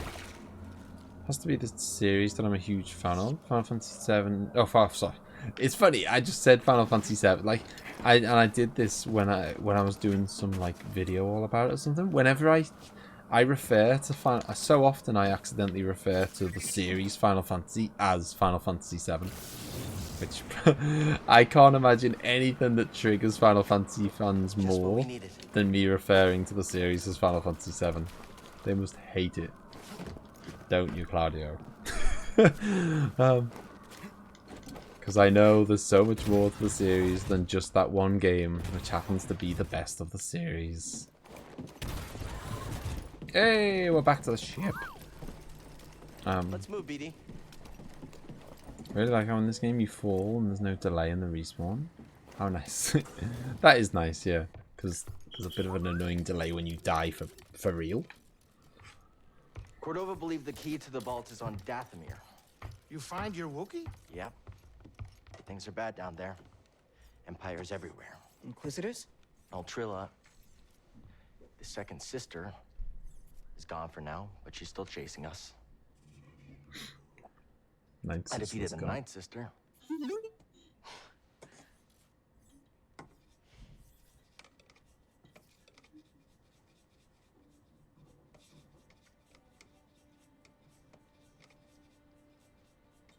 Has to be the series that I'm a huge fan of. Final Fantasy 7. Oh, sorry. It's funny. I just said Final Fantasy 7. Like, I did this when I was doing some like video all about it or something. Whenever I refer to so often I accidentally refer to the series Final Fantasy as Final Fantasy 7. Which I can't imagine anything that triggers Final Fantasy fans more than me referring to the series as Final Fantasy 7. They must hate it. Don't you, Claudio? Because I know there's so much more to the series than just that one game, which happens to be the best of the series. Hey, we're back to the ship. Let's move, BD. Really like how in this game you fall and there's no delay in the respawn. How nice. That is nice, yeah. Because there's a bit of an annoying delay when you die for real. Cordova believed the key to the vault is on Dathomir. You find your Wookiee? Yep. Things are bad down there. Empires everywhere. Inquisitors? Trilla, the second sister, is gone for now, but she's still chasing us. I defeated the ninth sister.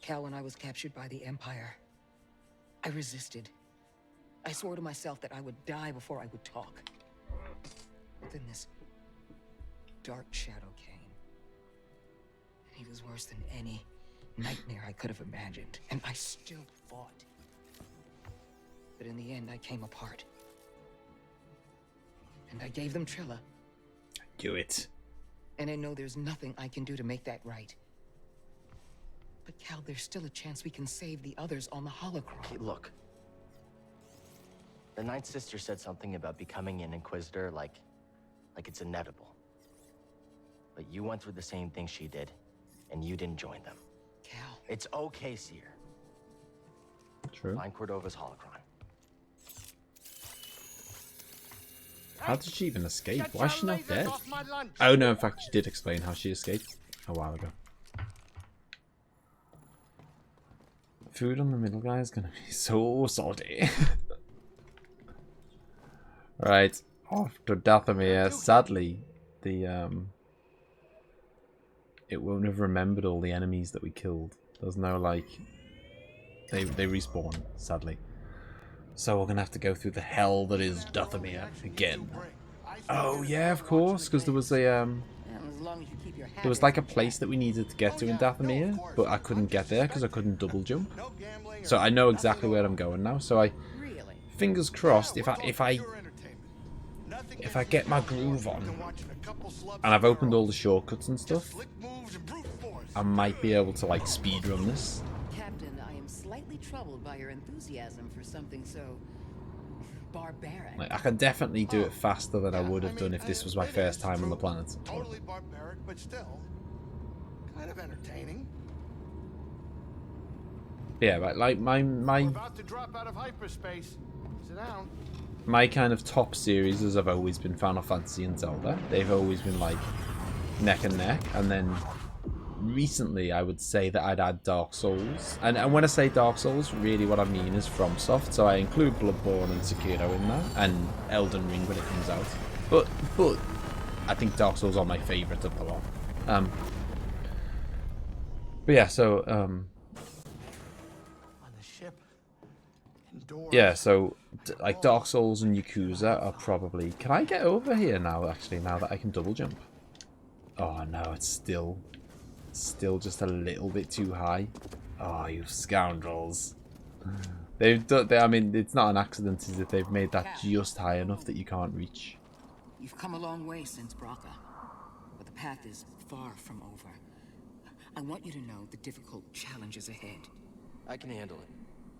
Cal, when I was captured by the Empire, I resisted. I swore to myself that I would die before I would talk. But then this dark shadow came. And he was worse than any nightmare I could have imagined. And I still fought. But in the end, I came apart. And I gave them Trilla. Do it. And I know there's nothing I can do to make that right. But Cal, there's still a chance we can save the others on the holocron. Hey, look. The ninth sister said something about becoming an Inquisitor like it's inevitable. But you went through the same thing she did, and you didn't join them. Cal. It's okay, Seer. True. Find Cordova's holocron. How did she even escape? Why is she not dead? Oh no, in fact she did explain how she escaped a while ago. Food on the middle guy is gonna be so salty. Right, off to Dathomir. Sadly, the it won't have remembered all the enemies that we killed. There's no like they respawn, sadly. So we're gonna have to go through the hell that is Dathomir again. Oh yeah, of course, because there was a there was like a place that we needed to get to in Dathomir, but I couldn't get there because I couldn't double jump. So I know exactly where I'm going now. So fingers crossed, if I get my groove on and I've opened all the shortcuts and stuff, I might be able to like speedrun this. Captain, I am slightly troubled by your enthusiasm for something so barbaric. Like, I can definitely do it faster than I would have done if this was my first time on the planet. Totally barbaric, but still kind of entertaining. Yeah, but like my We're about to drop out of hyperspace. Sit down. My kind of top series have always been Final Fantasy and Zelda. They've always been like neck and neck, and then recently I would say that I'd add Dark Souls. And when I say Dark Souls, really what I mean is FromSoft, so I include Bloodborne and Sekiro in that, and Elden Ring when it comes out. But I think Dark Souls are my favourite of the lot. But yeah, so yeah, so like Dark Souls and Yakuza are probably... Can I get over here now, actually, now that I can double jump? Oh, no, it's still just a little bit too high. Oh, you scoundrels. They've done... I mean, it's not an accident, is it? They've made that just high enough that you can't reach. You've come a long way since Braca, but the path is far from over. I want you to know the difficult challenges ahead. I can handle it.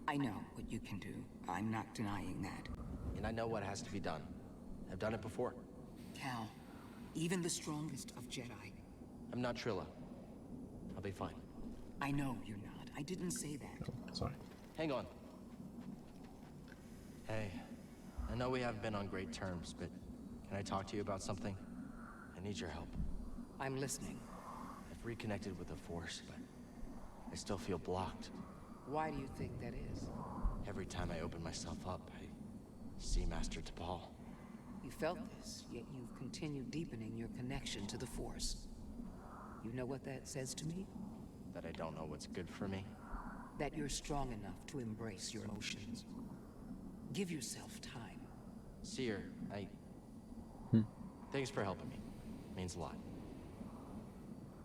I know what you can do. I'm not denying that. And I know what has to be done. I've done it before. Cal, even the strongest of Jedi. I'm not Trilla. I'll be fine. I know you're not. I didn't say that. Oh, sorry. Hang on. Hey, I know we haven't been on great terms, but can I talk to you about something? I need your help. I'm listening. I've reconnected with the Force, but I still feel blocked. Why do you think that is? Every time I open myself up, I see Master T'Pol. You felt this, yet you've continued deepening your connection to the Force. You know what that says to me? That I don't know what's good for me? That you're strong enough to embrace your emotions. Give yourself time. Seer, thanks for helping me. Means a lot.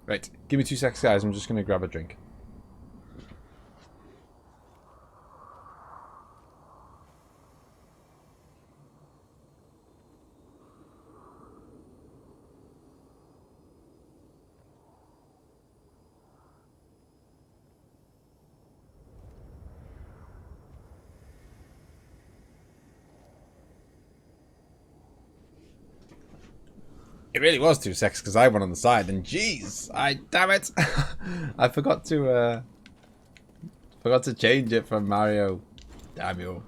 Right, give me 2 seconds, guys. I'm just going to grab a drink. It really was 2 seconds because I went on the side and jeez, damn it, I forgot to change it from Mario. Damn you.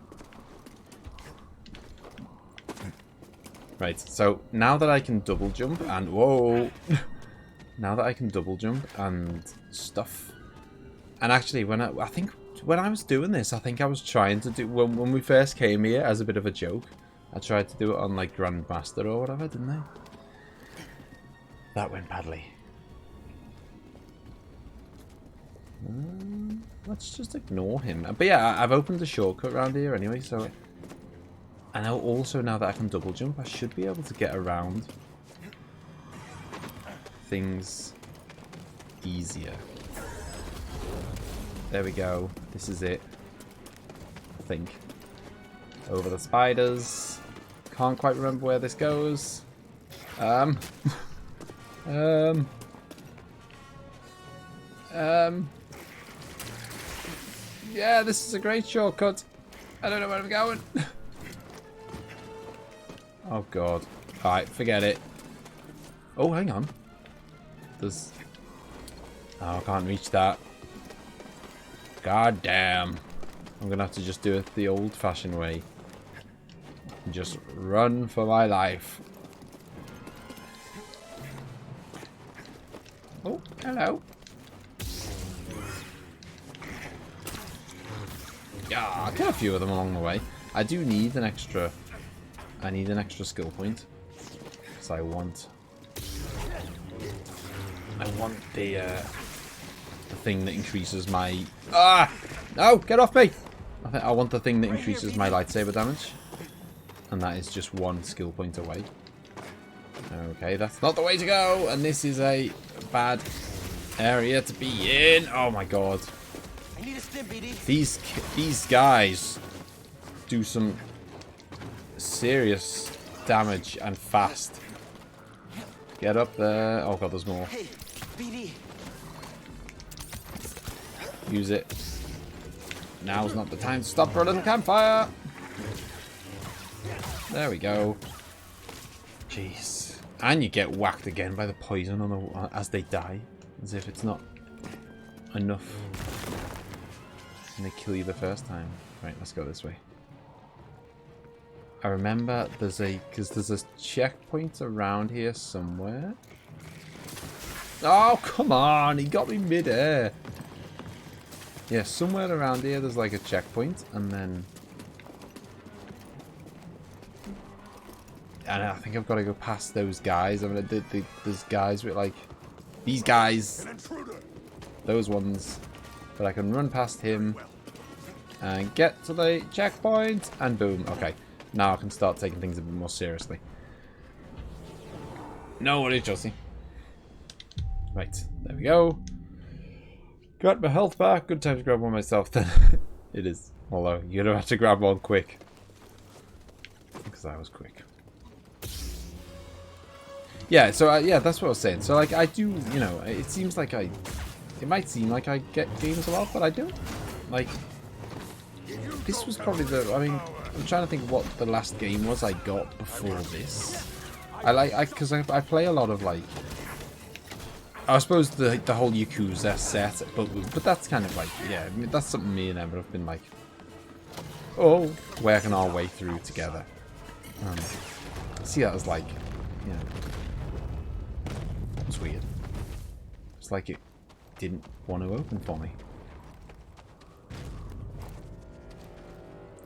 Right, so now that I can double jump and whoa, now that I can double jump and stuff, and actually I think when I was doing this, I think I was trying to do when we first came here as a bit of a joke. I tried to do it on like Grandmaster or whatever, didn't I? That went badly. Let's just ignore him. But yeah, I've opened a shortcut around here anyway, so... I know also now that I can double jump, I should be able to get around things easier. There we go. This is it. I think. Over the spiders. Can't quite remember where this goes. Yeah, this is a great shortcut. I don't know where I'm going. Oh god. Alright, forget it. Oh, hang on. There's... Oh, I can't reach that. God damn. I'm gonna have to just do it the old-fashioned way. Just run for my life. Oh, hello. Yeah, I'll get a few of them along the way. I do need an extra... I need an extra skill point. Because I want the thing that increases my... Ah! No! Get off me! I want the thing that increases my lightsaber damage. And that is just 1 skill point away. Okay, that's not the way to go. And this is a bad area to be in. Oh my god. I need a stim, BD. These guys do some serious damage and fast. Get up there. Oh god, there's more. Hey, BD. Use it. Now's not the time to stop for a little campfire. There we go. Jeez. And you get whacked again by the poison on the, as they die. As if it's not enough. And they kill you the first time. Right, let's go this way. I remember there's a checkpoint around here somewhere. Oh, come on. He got me mid-air. Yeah, somewhere around here there's like a checkpoint, and then... And I think I've got to go past those guys. I mean, there's guys with like... These guys. Those ones. But I can run past him. And get to the checkpoint. And boom. Okay. Now I can start taking things a bit more seriously. No worries, Josie. Right. There we go. Got my health back. Good time to grab one myself then. It is. Although, you're going to have to grab one quick. Because I was quick. Yeah, so, yeah, that's what I was saying. So, like, I do, you know, it seems like it might seem like I get games a lot, but I don't. Like, this was probably I mean, I'm trying to think what the last game was I got before this. Because I play a lot of, like, I suppose the whole Yakuza set, but that's kind of like, yeah, I mean, that's something me and Emma have been like, oh, working our way through together. See that as like, you know, it's weird. It's like it didn't want to open for me.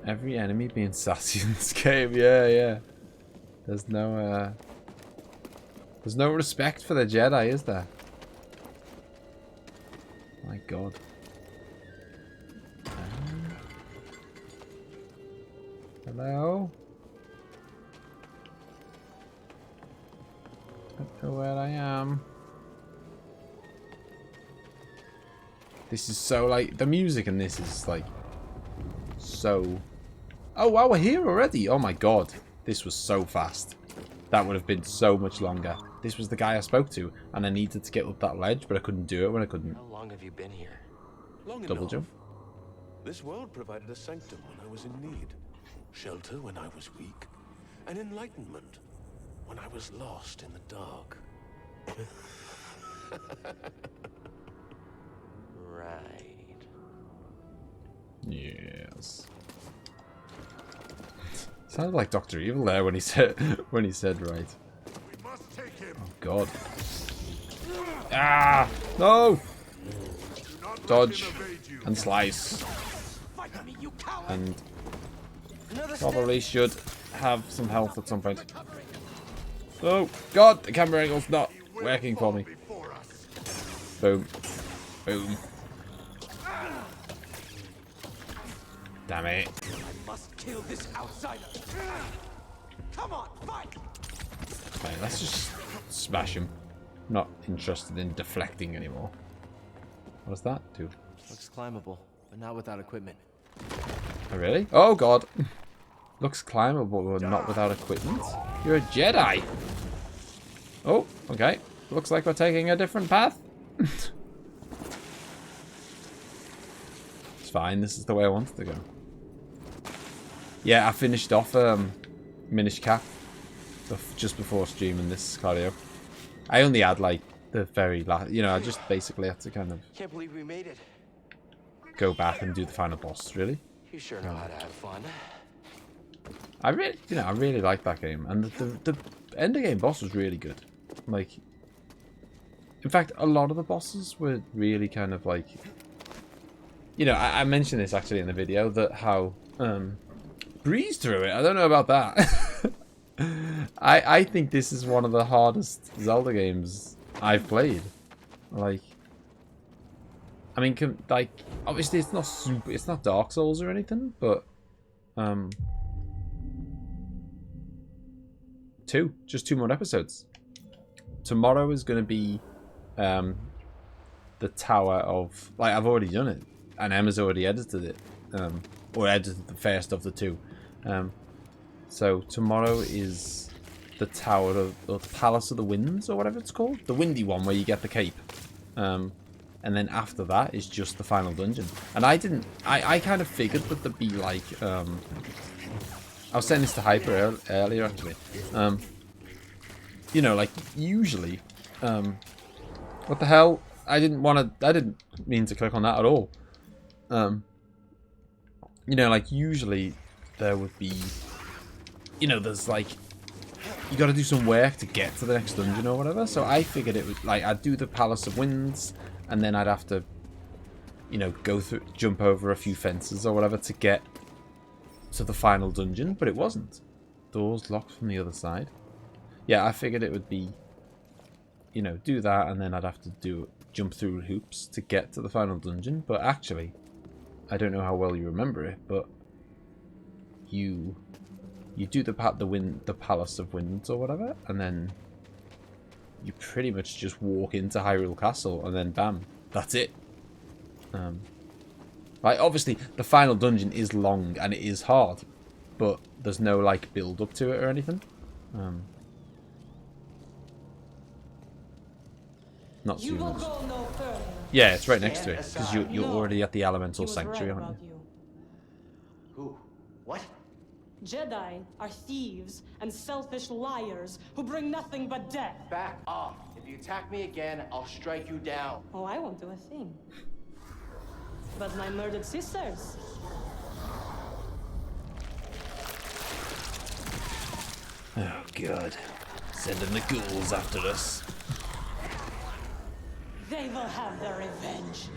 Every enemy being sassy in this game, yeah. There's no respect for the Jedi, is there? My God. Hello? Don't know where I am. This is so, like, the music in this is, like, so... Oh, wow, we're here already. Oh, my God. This was so fast. That would have been so much longer. This was the guy I spoke to, and I needed to get up that ledge, but I couldn't do it when I couldn't. How long have you been here? Long Double enough. jump. This world provided a sanctum when I was in need, shelter when I was weak, and enlightenment when I was lost in the dark. Right. Yes. Sounded like Dr. Evil there when he said right. Oh God. Ah! No! Dodge and slice. And probably should have some health at some point. Oh God, the camera angle's not working for me. Boom. Boom. Damn it. I must kill this outsider. Come on, fight. Okay, let's just smash him. Not interested in deflecting anymore. What does that do? Looks climbable, but not without equipment. Oh, really? Oh, God. Looks climbable, but not without equipment. You're a Jedi. Oh, okay. Looks like we're taking a different path. It's fine. This is the way I wanted to go. Yeah, I finished off Minish Cap just before streaming this, Claudio. I only had, like, the very last... You know, I just basically had to kind of... Can't believe we made it. Go back and do the final boss, really. You sure know how to have fun. I really, you know, I really liked that game, and the end of game boss was really good. Like, in fact, a lot of the bosses were really kind of like, you know, I mentioned this actually in the video that how breeze through it. I don't know about that. I think this is one of the hardest Zelda games I've played. Like, I mean, like, obviously it's not super, it's not Dark Souls or anything, but just two more episodes. Tomorrow is going to be the Tower of, like, I've already done it, and Emma's already edited it, or edited the first of the two. So tomorrow is the Tower of, or the Palace of the Winds, or whatever it's called, the windy one where you get the cape. And then after that is just the final dungeon. And I kind of figured that there'd be like, I was saying this to Hyper earlier actually. You know, like usually, what the hell? I didn't mean to click on that at all. You know, like usually there would be, you know, there's like, you got to do some work to get to the next dungeon or whatever. So I figured it would, like, I'd do the Palace of Winds, and then I'd have to, you know, jump over a few fences or whatever to get to the final dungeon. But it wasn't. Doors locked from the other side. Yeah, I figured it would be, you know, do that, and then I'd have to jump through hoops to get to the final dungeon. But actually, I don't know how well you remember it, but you do the Palace of Winds or whatever, and then you pretty much just walk into Hyrule Castle, and then bam, that's it. Like, obviously, the final dungeon is long and it is hard, but there's no like build up to it or anything. Not too much. Yeah, it's right next to it because you're already at the Elemental Sanctuary, aren't you? Who? What? Jedi are thieves and selfish liars who bring nothing but death. Back off. If you attack me again, I'll strike you down. Oh, I won't do a thing. But my murdered sisters. Oh god. Sending the ghouls after us. They will have their revenge.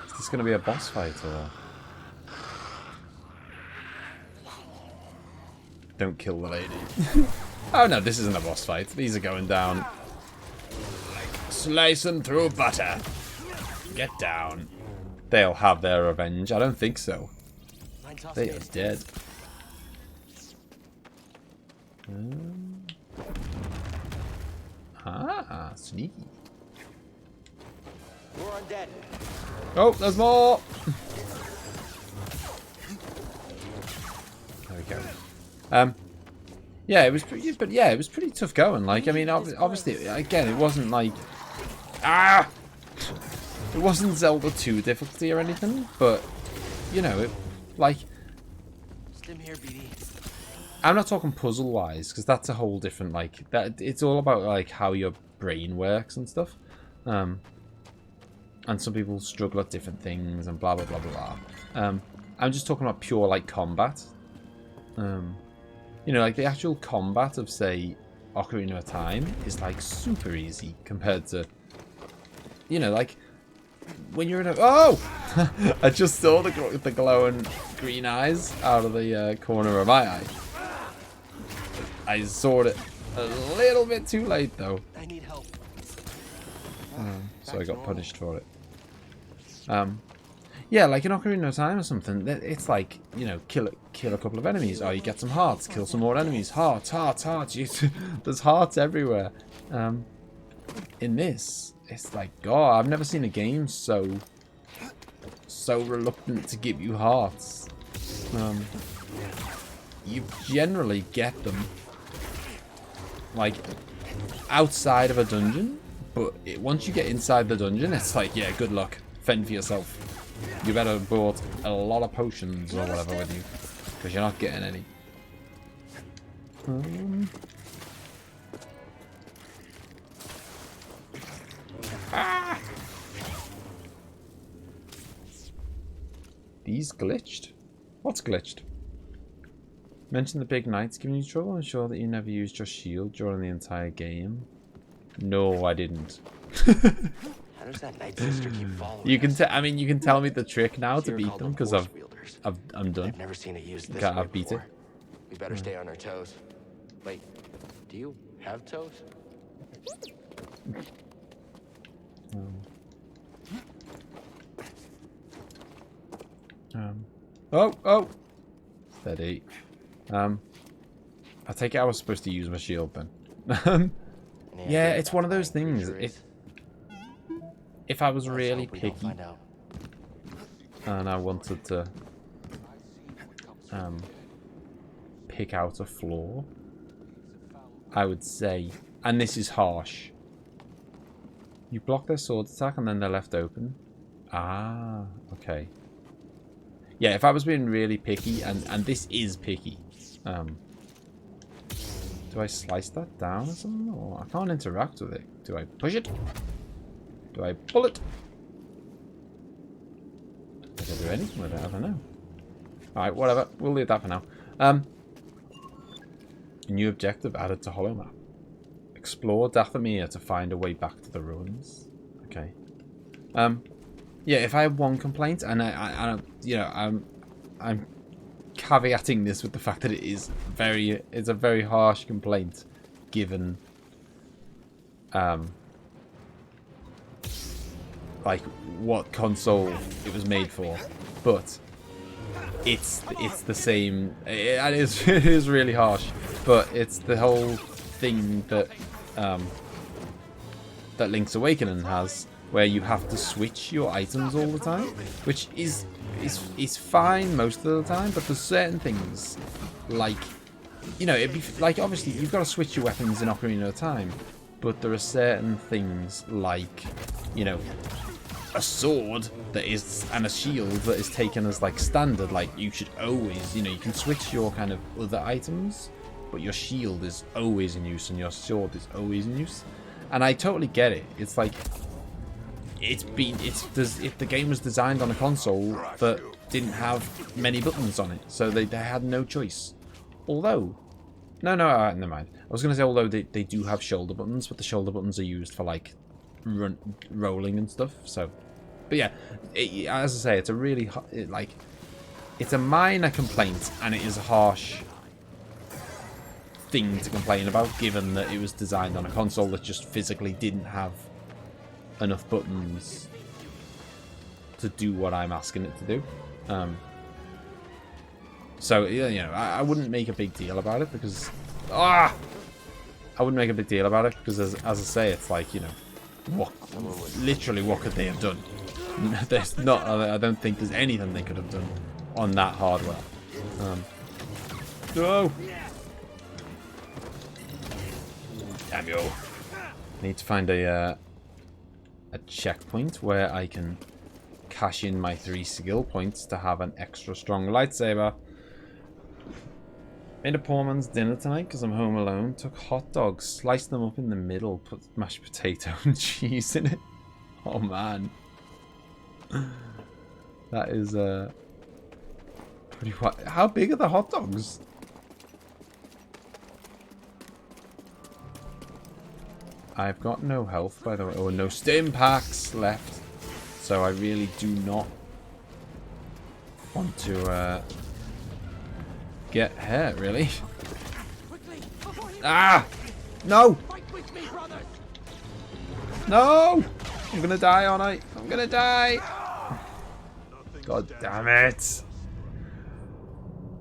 Is this going to be a boss fight or? Don't kill the lady. Oh no, this isn't a boss fight. These are going down like slicing through butter. Get down. They'll have their revenge. I don't think so. They are dead. Sneaky. We're undead. Oh, there's more. There we go. Yeah, it was pretty, but yeah, it was pretty tough going. Like, I mean, obviously, again, it wasn't like, it wasn't Zelda 2 difficulty or anything, but you know, it, like, Stim here, BD. I'm not talking puzzle wise because that's a whole different like that. It's all about like how your brain works and stuff. And some people struggle at different things and blah blah blah blah blah. I'm just talking about pure like combat. You know, like the actual combat of say Ocarina of Time is like super easy compared to, you know, like when you're in a I just saw the glowing green eyes out of the corner of my eye. I saw it a little bit too late though. I need help. So I got punished for it. Yeah, like in Ocarina of Time or something, it's like, you know, kill a couple of enemies. Oh, you get some hearts, kill some more enemies. Hearts. There's hearts everywhere. In this, it's like, God, I've never seen a game so reluctant to give you hearts. You generally get them like outside of a dungeon, but once you get inside the dungeon, it's like, yeah, good luck. Fend for yourself. You better have bought a lot of potions or whatever with you, because you're not getting any. These glitched? What's glitched? Mention the big knights giving you trouble. Ensure that you never used your shield during the entire game. No, I didn't. How does that night sister keep following you can I mean, you can tell me the trick now to beat them because I'm done. I've never seen it used this I've way beat before. it. We better stay on our toes. Wait, do you have toes? Oh! Steady. I take it I was supposed to use my shield then. Yeah, it's one of those things. If I was really picky and I wanted to pick out a flaw, I would say, and this is harsh, you block their sword attack and then they're left open. Ah, okay. Yeah, if I was being really picky, and this is picky, do I slice that down or something? Or I can't interact with it. Do I push it? Do I pull it? Did I do anything with it? I don't know. Alright, whatever. We'll leave that for now. A new objective added to Hollow Map. Explore Dathomir to find a way back to the ruins. Okay. Yeah, if I have one complaint, and you know, I'm caveating this with the fact that it's a very harsh complaint, given like what console it was made for, but it's the same. It is really harsh, but it's the whole thing that that Link's Awakening has, where you have to switch your items all the time, which is fine most of the time, but there's certain things like, you know, it'd be like, obviously you've got to switch your weapons in Ocarina of Time, but there are certain things like, you know, a sword that is and a shield that is taken as like standard. Like, you should always, you know, you can switch your kind of other items, but your shield is always in use and your sword is always in use. And I totally get it. It's like, if the game was designed on a console that didn't have many buttons on it, so they had no choice. Although, never mind. I was going to say, although they do have shoulder buttons, but the shoulder buttons are used for like rolling and stuff. So, but yeah, as I say, it's a really it's a minor complaint, and it is a harsh thing to complain about, given that it was designed on a console that just physically didn't have enough buttons to do what I'm asking it to do. So, you know, I wouldn't make a big deal about it, because I wouldn't make a big deal about it because, as I say, it's like, you know, literally what could they have done? There's not. I don't think there's anything they could have done on that hardware. No. Damn you. Need to find a checkpoint where I can cash in my 3 skill points to have an extra strong lightsaber. Made a poor man's dinner tonight because I'm home alone. Took hot dogs, sliced them up in the middle, put mashed potato and cheese in it. Oh man. That is pretty what? How big are the hot dogs? I've got no health, by the way, or no stim packs left, so I really do not want to get hurt, really. Ah! No! No! I'm gonna die, aren't I? I'm gonna die! God damn it!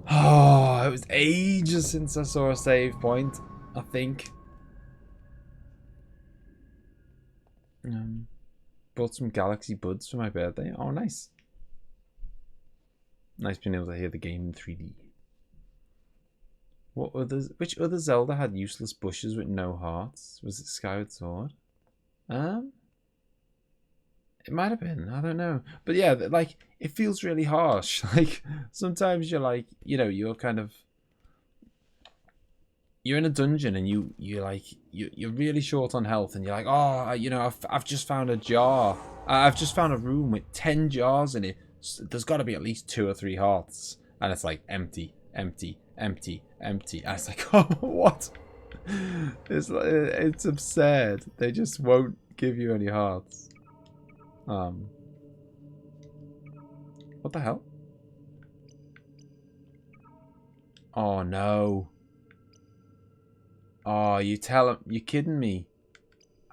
Oh, it was ages since I saw a save point, I think. Bought some Galaxy Buds for my birthday. Oh, nice. Nice being able to hear the game in 3D. Which other Zelda had useless bushes with no hearts? Was it Skyward Sword? It might have been. I don't know. But yeah, like, it feels really harsh. Like, sometimes you're like, you know, you're kind of, you're in a dungeon and you're really short on health, and you're like, oh, you know, I've just found a jar. I've just found a room with 10 jars in it. There's got to be at least 2 or 3 hearts, and it's like empty, empty, empty, empty. And it's like, oh, what? It's absurd. They just won't give you any hearts. What the hell? Oh no. Oh, you're kidding me.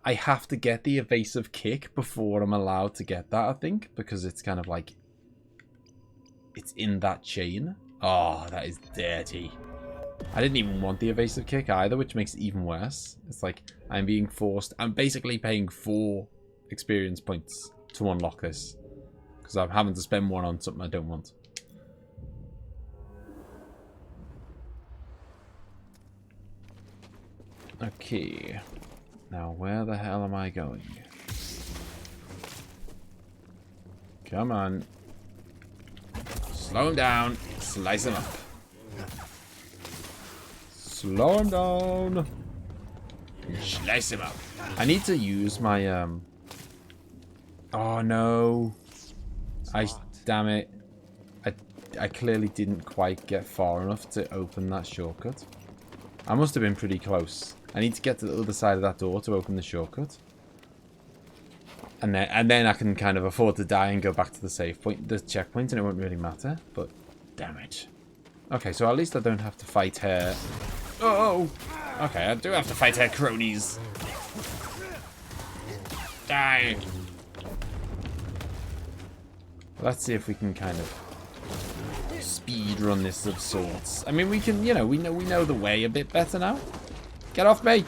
I have to get the evasive kick before I'm allowed to get that, I think, because it's kind of like, it's in that chain. Oh, that is dirty. I didn't even want the evasive kick either, which makes it even worse. It's like I'm being forced. I'm basically paying 4 experience points to unlock this, because I'm having to spend 1 on something I don't want. Okay, now where the hell am I going? Come on. Slow him down. Slice him up. Slow him down. Slice him up. I need to use my oh no. Damn it. I clearly didn't quite get far enough to open that shortcut. I must have been pretty close. I need to get to the other side of that door to open the shortcut. And then I can kind of afford to die and go back to the save point, the checkpoint, and it won't really matter. But damn it. Okay, so at least I don't have to fight her. Oh! Okay, I do have to fight her cronies. Die! Let's see if we can kind of speed run this of sorts. I mean, we can, you know, we know the way a bit better now. Get off me!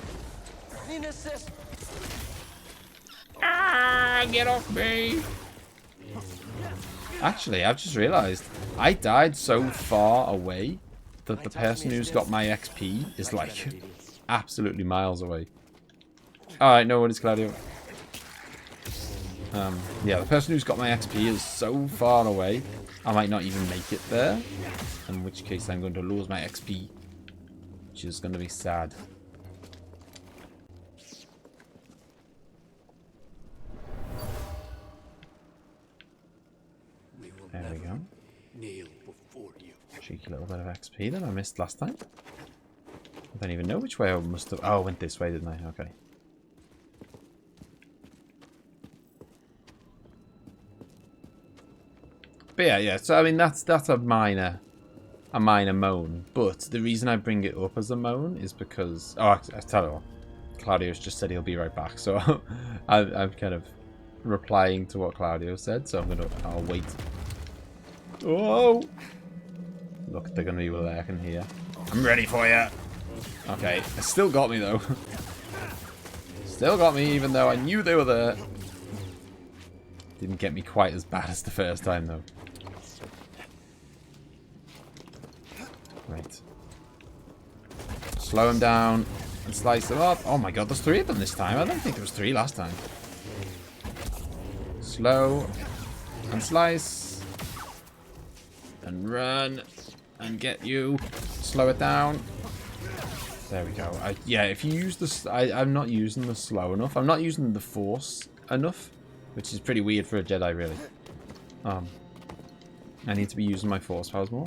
Ah, get off me! Actually, I've just realised I died so far away that the person who's got my XP is like absolutely miles away. Alright, no worries, Claudio. Yeah, the person who's got my XP is so far away, I might not even make it there. In which case I'm going to lose my XP, which is going to be sad. There we go. Kneel before you. Cheeky little bit of XP that I missed last time. I don't even know which way I must have... Oh, I went this way, didn't I? Okay. But yeah. So I mean, that's a minor moan. But the reason I bring it up as a moan is because... Oh, I tell you what. Claudio's just said he'll be right back. So I'm kind of replying to what Claudio said. So I'll wait. Oh! Look, they're going to be there, I can hear. I'm ready for you! Okay, it still got me though. Still got me even though I knew they were there. Didn't get me quite as bad as the first time though. Right. Slow him down and slice them up. Oh my god, there's 3 of them this time. I don't think there was 3 last time. Slow and slice. And run and get you. Slow it down. There we go. Yeah, if you use the... I'm not using the slow enough. I'm not using the force enough, which is pretty weird for a Jedi, really. I need to be using my force powers more.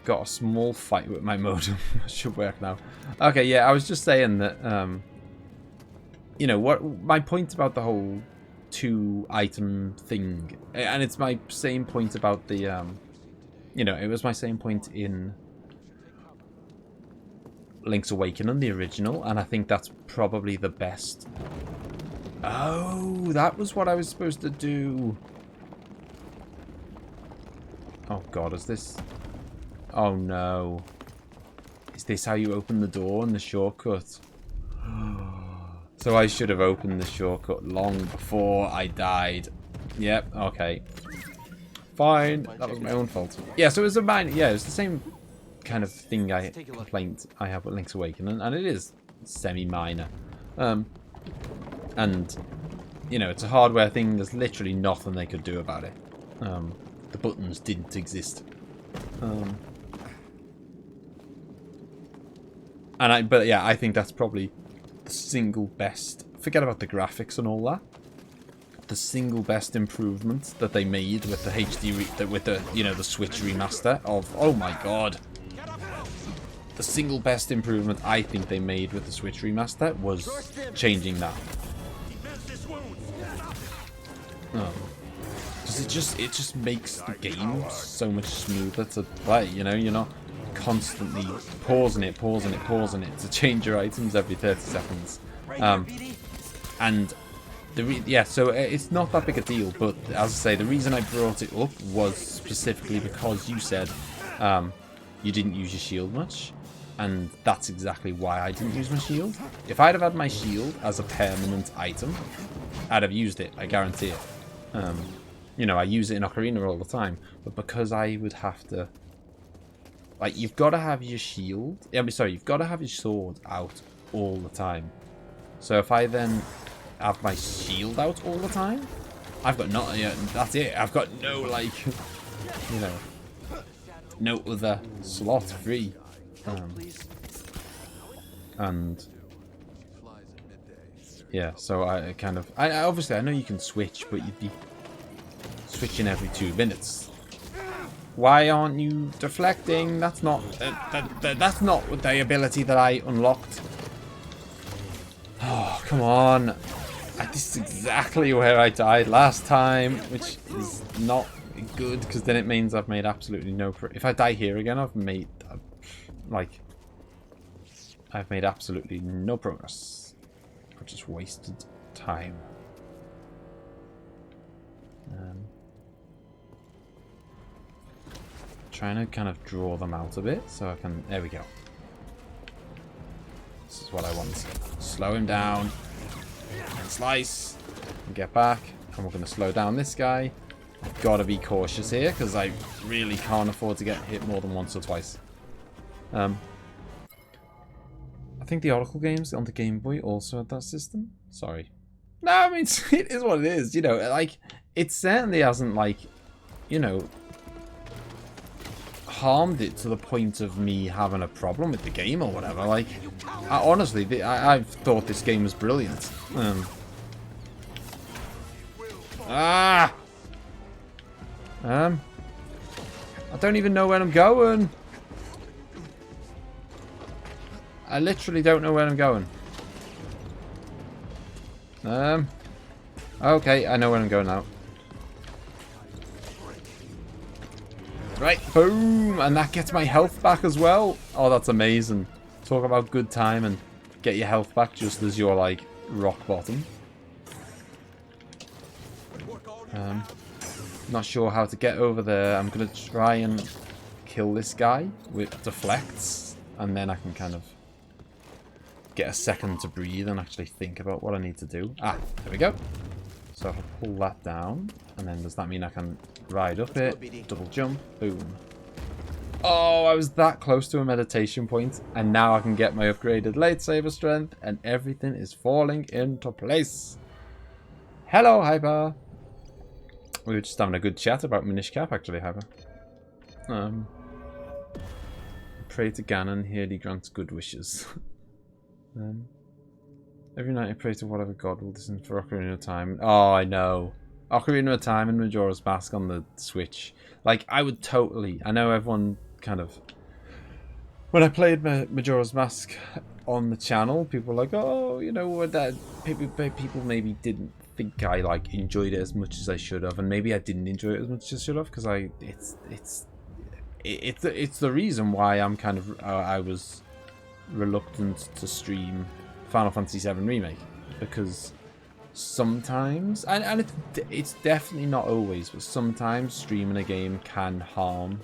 Got a small fight with my modem. Should work now. Okay, yeah, I was just saying that, you know, what my point about the whole 2-item thing, and it's my same point about the, you know, it was my same point in Link's Awakening, the original, and I think that's probably the best. Oh, that was what I was supposed to do. Oh god, is this... Oh no. Is this how you open the door in the shortcut? So I should have opened the shortcut long before I died. Yep, okay. Fine, that was my own fault. Yeah, so it was a minor... Yeah, it was the same kind of thing complaint I have with Link's Awakening, and it is semi-minor. And, you know, it's a hardware thing. There's literally nothing they could do about it. The buttons didn't exist. But yeah, I think that's probably the single best... Forget about the graphics and all that. The single best improvement that they made with the HD... with the, you know, the Switch remaster of... Oh my god. The single best improvement I think they made with the Switch remaster was changing that. Because it just makes the game so much smoother to play, you know? You're not constantly pausing it to change your items every 30 seconds. And so it's not that big a deal, but as I say, the reason I brought it up was specifically because you said you didn't use your shield much, and that's exactly why I didn't use my shield. If I'd have had my shield as a permanent item, I'd have used it, I guarantee it. You know, I use it in Ocarina all the time, but because I would have to... Like, you've got to have your shield... you've got to have your sword out all the time. So if I then have my shield out all the time, I've got not... Yeah, that's it. I've got no, like... You know... No other slot free. And... Yeah, so I kind of... obviously, I know you can switch, but you'd be switching every 2 minutes. Why aren't you deflecting? That's not that's not the ability that I unlocked. Oh, come on. This is exactly where I died last time, which is not good, because then it means I've made absolutely no... If I die here again, I've made... I've made absolutely no progress. I've just wasted time. Trying to kind of draw them out a bit so I can... There we go. This is what I want. Slow him down. And slice. And get back. And we're going to slow down this guy. I've got to be cautious here because I really can't afford to get hit more than once or twice. I think the Oracle games on the Game Boy also had that system. Sorry. No, I mean, it is what it is. You know, like, it certainly hasn't, like, you know, harmed it to the point of me having a problem with the game or whatever. Like, honestly, I've thought this game was brilliant. I don't even know where I'm going. I literally don't know where I'm going. Okay, I know where I'm going now. Right, boom, and that gets my health back as well. Oh, that's amazing. Talk about good time and get your health back just as you're like rock bottom. Not sure how to get over there. I'm gonna try and kill this guy with deflects, and then I can kind of get a second to breathe and actually think about what I need to do. Ah, there we go. So if I pull that down, and then does that mean I can ride up it, double jump, boom. Oh, I was that close to a meditation point, and now I can get my upgraded lightsaber strength, and everything is falling into place. Hello, Hyper. We were just having a good chat about Minish Cap, actually, Hyper. Pray to Ganon, here he grants good wishes. Every night I pray to whatever god will listen for Ocarina of Time. Oh, I know. Ocarina of Time and Majora's Mask on the Switch. Like, I would totally... I know everyone kind of... When I played Majora's Mask on the channel, people were like, oh, you know, that people maybe didn't think I, like, enjoyed it as much as I should have. And maybe I didn't enjoy it as much as I should have, because it's the reason why I'm kind of... I was reluctant to stream Final Fantasy VII Remake, because sometimes, and it's definitely not always, but sometimes streaming a game can harm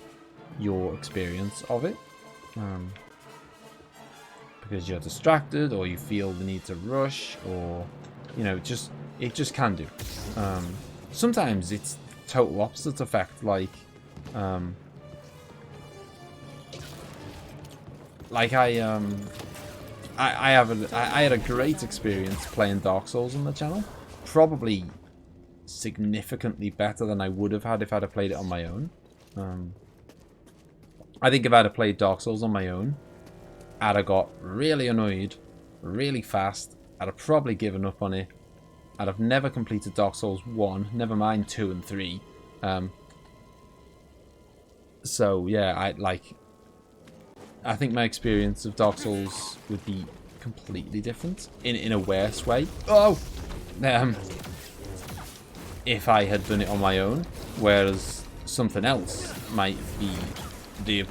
your experience of it, because you're distracted, or you feel the need to rush, or you know, it just can do. Sometimes it's total opposite effect, like I had a great experience playing Dark Souls on the channel. Probably significantly better than I would have had if I'd have played it on my own. I think if I'd have played Dark Souls on my own, I'd have got really annoyed really fast. I'd have probably given up on it. I'd have never completed Dark Souls 1, never mind 2 and 3. So yeah, I think my experience of Dark Souls would be completely different in a worse way. Oh, if I had done it on my own, whereas something else might be the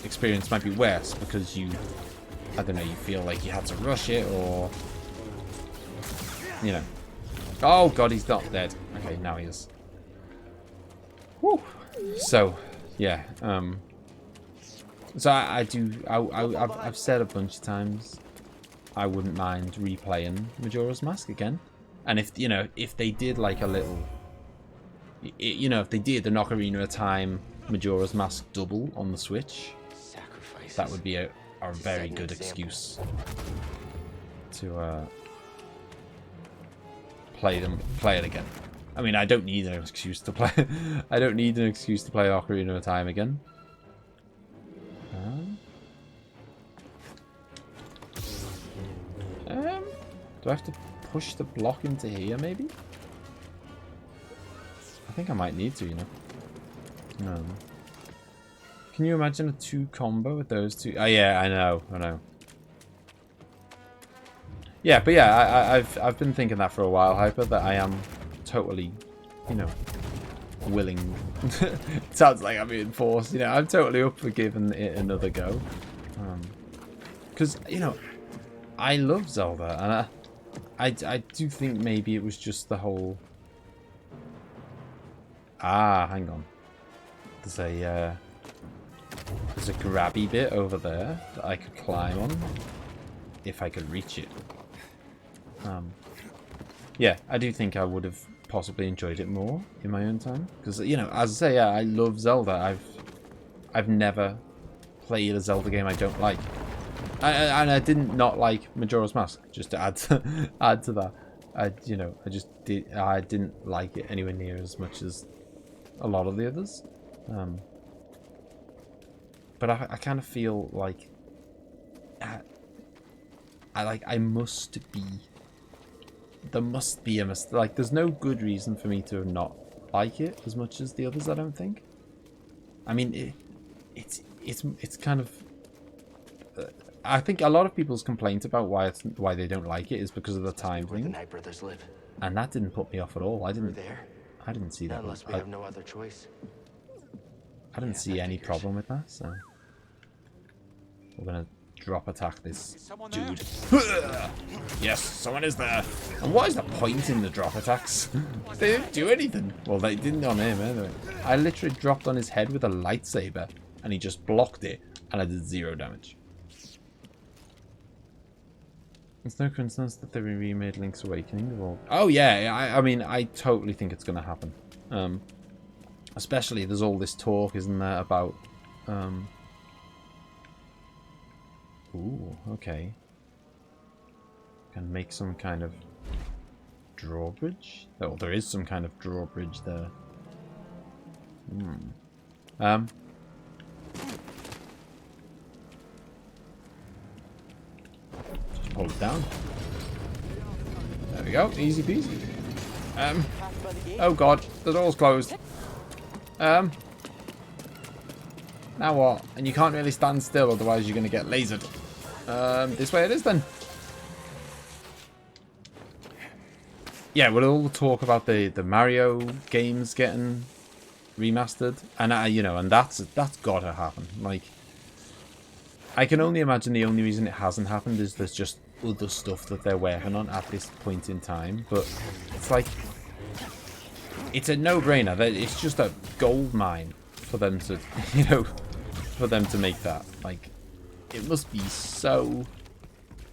experience might be worse because I don't know, you feel like you had to rush it, or you know. Oh god, he's not dead. Okay, now he is. Woo. So yeah, so I've said a bunch of times I wouldn't mind replaying Majora's Mask again, and if they did like a little, if they did the Ocarina of Time Majora's Mask double on the Switch, that would be a very good excuse to play it again. I mean, I don't need an excuse to play. I don't need an excuse to play Ocarina of Time again. Do I have to push the block into here, maybe? I think I might need to, you know. No. Can you imagine a 2 combo with those two? Oh yeah, I know. Yeah, but yeah, I've been thinking that for a while, Hyper, that I am totally, willing. It sounds like I'm being forced, I'm totally up for giving it another go. Because, I love Zelda, and I do think maybe it was just the whole Ah, hang on. There's a grabby bit over there that I could climb on if I could reach it. Yeah, I do think I would have possibly enjoyed it more in my own time, because, you know, as I say, yeah, I love Zelda. I've never played a Zelda game I don't like, and I didn't not like Majora's Mask. Just to add to that, I didn't like it anywhere near as much as a lot of the others. But I kind of feel like there must be a mistake. Like, there's no good reason for me to not like it as much as the others, I don't think. I mean, it's kind of... I think a lot of people's complaint about why they don't like it is because of the time thing. The Knight brothers live. And that didn't put me off at all. I didn't see that. Unless we have no other choice. I didn't see any problem with that, so... We're gonna drop attack this dude. Yes, someone is there. And what is the point in the drop attacks? They didn't do anything. Well, they didn't on him anyway. I literally dropped on his head with a lightsaber, and he just blocked it, and I did 0 damage. It's no coincidence that they remade Link's Awakening. Oh yeah, I mean, I totally think it's gonna happen. Especially, there's all this talk, isn't there, about... Ooh, okay. Can make some kind of drawbridge? Oh, there is some kind of drawbridge there. Just hold it down. There we go, easy peasy. Oh god, the door's closed. Now what? And you can't really stand still, otherwise you're going to get lasered. This way it is then. Yeah, with all the talk about the Mario games getting remastered, and you know, and that's gotta happen. Like, I can only imagine the only reason it hasn't happened is there's just other stuff that they're working on at this point in time. But it's like, it's a no-brainer. It's just a gold mine for them to, you know, for them to make that. Like, it must be so,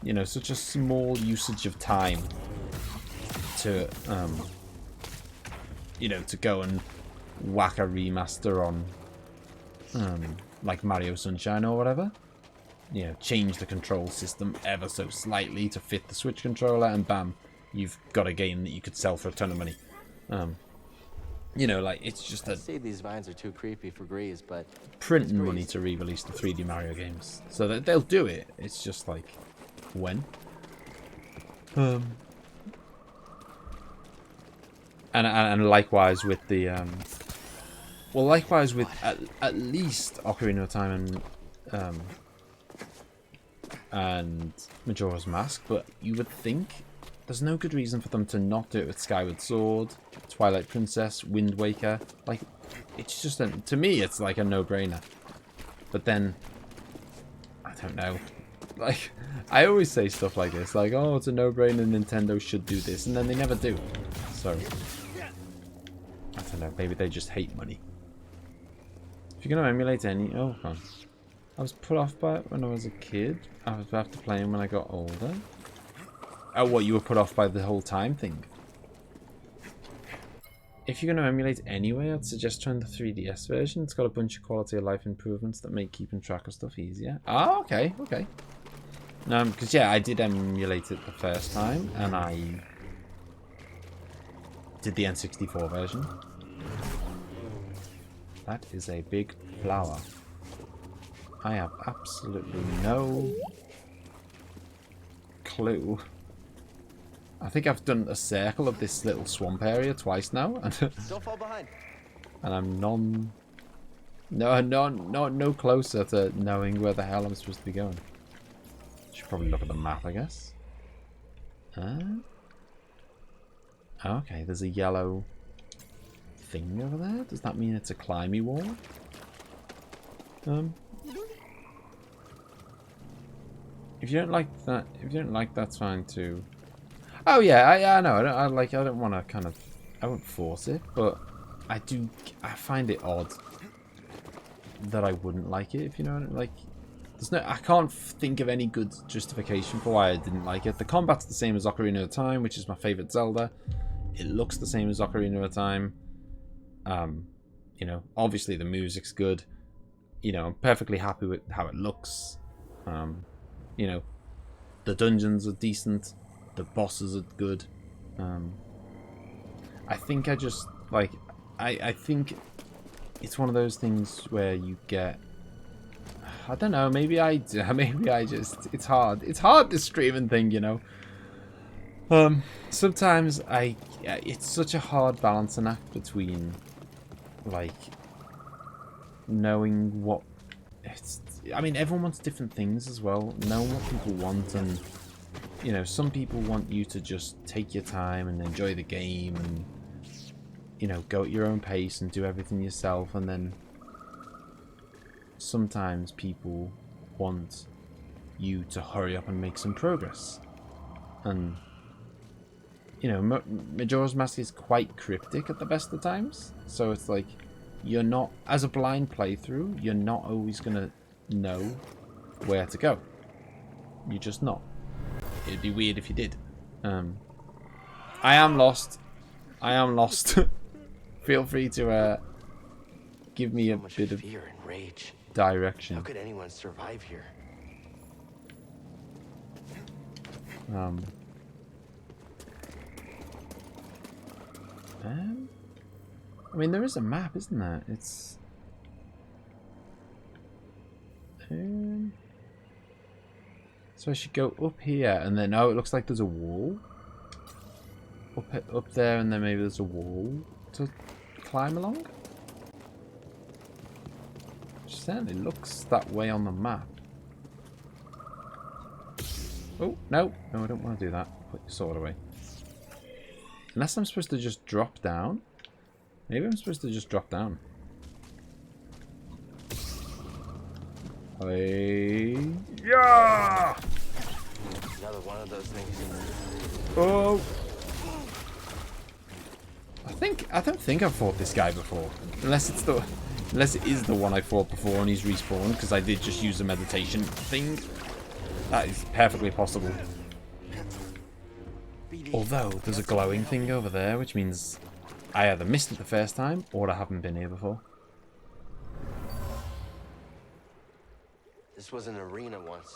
you know, such a small usage of time to, you know, to go and whack a remaster on, like Mario Sunshine or whatever. You know, change the control system ever so slightly to fit the Switch controller, and bam, you've got a game that you could sell for a ton of money. You know, like, it's just I see these vines are too creepy for Grease, but printing money to re-release the 3D Mario games, so that they'll do it. It's just like, when? And likewise with the well, likewise with at least Ocarina of Time and Majora's Mask, but you would think there's no good reason for them to not do it with Skyward Sword, Twilight Princess, Wind Waker. Like, it's just to me, it's like a no-brainer. But then, I don't know. Like, I always say stuff like this, like, oh, it's a no-brainer, Nintendo should do this, and then they never do. So, I don't know, maybe they just hate money. If you're gonna emulate any... Oh, hold on. I was put off by it when I was a kid. I was about to play them when I got older. Oh, what, you were put off by the whole time thing? If you're going to emulate anyway, I'd suggest trying the 3DS version. It's got a bunch of quality of life improvements that make keeping track of stuff easier. Ah, okay, okay. Because, yeah, I did emulate it the first time, and I did the N64 version. That is a big flower. I have absolutely no clue. I think I've done a circle of this little swamp area twice now, Don't fall behind. And I'm no closer to knowing where the hell I'm supposed to be going. Should probably look at the map, I guess. Okay, there's a yellow thing over there. Does that mean it's a climby wall? If you don't like that, that's fine too. Oh yeah, I know. I don't want to kind of. I won't force it, but I find it odd that I wouldn't like it, if you know what I mean. Like, I can't think of any good justification for why I didn't like it. The combat's the same as Ocarina of Time, which is my favorite Zelda. It looks the same as Ocarina of Time. You know, obviously the music's good. You know, I'm perfectly happy with how it looks. You know, the dungeons are decent. The bosses are good. I think I just, like, I think it's one of those things where you get, I don't know, maybe I just, it's hard, this streaming thing, you know. Sometimes it's such a hard balancing act between, like, knowing what, I mean, everyone wants different things as well, knowing what people want, and, you know, some people want you to just take your time and enjoy the game and, you know, go at your own pace and do everything yourself, and then sometimes people want you to hurry up and make some progress. And, you know, Majora's Mask is quite cryptic at the best of times, so it's like, you're not, as a blind playthrough, you're not always gonna know where to go. You're just not. It'd be weird if you did. I am lost. Feel free to give me a bit of fear and rage. Direction. How could anyone survive here? I mean, there is a map, isn't there? It's so I should go up here, and then it looks like there's a wall up there, and then maybe there's a wall to climb along. It certainly looks that way on the map. Oh, no, I don't want to do that. Put your sword away. Unless I'm supposed to just drop down. Maybe I'm supposed to just drop down. Hey, yeah! Another one of those things. Oh! I don't think I've fought this guy before, unless it is the one I fought before and he's respawned, because I did just use the meditation thing. That is perfectly possible. Although there's a glowing thing over there, which means I either missed it the first time or I haven't been here before. This was an arena once.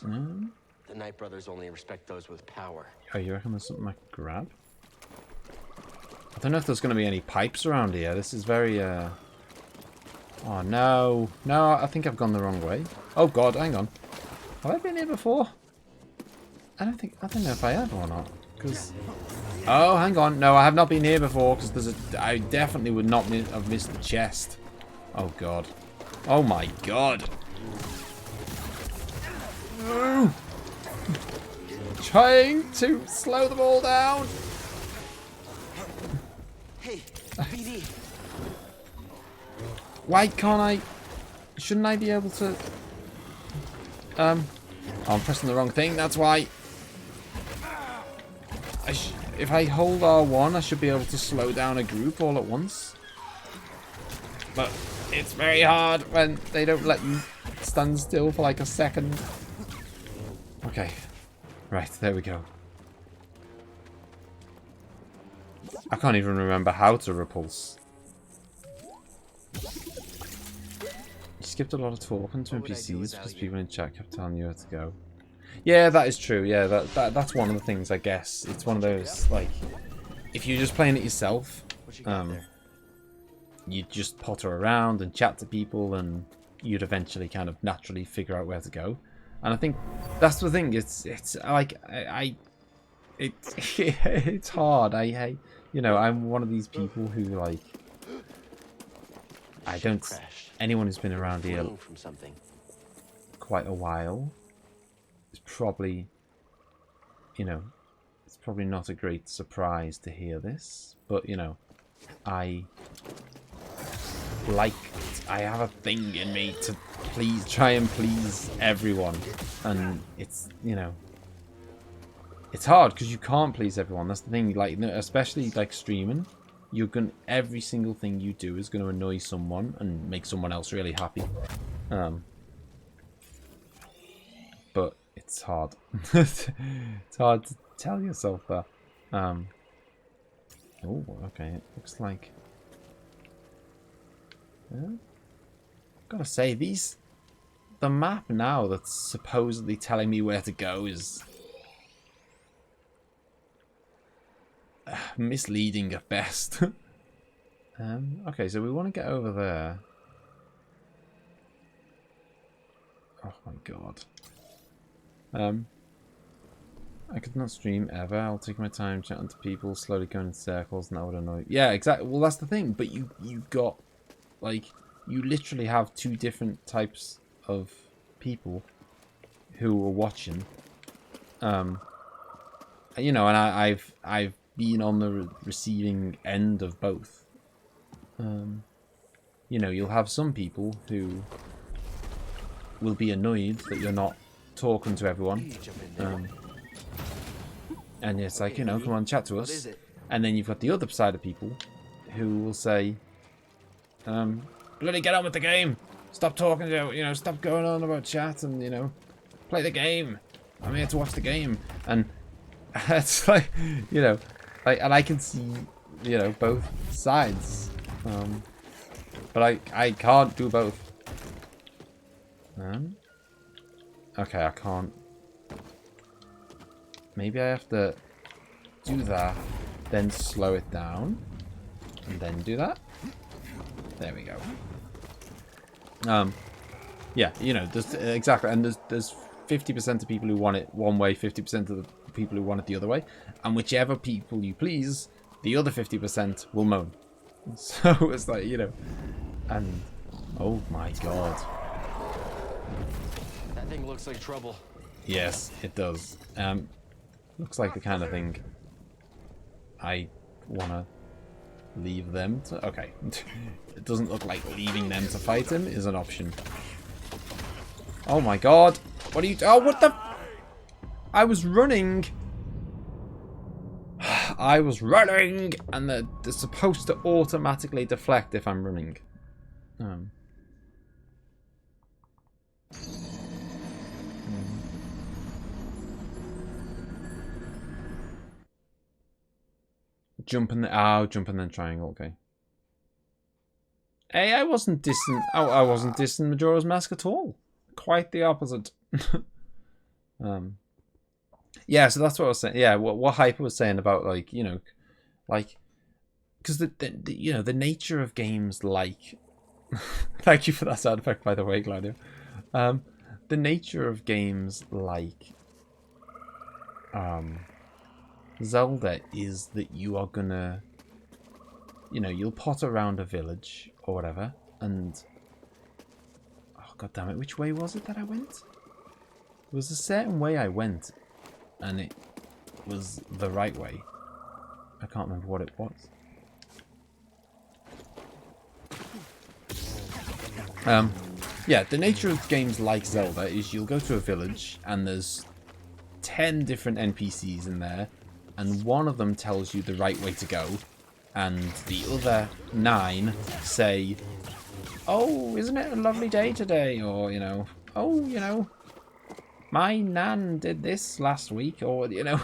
The Knight Brothers only respect those with power. Oh, you reckon there's something I can grab? I don't know if there's going to be any pipes around here. This is very, Oh, no. No, I think I've gone the wrong way. Oh, God, hang on. Have I been here before? I don't know if I have or not. Because... Oh, hang on. No, I have not been here before, because I definitely would not have missed the chest. Oh, God. Oh, my God. No. Trying to slow them all down. Hey, BD. Why can't I? Shouldn't I be able to? Oh, I'm pressing the wrong thing. That's why. If I hold R1, I should be able to slow down a group all at once. But it's very hard when they don't let you stand still for like a second. Okay. Right, there we go. I can't even remember how to repulse. You skipped a lot of talking to NPCs because people in chat kept telling you where to go. Yeah, that is true. Yeah, that's one of the things, I guess. It's one of those, like, if you're just playing it yourself, you'd just potter around and chat to people, and you'd eventually kind of naturally figure out where to go. And I think that's the thing. It's like it's hard. You know, I'm one of these people who, like, I don't. Anyone who's been around here quite a while is probably, you know, it's probably not a great surprise to hear this. But, you know, I have a thing in me to try and please everyone, and it's, you know, it's hard because you can't please everyone. That's the thing, like, especially like streaming, every single thing you do is gonna annoy someone and make someone else really happy. But it's hard. It's hard to tell yourself that. Oh, okay. It looks like. Gotta say, the map now that's supposedly telling me where to go is misleading at best. Okay, so we want to get over there. Oh my god. I could not stream ever. I'll take my time chatting to people, slowly going in circles, and that would annoy. Yeah, exactly. Well, that's the thing. But you got, like, you literally have two different types of people who are watching. You know, and I've been on the receiving end of both. You know, you'll have some people who will be annoyed that you're not talking to everyone. And it's like, you know, come on, chat to us. And then you've got the other side of people who will say, bloody get on with the game. Stop talking to, you know, stop going on about chat and, you know, play the game. I'm here to watch the game. And it's like, you know, like, and I can see, you know, both sides. But I can't do both. Okay, I can't. Maybe I have to do that, then slow it down, and then do that. There we go. Yeah, you know, there's exactly, and there's 50% of people who want it one way, 50% of the people who want it the other way, and whichever people you please, the other 50% will moan. So it's like, you know, and oh my god. That thing looks like trouble. Yes, it does. Looks like the kind of thing I want to leave them to... Okay. It doesn't look like leaving them to fight him is an option. Oh my god. What are you... Oh, what the... I was running. I was running. And they're supposed to automatically deflect if I'm running. Jump in the... Oh, jump and then triangle, okay. Hey, I wasn't dissing... Oh, I wasn't dissing Majora's Mask at all. Quite the opposite. Yeah, so that's what I was saying. Yeah, what Hyper was saying about, like, you know, like... Because, the you know, the nature of games like... Thank you for that sound effect, by the way, Claudio. The nature of games like... Zelda is that you are gonna, you know, you'll pot around a village or whatever, and oh god damn it, which way was it that I went? There was a certain way I went, and it was the right way. I can't remember what it was. Yeah, the nature of games like Zelda is you'll go to a village and there's 10 different NPCs in there. And one of them tells you the right way to go, and the other 9 say, oh, isn't it a lovely day today? Or, you know, oh, you know, my nan did this last week, or, you know,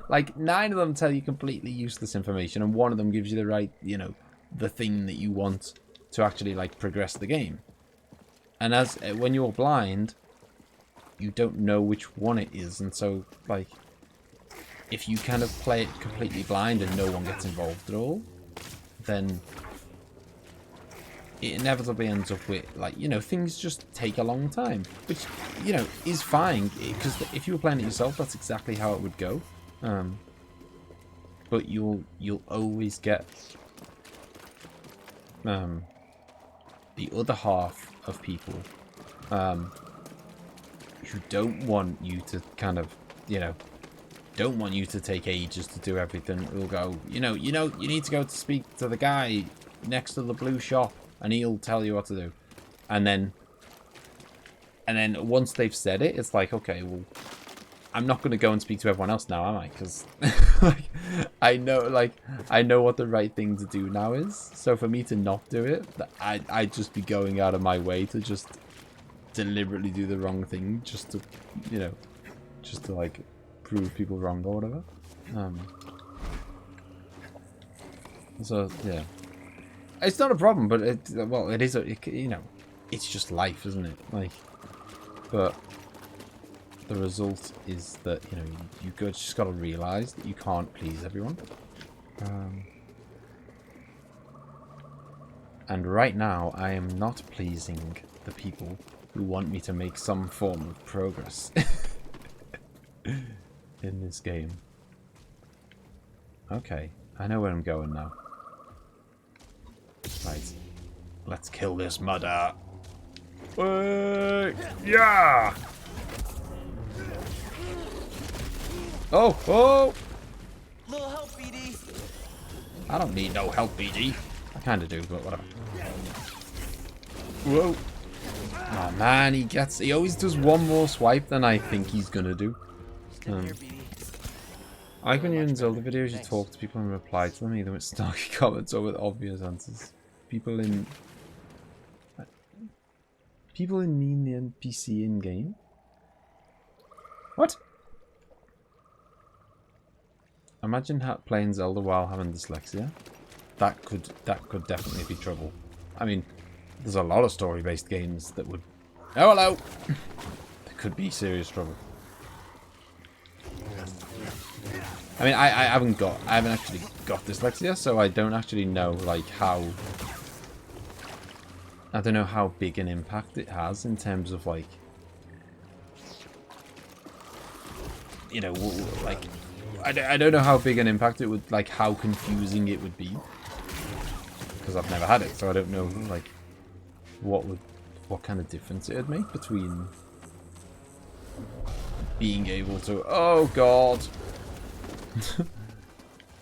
like 9 of them tell you completely useless information, and one of them gives you the right, you know, the thing that you want to actually, like, progress the game. And as when you're blind, you don't know which one it is, and so, like... If you kind of play it completely blind and no one gets involved at all, then it inevitably ends up with, like, you know, things just take a long time. Which, you know, is fine, because if you were playing it yourself, that's exactly how it would go. But you'll always get the other half of people who don't want you to kind of, you know, don't want you to take ages to do everything. Who'll go, you need to go to speak to the guy next to the blue shop, and he'll tell you what to do. And then once they've said it, it's like, okay, well, I'm not going to go and speak to everyone else now, am I? Because like, I know, like, I know what the right thing to do now is. So for me to not do it, I'd just be going out of my way to just deliberately do the wrong thing, just to, you know, just to like prove people wrong or whatever. So yeah, it's not a problem, but it is you know, it's just life, isn't it? Like, but the result is that, you know, you just got to realize that you can't please everyone. And right now, I am not pleasing the people who want me to make some form of progress in this game. Okay, I know where I'm going now. Right, let's kill this mudder. Yeah! Oh, oh! Little help, BD. I don't need no help, BD. I kind of do, but whatever. Whoa! Oh man, he always does one more swipe than I think he's gonna do. I like when you're in Zelda videos, you talk to people and reply to them, either with snarky comments or with obvious answers. People mean the NPC in game. What? Imagine playing Zelda while having dyslexia. That could definitely be trouble. I mean, there's a lot of story-based games that would. Oh, hello. There could be serious trouble. I mean, I haven't actually got dyslexia, so I don't actually know like how. I don't know how big an impact it has in terms of like, you know, like, I don't know how big an impact it would, like how confusing it would be, because I've never had it, so I don't know like what kind of difference it would make between being able to. Oh God.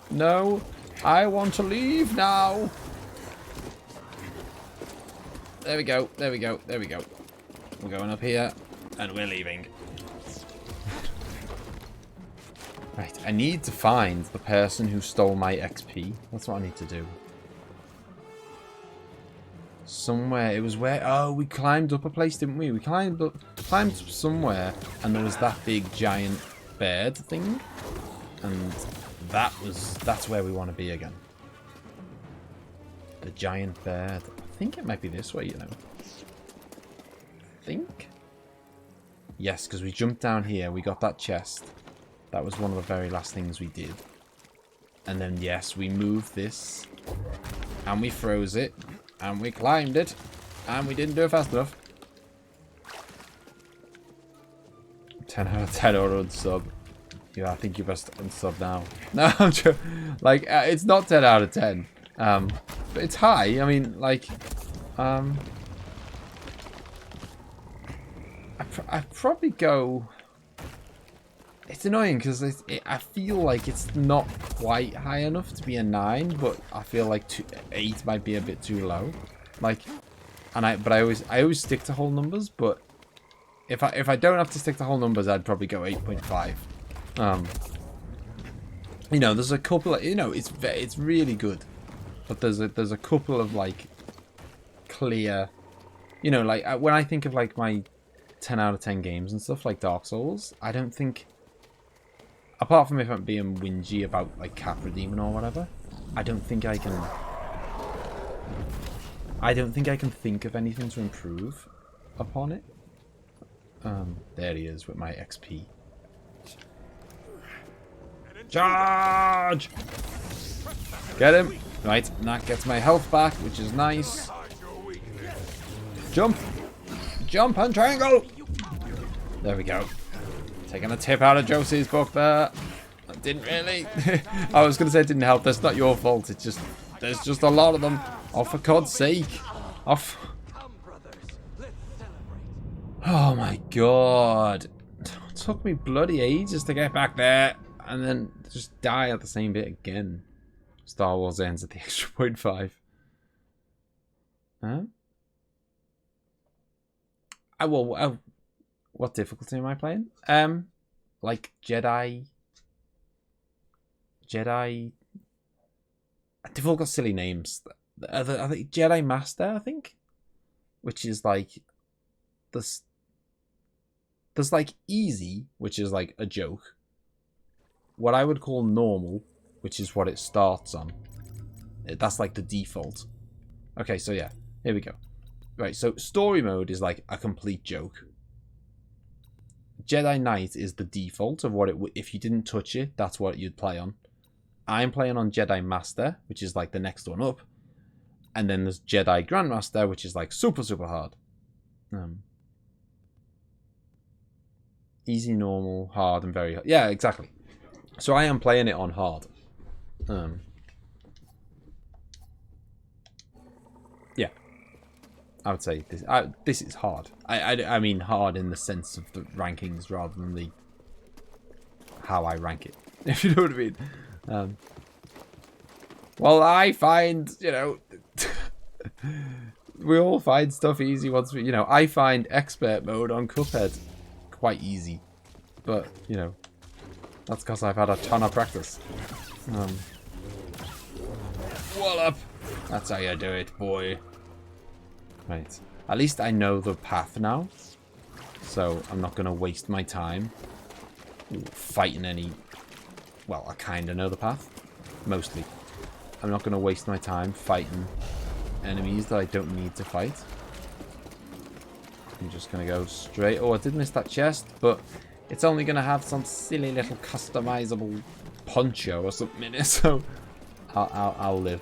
No, I want to leave now. There we go, there we go, there we go. We're going up here, and we're leaving. Right, I need to find the person who stole my XP. That's what I need to do. Somewhere, it was where... Oh, we climbed up a place, didn't we? We climbed up somewhere, and there was that big giant bird thing. And that's where we want to be again. The giant bird. I think it might be this way, you know. I think. Yes, because we jumped down here. We got that chest. That was one of the very last things we did. And then, yes, we moved this. And we froze it. And we climbed it. And we didn't do it fast enough. 10 out of 10 or unsub. Yeah, I think you best unsub now. No, I'm joking. Like, it's not 10 out of 10. But it's high. I mean, like, I'd probably go. It's annoying because I feel like it's not quite high enough to be a 9, but I feel like 8 might be a bit too low. Like, but I always stick to whole numbers. But if I don't have to stick to whole numbers, I'd probably go 8.5. You know, there's a couple of, you know, it's really good. But there's a couple of like clear, you know, like when I think of like my 10 out of 10 games and stuff like Dark Souls, I don't think, apart from if I'm being whingy about like Capra Demon or whatever, I don't think I can think of anything to improve upon it. There he is with my XP. Charge! Get him! Right, and that gets my health back, which is nice. Jump! Jump and triangle! There we go. Taking a tip out of Josie's book there. I didn't really. I was going to say it didn't help. That's not your fault. It's just, there's just a lot of them. Oh, for God's sake. Off. Oh my God. It took me bloody ages to get back there. And then just die at the same bit again. Star Wars ends at the extra 0.5. Huh? What difficulty am I playing? Like Jedi. Jedi. They've all got silly names. I think Jedi Master, I think, which is like there's like easy, which is like a joke. What I would call normal, which is what it starts on. That's like the default. Okay, so yeah, here we go. Right, so story mode is like a complete joke. Jedi Knight is the default of what it would. If you didn't touch it, that's what you'd play on. I'm playing on Jedi Master, which is like the next one up. And then there's Jedi Grandmaster, which is like super, super hard. Easy, normal, hard, and very hard. Yeah, exactly. So I am playing it on hard. Yeah. I would say this is hard. I mean hard in the sense of the rankings rather than the how I rank it. If you know what I mean. Well, I find, you know, we all find stuff easy once we, you know, I find expert mode on Cuphead quite easy. But, you know, that's because I've had a ton of practice. Wallop! That's how you do it, boy. Right. At least I know the path now. So I'm not going to waste my time fighting any... Well, I kind of know the path. Mostly. I'm not going to waste my time fighting enemies that I don't need to fight. I'm just going to go straight... Oh, I did miss that chest, but it's only going to have some silly little customizable poncho or something in it, so I'll live.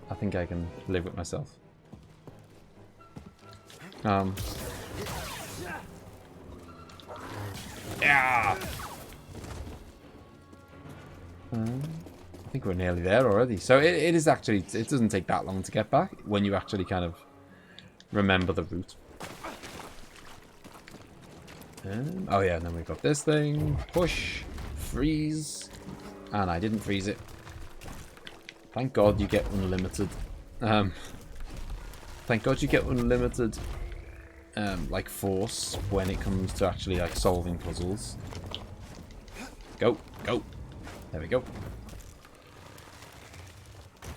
I think I can live with myself. Yeah. I think we're nearly there already. So it is actually, it doesn't take that long to get back when you actually kind of remember the route. Oh yeah, and then we've got this thing. Push. Freeze. And I didn't freeze it. Thank God you get unlimited. Thank God you get unlimited like force when it comes to actually like solving puzzles. Go, go. There we go.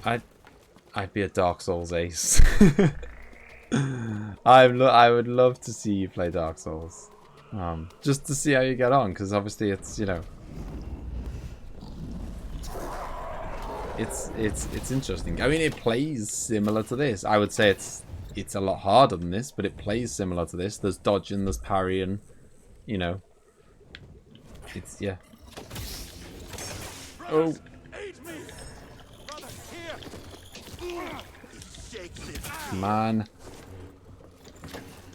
I'd be a Dark Souls ace. I would love to see you play Dark Souls. Just to see how you get on, because obviously it's, you know, it's interesting. I mean, it plays similar to this. I would say it's a lot harder than this, but it plays similar to this. There's dodging, there's parrying, you know. It's, yeah. Oh. Man.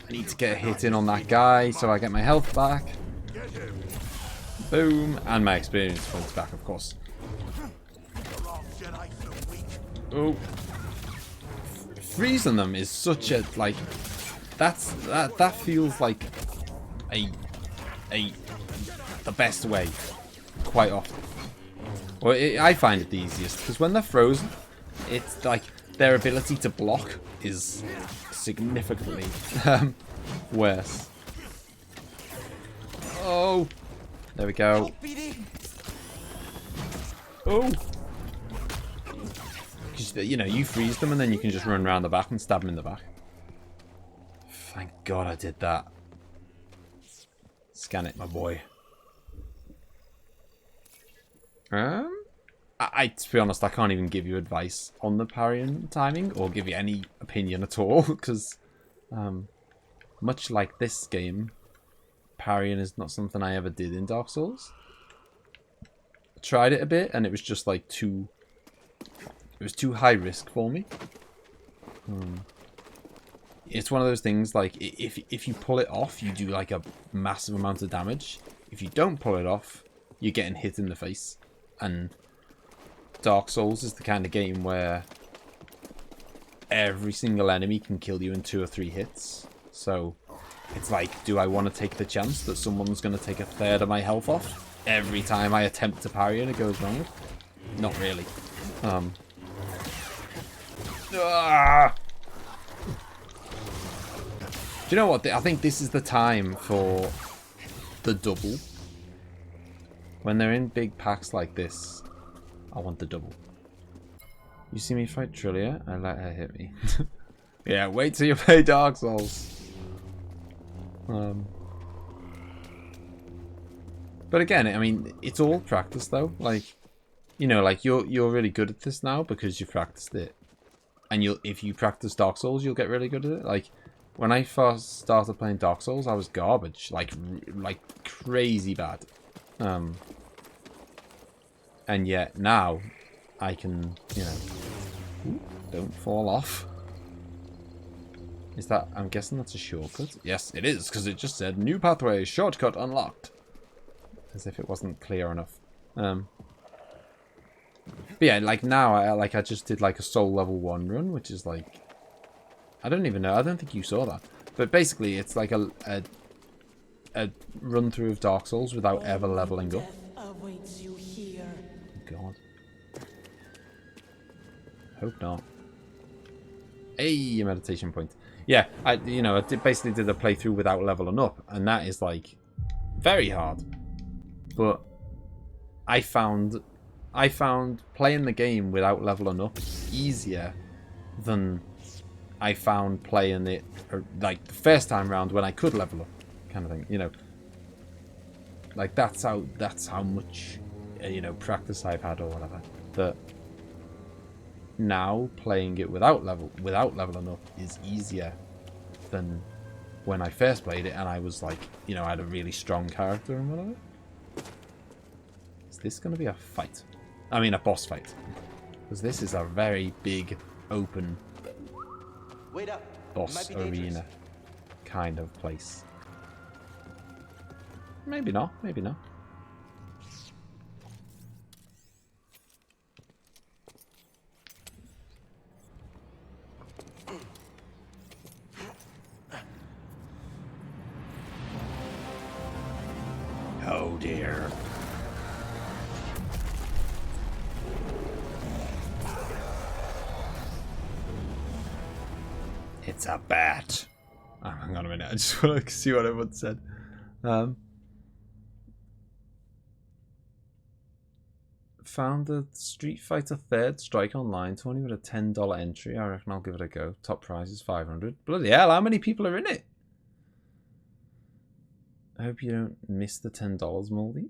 I need to get a hit in on that guy so I get my health back. Boom. And my experience points back, of course. Oh. Freezing them is such a, like, that feels like the best way quite often. Well, I find it the easiest because when they're frozen, it's like their ability to block is significantly worse. Oh, there we go. Oh, you know, you freeze them and then you can just run around the back and stab them in the back. Thank God I did that. Scan it, my boy. To be honest, I can't even give you advice on the parrying timing or give you any opinion at all because much like this game, parrying is not something I ever did in Dark Souls. I tried it a bit and it was just like too high risk for me. It's one of those things like if you pull it off, you do like a massive amount of damage. If you don't pull it off, you're getting hit in the face. And Dark Souls is the kind of game where every single enemy can kill you in 2 or 3 hits. So it's like, do I want to take the chance that someone's going to take a third of my health off every time I attempt to parry and it goes wrong? Not really. Do you know what? I think this is the time for the double. When they're in big packs like this, I want the double. You see me fight Trillia? I let her hit me. Yeah, wait till you play Dark Souls. But again, I mean, it's all practice though. Like, you know, like you're really good at this now because you've practiced it. And if you practice Dark Souls, you'll get really good at it. Like, when I first started playing Dark Souls, I was garbage, like crazy bad. And yet now, I can, you know, don't fall off. Is that? I'm guessing that's a shortcut. Yes, it is, because it just said new pathway shortcut unlocked. As if it wasn't clear enough. But yeah, like now, I just did like a soul level 1 run, which is like, I don't even know. I don't think you saw that. But basically, it's like a run through of Dark Souls without ever leveling up. Awaits you here. God. Hope not. Hey, a meditation point. Yeah, I basically did a playthrough without leveling up, and that is like very hard. But I found playing the game without leveling up easier than I found playing it like the first time round when I could level up, kind of thing. You know, like that's how much practice I've had or whatever. That now playing it without leveling up is easier than when I first played it and I was like, I had a really strong character and whatever. Is this going to be a fight? I mean, a boss fight. Because this is a very big, open boss arena kind of place. Maybe not, maybe not. Oh dear. It's a bat. Oh, hang on a minute. I just want to see what everyone said. Found the Street Fighter 3rd Strike Online 20 with a $10 entry. I reckon I'll give it a go. Top prize is 500. Bloody hell, how many people are in it? I hope you don't miss the $10, Moldy.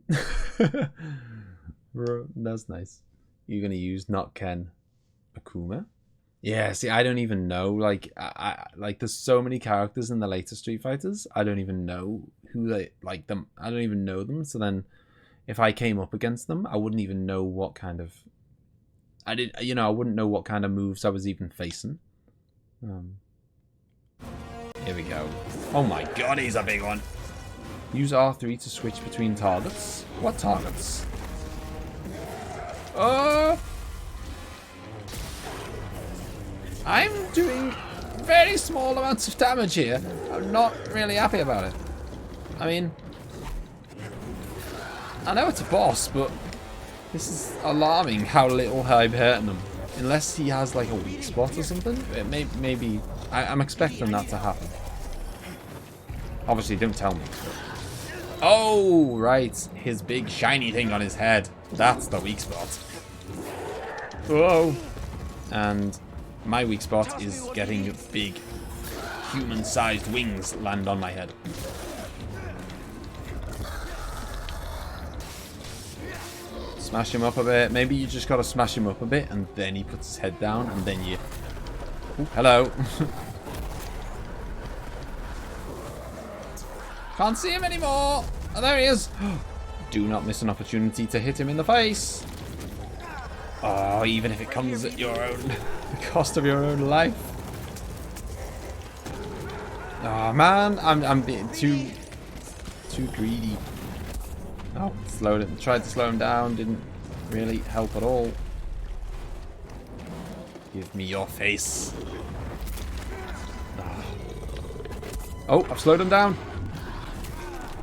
That's nice. You're going to use Not Ken Akuma? Yeah, see, I don't even know. Like, like, there's so many characters in the later Street Fighters. I don't even know who they like them. I don't even know them. So then, if I came up against them, I wouldn't even know what kind of. I wouldn't know what kind of moves I was even facing. Here we go. Oh my God, he's a big one. Use R3 to switch between targets. What targets? Oh! I'm doing very small amounts of damage here. I'm not really happy about it. I mean, I know it's a boss, but this is alarming how little I'm hurting him. Unless he has like a weak spot or something. Maybe I'm expecting that to happen. Obviously, don't tell me. But... Oh, right. His big shiny thing on his head. That's the weak spot. Whoa. And my weak spot is getting big human-sized wings land on my head. Smash him up a bit. Maybe you just gotta smash him up a bit and then he puts his head down and then you... Ooh, hello. Can't see him anymore. Oh, there he is. Do not miss an opportunity to hit him in the face. Oh, even if it comes at your own the cost of your own life. Oh man, I'm being too greedy. Oh, tried to slow him down, didn't really help at all. Give me your face. Oh, I've slowed him down.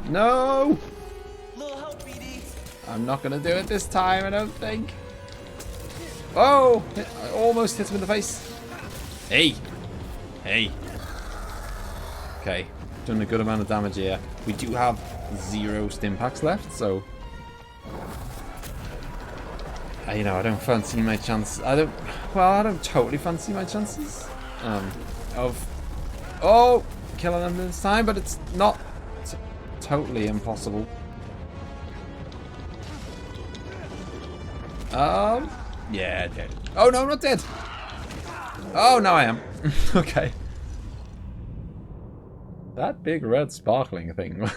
No! I'm not gonna do it this time, I don't think. Oh! I almost hit him in the face. Hey! Hey. Okay, done a good amount of damage here. We do have 0 stim packs left, so... you know, I don't fancy my chances. I don't totally fancy my chances of killing them this time, but it's not totally impossible. Yeah, dead. Oh no, I'm not dead. Oh, now I am. Okay. That big red sparkling thing.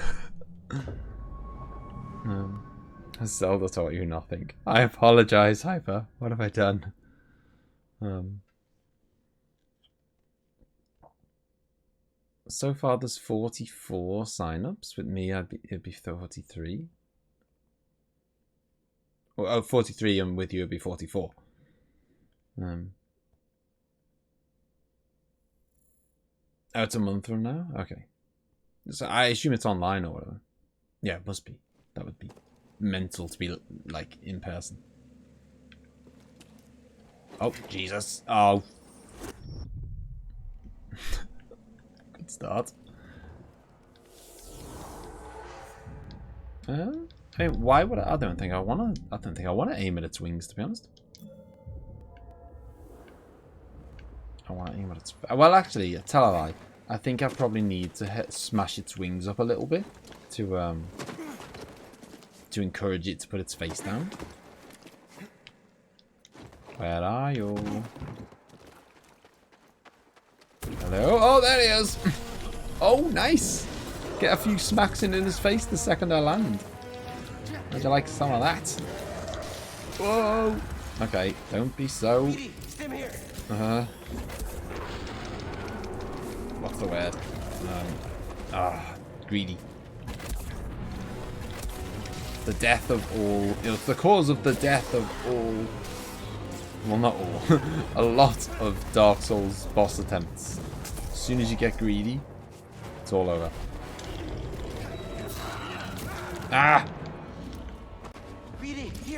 Zelda taught you nothing. I apologize, Hyper. What have I done? So far, there's 44 sign-ups. With me, it'd be 43. Oh, 43, and with you, it'd be 44. Oh, it's a month from now? Okay. So I assume it's online or whatever. Yeah, it must be. That would be mental to be, like, in person. Oh, Jesus. Oh. Good start. I mean, why would I don't think I want to aim at its wings, to be honest. I want to aim at its... Well, actually, tell a lie. I think I probably need to smash its wings up a little bit to encourage it to put its face down. Where are you? Hello? Oh, there he is! Oh, nice! Get a few smacks in his face the second I land. Would you like some of that? Whoa! Okay, don't be so... What's the word? Greedy. The death of all... It's the cause of the death of all... Well, not all. A lot of Dark Souls boss attempts. As soon as you get greedy, it's all over. Ah!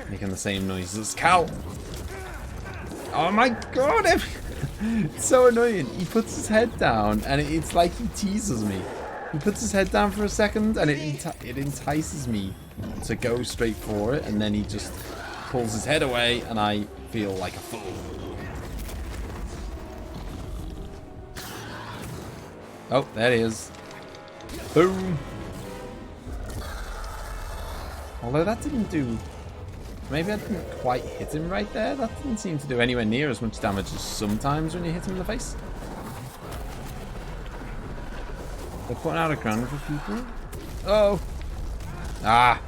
Making the same noise as Cal. Oh my god! It's so annoying. He puts his head down and it's like he teases me. He puts his head down for a second and it entices me to go straight for it, and then he just pulls his head away and I feel like a fool. Oh, there he is. Boom! Although that didn't do... Maybe I didn't quite hit him right there. That didn't seem to do anywhere near as much damage as sometimes when you hit him in the face. They're putting out a gun for people. Oh! Ah!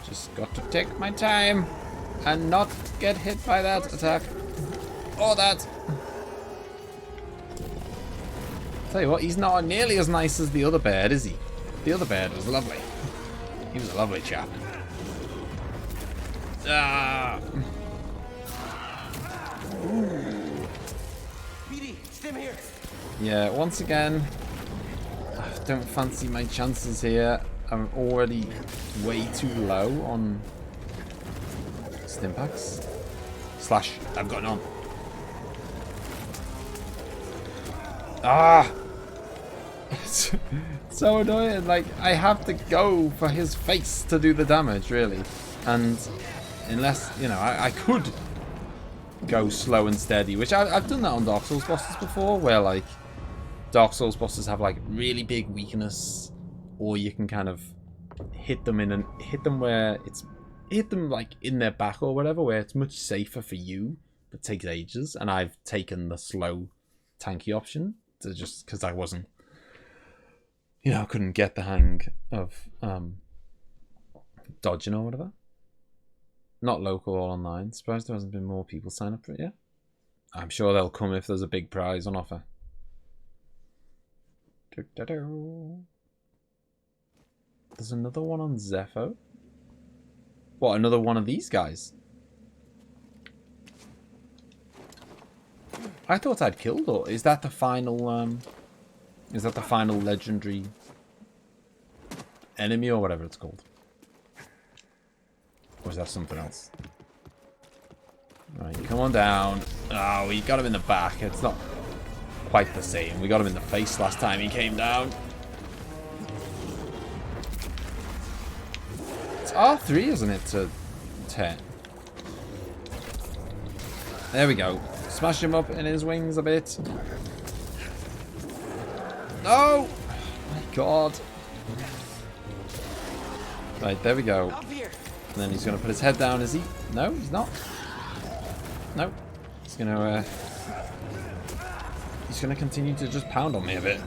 Just got to take my time and not get hit by that attack. Or that. Tell you what, he's not nearly as nice as the other bird, is he? The other bird was lovely. He was a lovely chap. Ah. Yeah, once again, I don't fancy my chances here. I'm already way too low on Stimpaks. Slash, I've got none. Ah! It's so annoying. Like, I have to go for his face to do the damage, really. And unless, you know, I could go slow and steady, which I've done that on Dark Souls bosses before, where, like, Dark Souls bosses have, like, really big weakness, or you can kind of hit them where it's... Hit them, like, in their back or whatever, where it's much safer for you, but takes ages, and I've taken the slow, tanky option, to just because I wasn't... You know, I couldn't get the hang of dodging or whatever. Not local or online. Surprised there hasn't been more people sign up for it yet. I'm sure they'll come if there's a big prize on offer. There's another one on Zepho. What, another one of these guys? I thought I'd killed, or is that the final legendary enemy or whatever it's called? Or is that something else? Right, come on down. Oh, we got him in the back. It's not quite the same. We got him in the face last time he came down. R3, isn't it, to turn? There we go. Smash him up in his wings a bit. No! Oh my god. Right, there we go. And then he's going to put his head down, is he? No, he's not. No. He's going to continue to just pound on me a bit.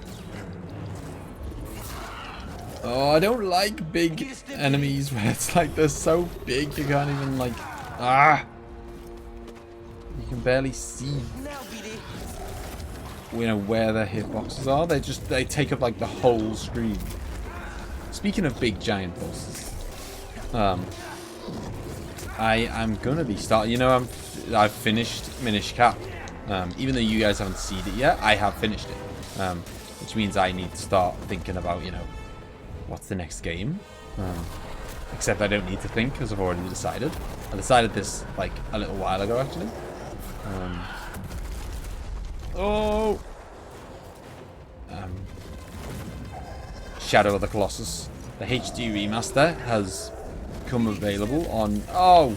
Oh, I don't like big enemies where it's like they're so big you can't even like... Ah! You can barely see, you know, where their hitboxes are. They take up like the whole screen. Speaking of big giant bosses, I am gonna be starting. You know, I've finished Minish Cap. Even though you guys haven't seen it yet, I have finished it. Which means I need to start thinking about, you know, what's the next game. Except I don't need to think because I've already decided. I decided this like a little while ago, actually. Shadow of the Colossus. The HD remaster has come available on... Oh!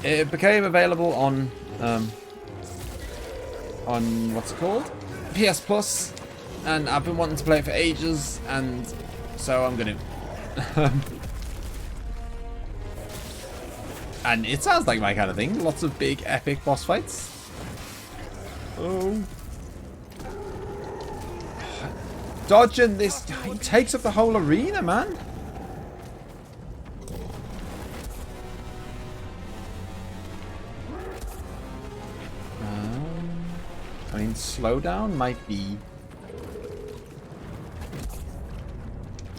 It became available on what's it called? PS Plus, and I've been wanting to play it for ages, and so I'm gonna. And it sounds like my kind of thing. Lots of big, epic boss fights. Oh. Dodging this, he takes up the whole arena, man. I mean, slowdown might be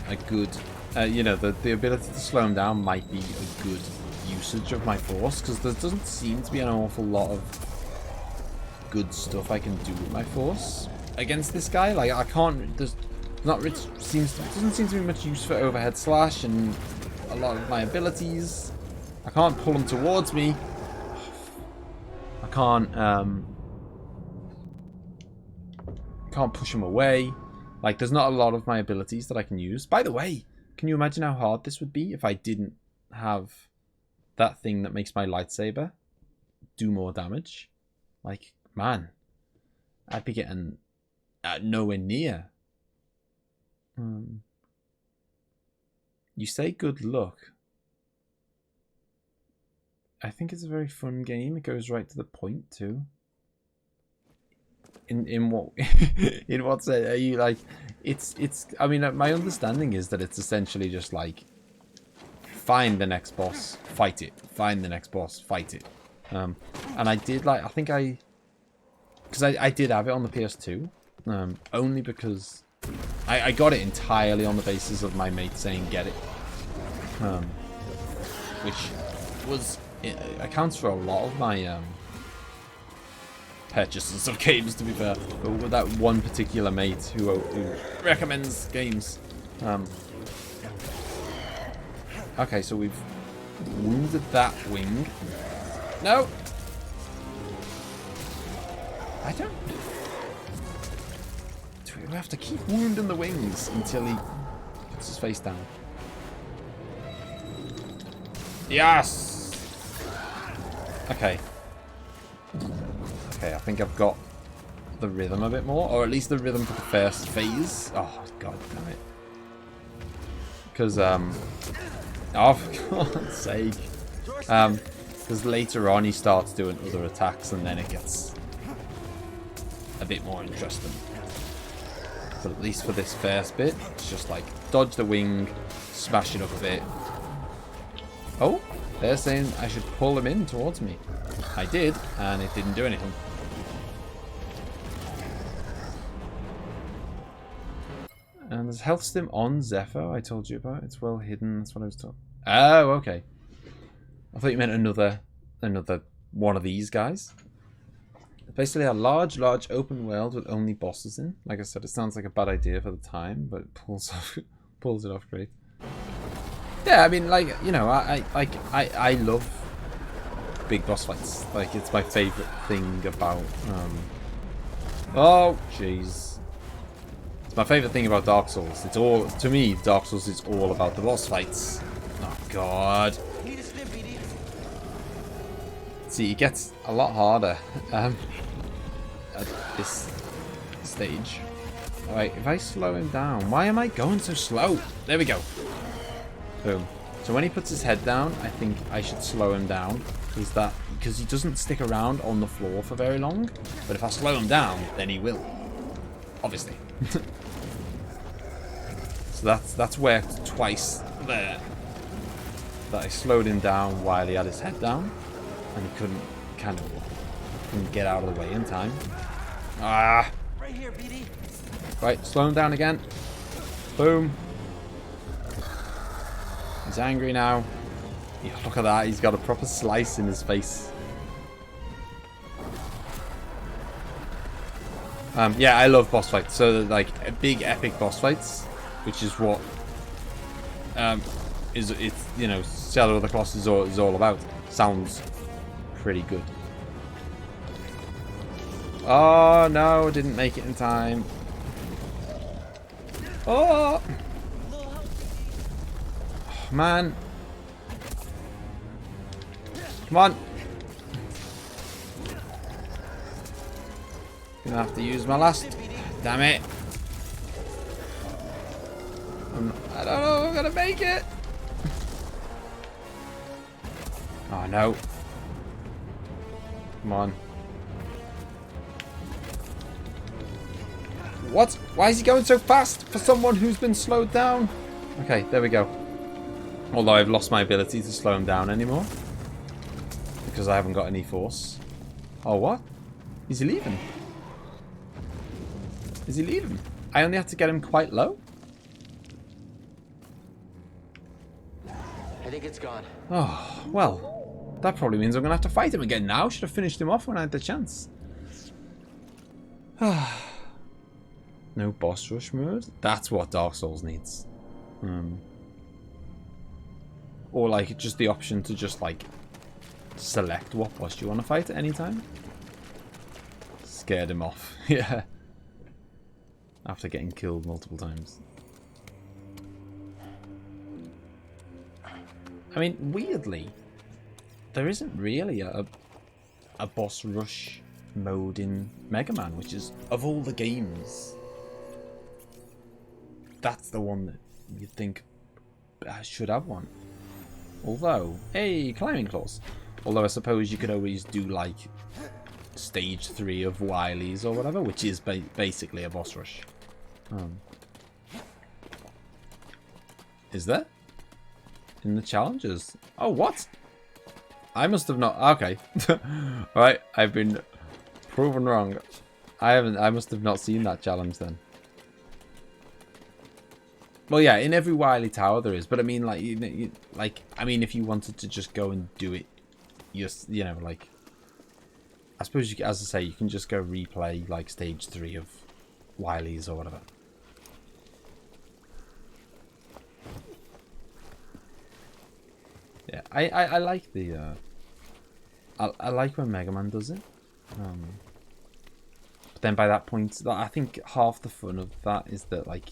a good, you know, the ability to slow him down might be a good usage of my force, because there doesn't seem to be an awful lot of good stuff I can do with my force against this guy. Like, I can't, there's not, it doesn't seem to be much use for overhead slash and a lot of my abilities. I can't pull him towards me. I can't push him away. Like, there's not a lot of my abilities that I can use. By the way, can you imagine how hard this would be if I didn't have that thing that makes my lightsaber do more damage? Like, man, I'd be getting nowhere near. You say good luck. I think it's a very fun game. It goes right to the point too. In what in what sense are you like? It's I mean, my understanding is that it's essentially just like find the next boss, fight it. Find the next boss, fight it. And I did like, I think because I did have it on the PS2, only because I got it entirely on the basis of my mate saying get it, which was, it accounts for a lot of my purchases of games, to be fair. But with that one particular mate who recommends games. Okay, so we've wounded that wing. No! I don't... Do we have to keep wounding the wings until he puts his face down? Yes! Okay. Okay, I think I've got the rhythm a bit more, or at least the rhythm for the first phase. Oh, god damn it. Because, oh, for God's sake. Because later on he starts doing other attacks and then it gets a bit more interesting. But at least for this first bit, it's just like dodge the wing, smash it up a bit. Oh, they're saying I should pull them in towards me. I did, and it didn't do anything. And there's health stim on Zephyr, I told you about. It's well hidden, that's what I was told. Oh, okay. I thought you meant another one of these guys. It's basically a large open world with only bosses in. Like I said, it sounds like a bad idea for the time, but it pulls it off great. Yeah, I mean, like, you know, I love big boss fights. Like, it's my favorite thing about oh jeez. It's my favorite thing about Dark Souls. It's all, to me, Dark Souls is all about the boss fights. Oh god. See, it gets a lot harder at this stage. Alright, if I slow him down, why am I going so slow? There we go. Boom. So when he puts his head down, I think I should slow him down. Because he doesn't stick around on the floor for very long. But if I slow him down, then he will. Obviously. So that's worked twice there. That I slowed him down while he had his head down. And he couldn't get out of the way in time. Ah! Right here, BD. Right, slow him down again. Boom. He's angry now. Yeah, look at that, he's got a proper slice in his face. Yeah, I love boss fights. So like big epic boss fights, which is what it's you know, Shadow of the Colossus is all about. Sounds pretty good. Oh no, didn't make it in time. Oh, man. Come on. Gonna have to use my last. Damn it. I don't know if I'm gonna make it. Oh no. Come on. What? Why is he going so fast for someone who's been slowed down? Okay, there we go. Although I've lost my ability to slow him down anymore. Because I haven't got any force. Oh, what? Is he leaving? Is he leaving? I only have to get him quite low? I think it's gone. Oh, well. That probably means I'm going to have to fight him again now. Should have finished him off when I had the chance. No boss rush mode? That's what Dark Souls needs. Or like just the option to just like select what boss you want to fight at any time. Scared him off. Yeah. After getting killed multiple times. I mean, weirdly, there isn't really a boss rush mode in Mega Man, which is, of all the games, that's the one that you'd think should have one. Although, hey, climbing claws. Although I suppose you could always do like stage 3 of Wily's or whatever, which is basically a boss rush. Is there? In the challenges? Oh, what? I must have not. Okay. Right, I've been proven wrong. I must have not seen that challenge then. Well, yeah, in every Wily Tower there is, but I mean, like, I mean, if you wanted to just go and do it, you know, like, I suppose you, as I say, you can just go replay like stage 3 of Wily's or whatever. Yeah, I like the I like when Mega Man does it. But then by that point, I think half the fun of that is that like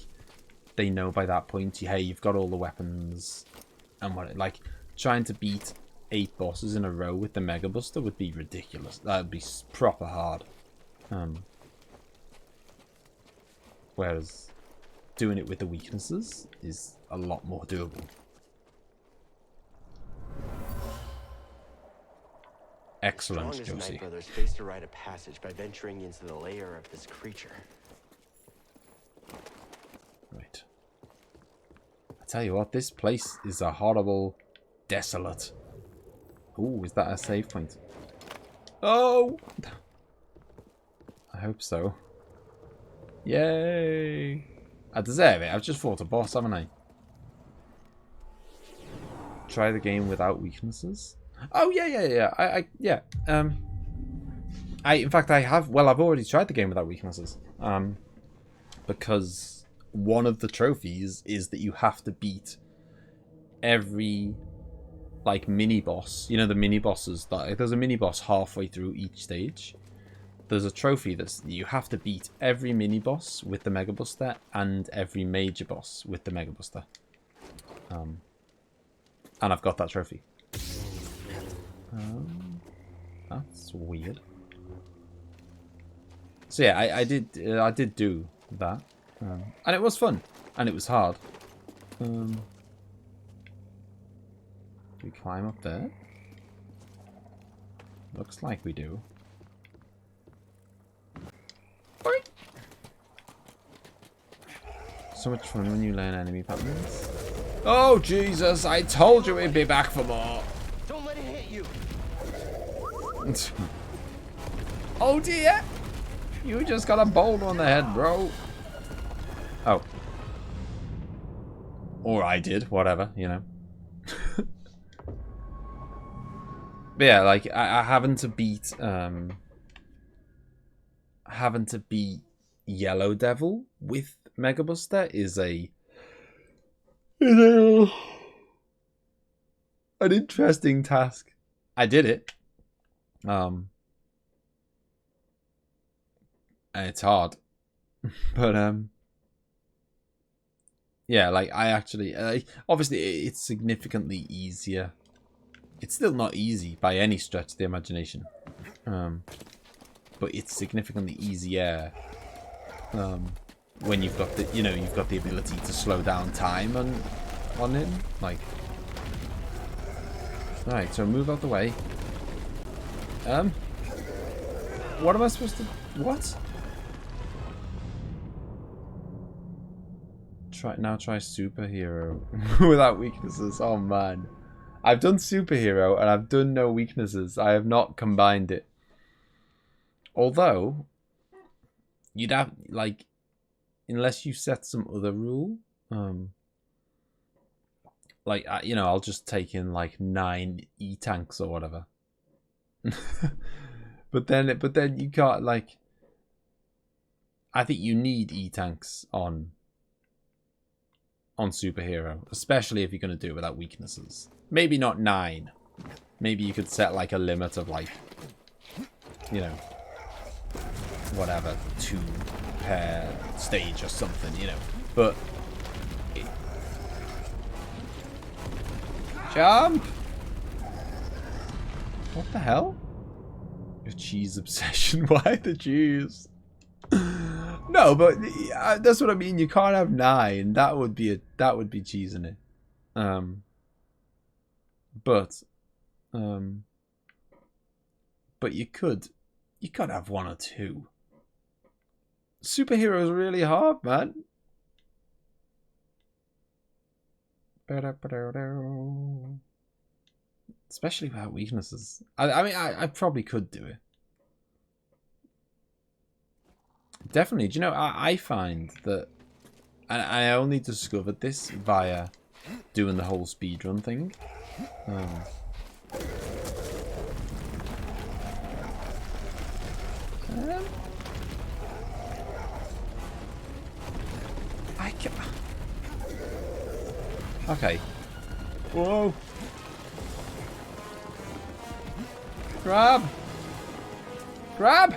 they know by that point, hey, you've got all the weapons, and what like trying to beat 8 bosses in a row with the Mega Buster would be ridiculous. That'd be proper hard. Whereas doing it with the weaknesses is a lot more doable. Excellent, Josie. Night Brothers faced a rite of passage by venturing into the lair of this creature. Right. I tell you what, this place is a horrible, desolate. Ooh, is that a save point? Oh! I hope so. Yay! I deserve it. I've just fought a boss, haven't I? Try the game without weaknesses. Oh yeah. Yeah. In fact I have. Well, I've already tried the game without weaknesses. Because one of the trophies is that you have to beat every like mini boss. You know, the mini bosses. There's a mini boss halfway through each stage, there's a trophy that's you have to beat every mini boss with the Mega Buster and every major boss with the Mega Buster. And I've got that trophy. That's weird. So yeah, I did do that, and it was fun, and it was hard. Do we climb up there? Looks like we do. So much fun when you learn enemy patterns. Oh Jesus! I told you we'd be back for more. Don't let it hit you. Oh dear! You just got a boulder on the head, bro. Oh. Or I did, whatever, you know. But yeah, like I having to beat Yellow Devil with Mega Buster is an interesting task. I did it. And it's hard. But yeah, like I actually obviously it's significantly easier. It's still not easy by any stretch of the imagination. But it's significantly easier when you've got the you've got the ability to slow down time on him. Like, right, so move out the way. What am I supposed to? What? Try superhero without weaknesses. Oh man, I've done superhero and I've done no weaknesses. I have not combined it. Although you'd have, like, unless you set some other rule, like I'll just take in like 9 E-tanks or whatever. but then you can't, like, I think you need E-tanks on superhero, especially if you're going to do it without weaknesses. Maybe not 9. Maybe you could set like a limit of, like, whatever, 2 per stage or something, but jump. What the hell? Your cheese obsession. Why the cheese? No, but that's what I mean. You can't have 9. That would be cheesing it. But you could have 1 or 2. Superhero is really hard, man. Especially without weaknesses. I mean, I probably could do it. Definitely. Do you know, I find that, and I only discovered this via doing the whole speedrun thing. Okay. Whoa. Grab. Grab.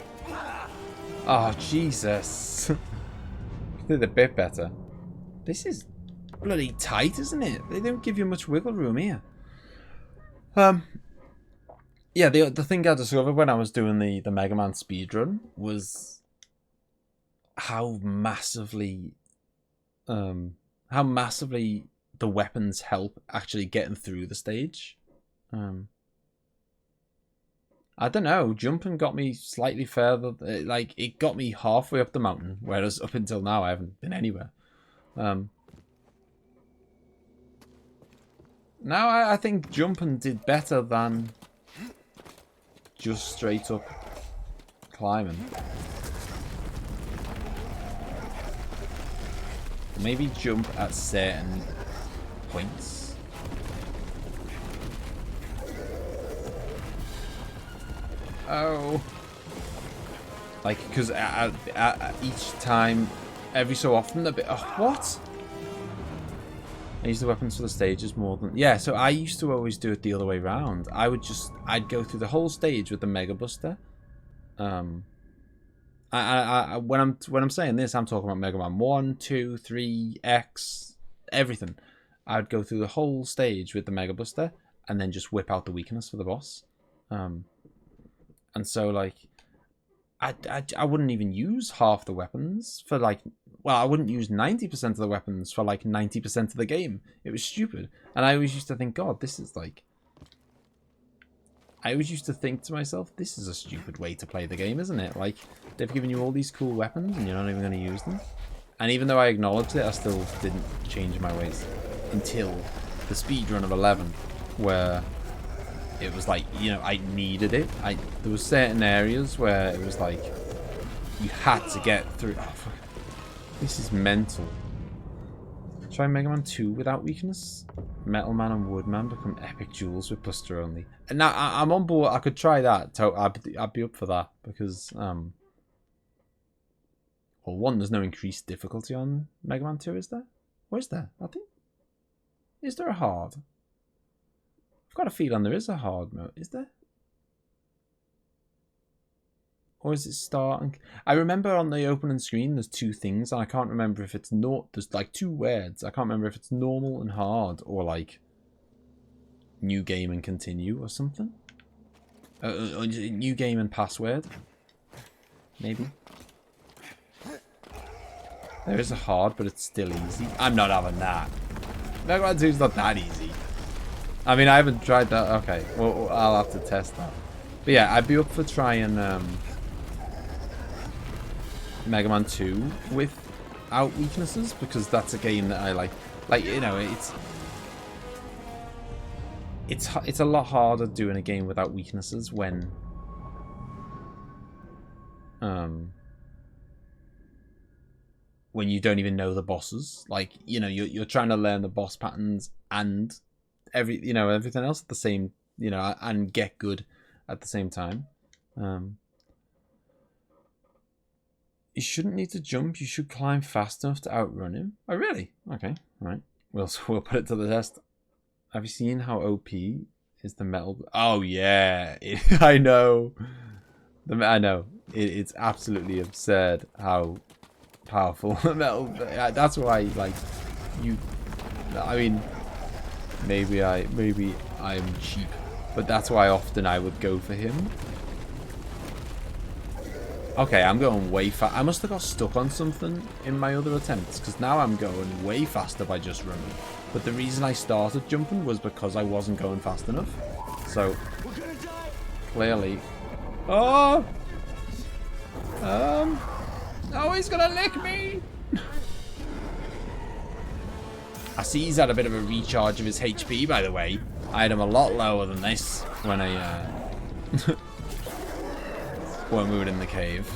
Oh, Jesus. Did a bit better. This is bloody tight, isn't it? They don't give you much wiggle room here. Yeah, the thing I discovered when I was doing the Mega Man speedrun was how massively the weapons help actually getting through the stage. I don't know, jumping got me slightly further, like it got me halfway up the mountain, whereas up until now I haven't been anywhere. Now I think jumping did better than just straight up climbing. Maybe jump at certain points. Oh. Like, because at each time, every so often, a bit. Oh, what? I use the weapons for the stages more than. Yeah, so I used to always do it the other way around. I'd go through the whole stage with the Mega Buster. when I'm saying this, I'm talking about Mega Man 1, 2, 3, X, everything. I'd go through the whole stage with the Mega Buster and then just whip out the weakness for the boss. And so like I wouldn't even use half the weapons for like, well, I wouldn't use 90% of the weapons for like 90% of the game. It was stupid. And I always used to think, God, this is like, I always used to think to myself, this is a stupid way to play the game, isn't it? Like, they've given you all these cool weapons and you're not even going to use them. And even though I acknowledged it, I still didn't change my ways until the speedrun of 11, where it was like, you know, I needed it. There were certain areas where it was like, you had to get through. Oh, fuck. This is mental. Try Mega Man 2 without weakness. Metal Man and Woodman become epic duels with Buster only. And now I'm on board. I could try that. I'd be up for that because, well, one, there's no increased difficulty on Mega Man 2, is there? Or is there? I think. Is there a hard? I've got a feeling there is a hard mode. Is there? Or is it start? I remember on the opening screen there's two things, and I can't remember if it's not. There's like two words. I can't remember if it's normal and hard, or like new game and continue, or something. Or new game and password. Maybe. There is a hard, but it's still easy. I'm not having that. Mega Man 2's not that easy. I mean, I haven't tried that. Okay, well, I'll have to test that. But yeah, I'd be up for trying Mega Man 2 without weaknesses, because that's a game that I like. Like, you know, it's a lot harder doing a game without weaknesses when you don't even know the bosses. Like, you know, you're trying to learn the boss patterns and everything else at the same, you know, and get good at the same time. You shouldn't need to jump. You should climb fast enough to outrun him. Oh, really? Okay, right. We'll put it to the test. Have you seen how OP is the metal? Oh yeah, I know. I know. It's absolutely absurd how powerful the metal. That's why, like, you. I mean, maybe I'm cheap, but that's why often I would go for him. Okay, I'm going way fast. I must have got stuck on something in my other attempts, because now I'm going way faster by just running. But the reason I started jumping was because I wasn't going fast enough. So, clearly... Oh! Oh, he's gonna lick me! I see he's had a bit of a recharge of his HP, by the way. I had him a lot lower than this when I... when we were in the cave.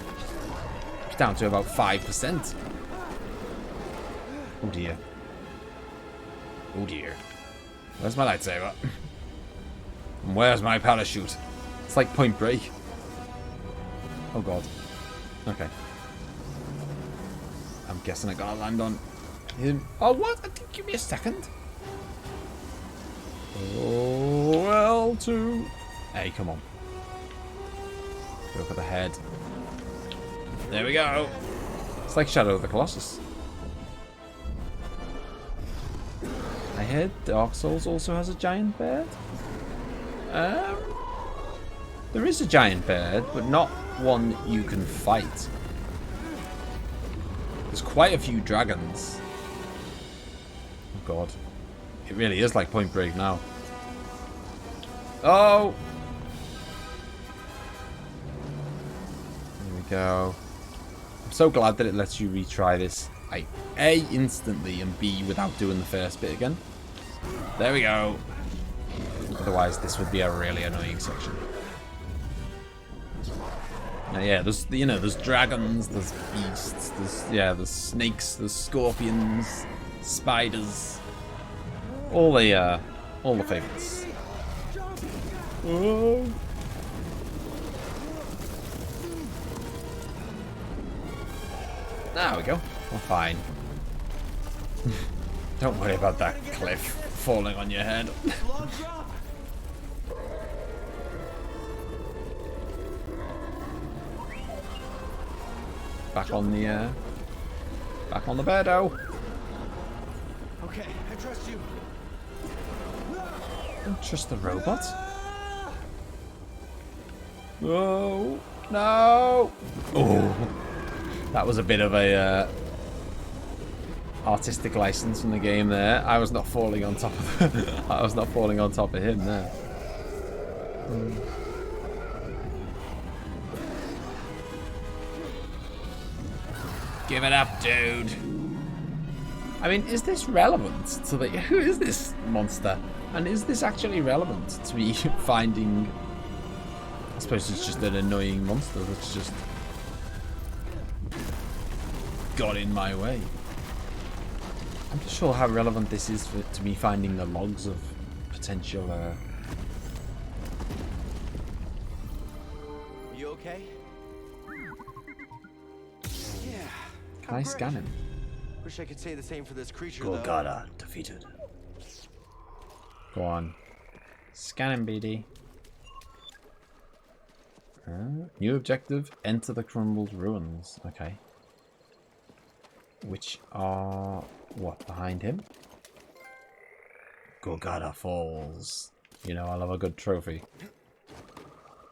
It's down to about 5%. Oh dear. Oh dear. Where's my lightsaber? And where's my parachute? It's like Point Break. Oh god. Okay. I'm guessing I gotta land on him. Oh what? Give me a second. Oh, L2. Hey, come on. Go for the head. There we go. It's like Shadow of the Colossus. I heard Dark Souls also has a giant bird. There is a giant bird, but not one you can fight. There's quite a few dragons. Oh god. It really is like Point Break now. Oh! Go. I'm so glad that it lets you retry this. A, instantly, and B, without doing the first bit again. There we go. Otherwise, this would be a really annoying section. Now, yeah, there's dragons, there's beasts, there's snakes, there's scorpions, spiders, all the favorites. Oh. There we go. We're fine. Don't worry about that cliff falling on your head. back on the bed. Oh, Okay, I trust you. don't trust the robot. No, no. Oh, that was a bit of a artistic license from the game there. I was not falling on top of I was not falling on top of him there. Give it up, dude. I mean, is this relevant to the... Who is this monster? And is this actually relevant to me finding... I suppose it's just an annoying monster that's just got in my way. I'm not sure how relevant this is to me finding the logs of potential... You okay? Yeah. Can I scan him? Wish I could say the same for this creature, Gorgada defeated. Go on. Scan him, BD. New objective, enter the crumbled ruins. Okay. Which are... what, behind him? Gorgada Falls. You know, I love a good trophy.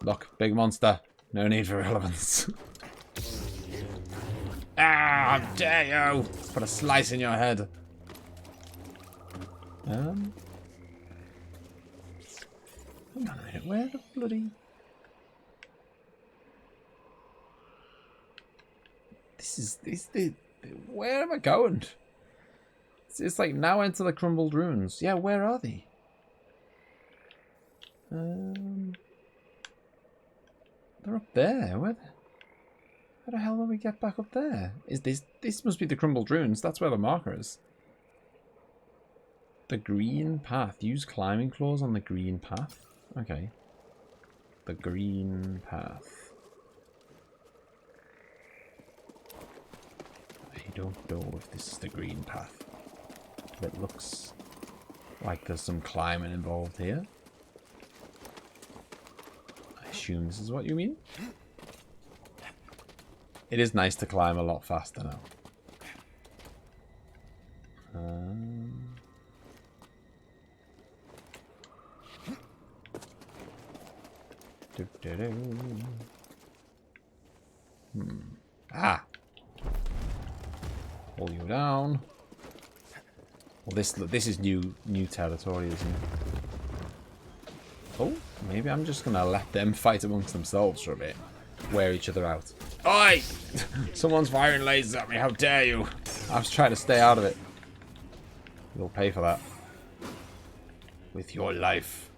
Look, big monster. No need for relevance. Ah, how dare you! Put a slice in your head. Hang on a minute, where the bloody... Where am I going? It's like, now enter the crumbled ruins. Yeah, where are they? They're up there. How the hell do we get back up there? Is this must be the crumbled ruins. That's where the marker is. The green path. Use climbing claws on the green path. Okay. The green path. I don't know if this is the green path. But it looks like there's some climbing involved here. I assume this is what you mean? It is nice to climb a lot faster now. Ah! Pull you down. Well, this is new territory, isn't it? Oh, maybe I'm just gonna let them fight amongst themselves for a bit. Wear each other out. Oi! Someone's firing lasers at me, how dare you! I was trying to stay out of it. You'll pay for that. With your life.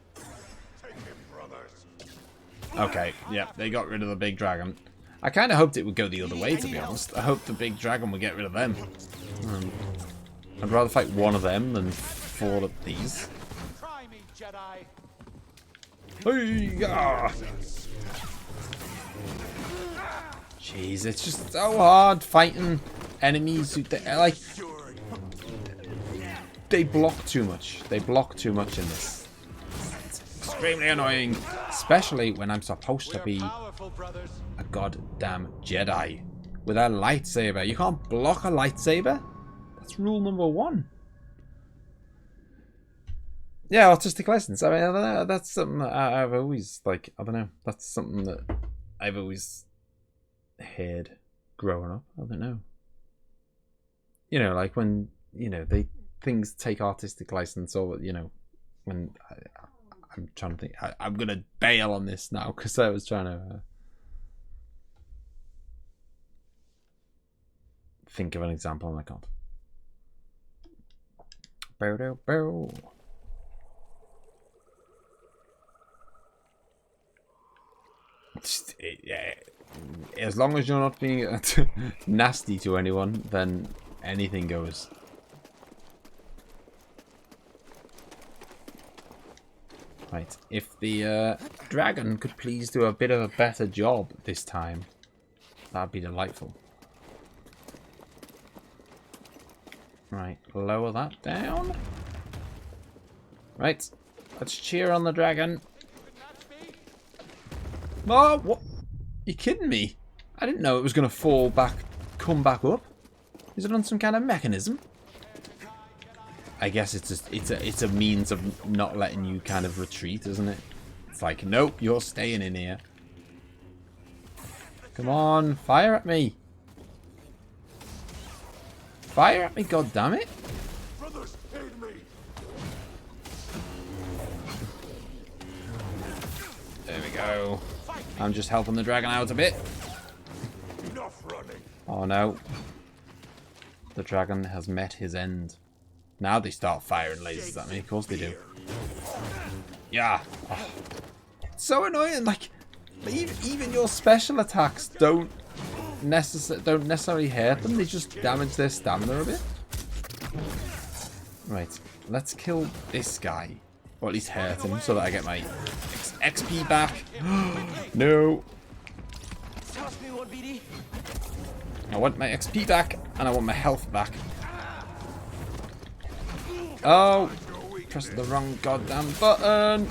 Okay, yeah, they got rid of the big dragon. I kind of hoped it would go the other way, to be honest. I hoped the big dragon would get rid of them. I'd rather fight one of them than 4 of these. Try me, Jedi. Hey-ya! Jeez, it's just so hard fighting enemies who like they block too much. They block too much in this. It's extremely annoying, especially when I'm supposed to be a goddamn Jedi with a lightsaber. You can't block a lightsaber. That's rule number 1. Yeah, autistic license. I mean, I don't know. That's something that I've always like. I don't know. That's something that I've always heard growing up. I don't know. You know, like when things take artistic license, or when I'm trying to think. I'm gonna bail on this now because I was trying to think of an example and I can't. Bow. As long as you're not being nasty to anyone, then anything goes. Right, if the dragon could please do a bit of a better job this time, that'd be delightful. Right, lower that down. Right, let's cheer on the dragon. Oh, what? You kidding me? I didn't know it was going to fall back come back up? Is it on some kind of mechanism? I guess it's a means of not letting you kind of retreat, isn't it? It's like, nope, you're staying in here. Come on, fire at me. Fire at me, goddammit. Brothers, aid me. There we go. I'm just helping the dragon out a bit. Enough running. Oh no. The dragon has met his end. Now they start firing lasers at me. Of course they do. Yeah. Oh. So annoying. Like, even your special attacks don't necessarily hurt them. They just damage their stamina a bit. Right. Let's kill this guy. Or at least hurt him so that I get my XP back. No. I want my XP back and I want my health back. Oh, pressed the wrong goddamn button.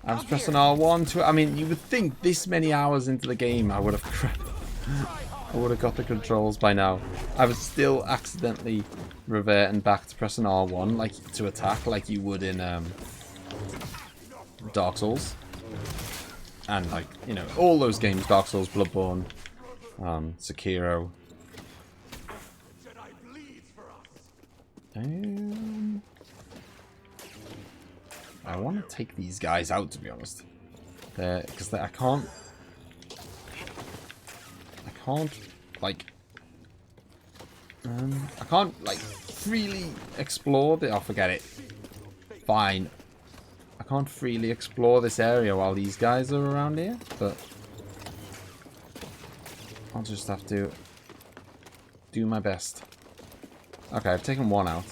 I was pressing R1 to. I mean, you would think this many hours into the game, I would have got the controls by now. I was still accidentally reverting back to pressing R1, like to attack, like you would in Dark Souls, and like all those games: Dark Souls, Bloodborne, Sekiro. I want to take these guys out, to be honest. Because I can't like freely explore the. Oh, forget it. Fine. I can't freely explore this area while these guys are around here, but I'll just have to do my best. Okay, I've taken one out.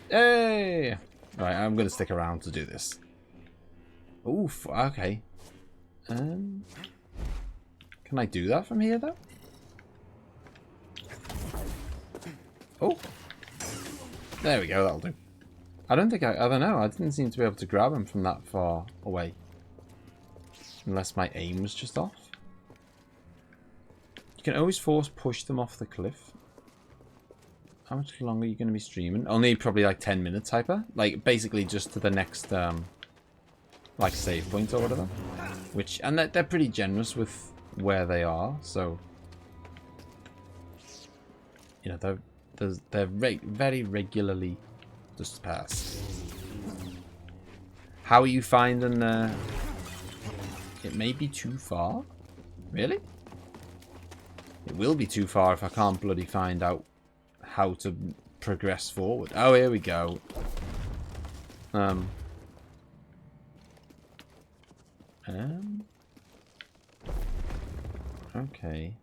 Hey! Right, I'm gonna stick around to do this. Oof, okay. Can I do that from here, though? Oh! There we go, that'll do. I don't know, I didn't seem to be able to grab him from that far away. Unless my aim was just off. You can always force push them off the cliff. How much longer are you going to be streaming? Only probably like 10 minutes, Hyper. Like, basically just to the next, like, save point or whatever. And they're pretty generous with where they are, so... they're very regularly just pass. How are you finding, It may be too far? Really? It will be too far if I can't bloody find out how to progress forward. Oh, here we go. Okay.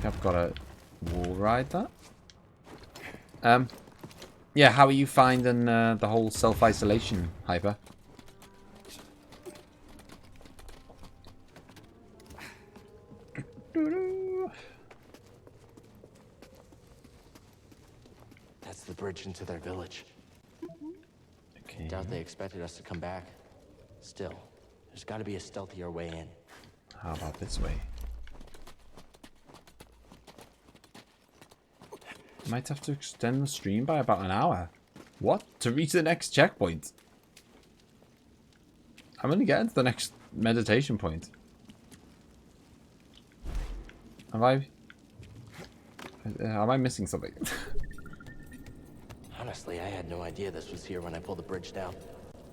I've got to wall ride that. Yeah, how are you finding the whole self-isolation, Hyper? That's the bridge into their village. Okay. Doubt they expected us to come back. Still, there's got to be a stealthier way in. How about this way? Might have to extend the stream by about an hour. What? To reach the next checkpoint? I'm only getting to the next meditation point. Am I missing something? Honestly, I had no idea this was here when I pulled the bridge down.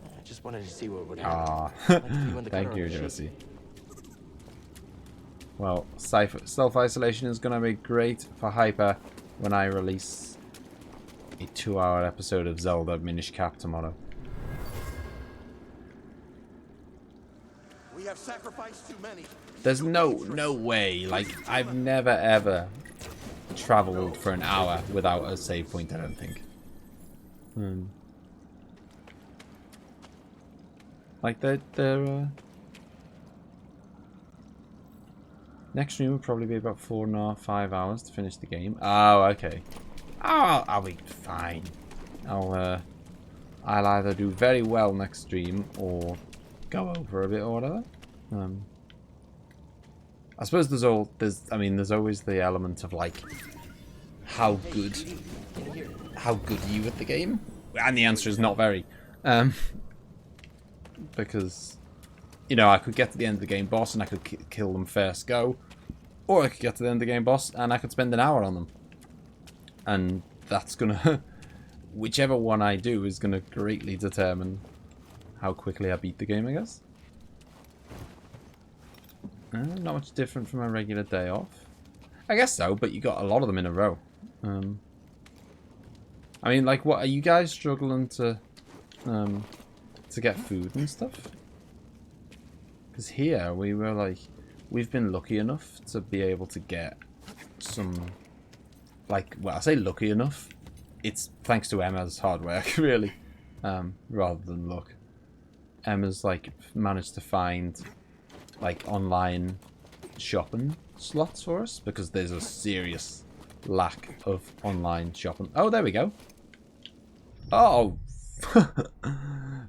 I just wanted to see what would happen. Ah, thank you, Josie. Well, self-isolation is going to be great for Hyper when I release a 2-hour episode of Zelda Minish Cap tomorrow. We have sacrificed too many. There's no way. Like, I've never ever traveled for an hour without a save point, I don't think. Like, they're next stream will probably be about 4.5 hours to finish the game. Oh, okay. Oh, I'll be fine. I'll either do very well next stream or go over a bit or whatever. I suppose there's always the element of like how good are you at the game? And the answer is not very. Because you know, I could get to the end of the game boss and I could kill them first go, or I could get to the end of the game boss and I could spend an hour on them. And that's gonna whichever one I do is gonna greatly determine how quickly I beat the game, I guess. Not much different from a regular day off. I guess so, but you got a lot of them in a row. I mean, like, what are you guys struggling to get food and stuff? Because here we were like, we've been lucky enough to be able to get some, like, well, I say lucky enough. It's thanks to Emma's hard work, really, rather than luck. Emma's like managed to find like online shopping slots for us because there's a serious lack of online shopping. Oh, there we go. Oh,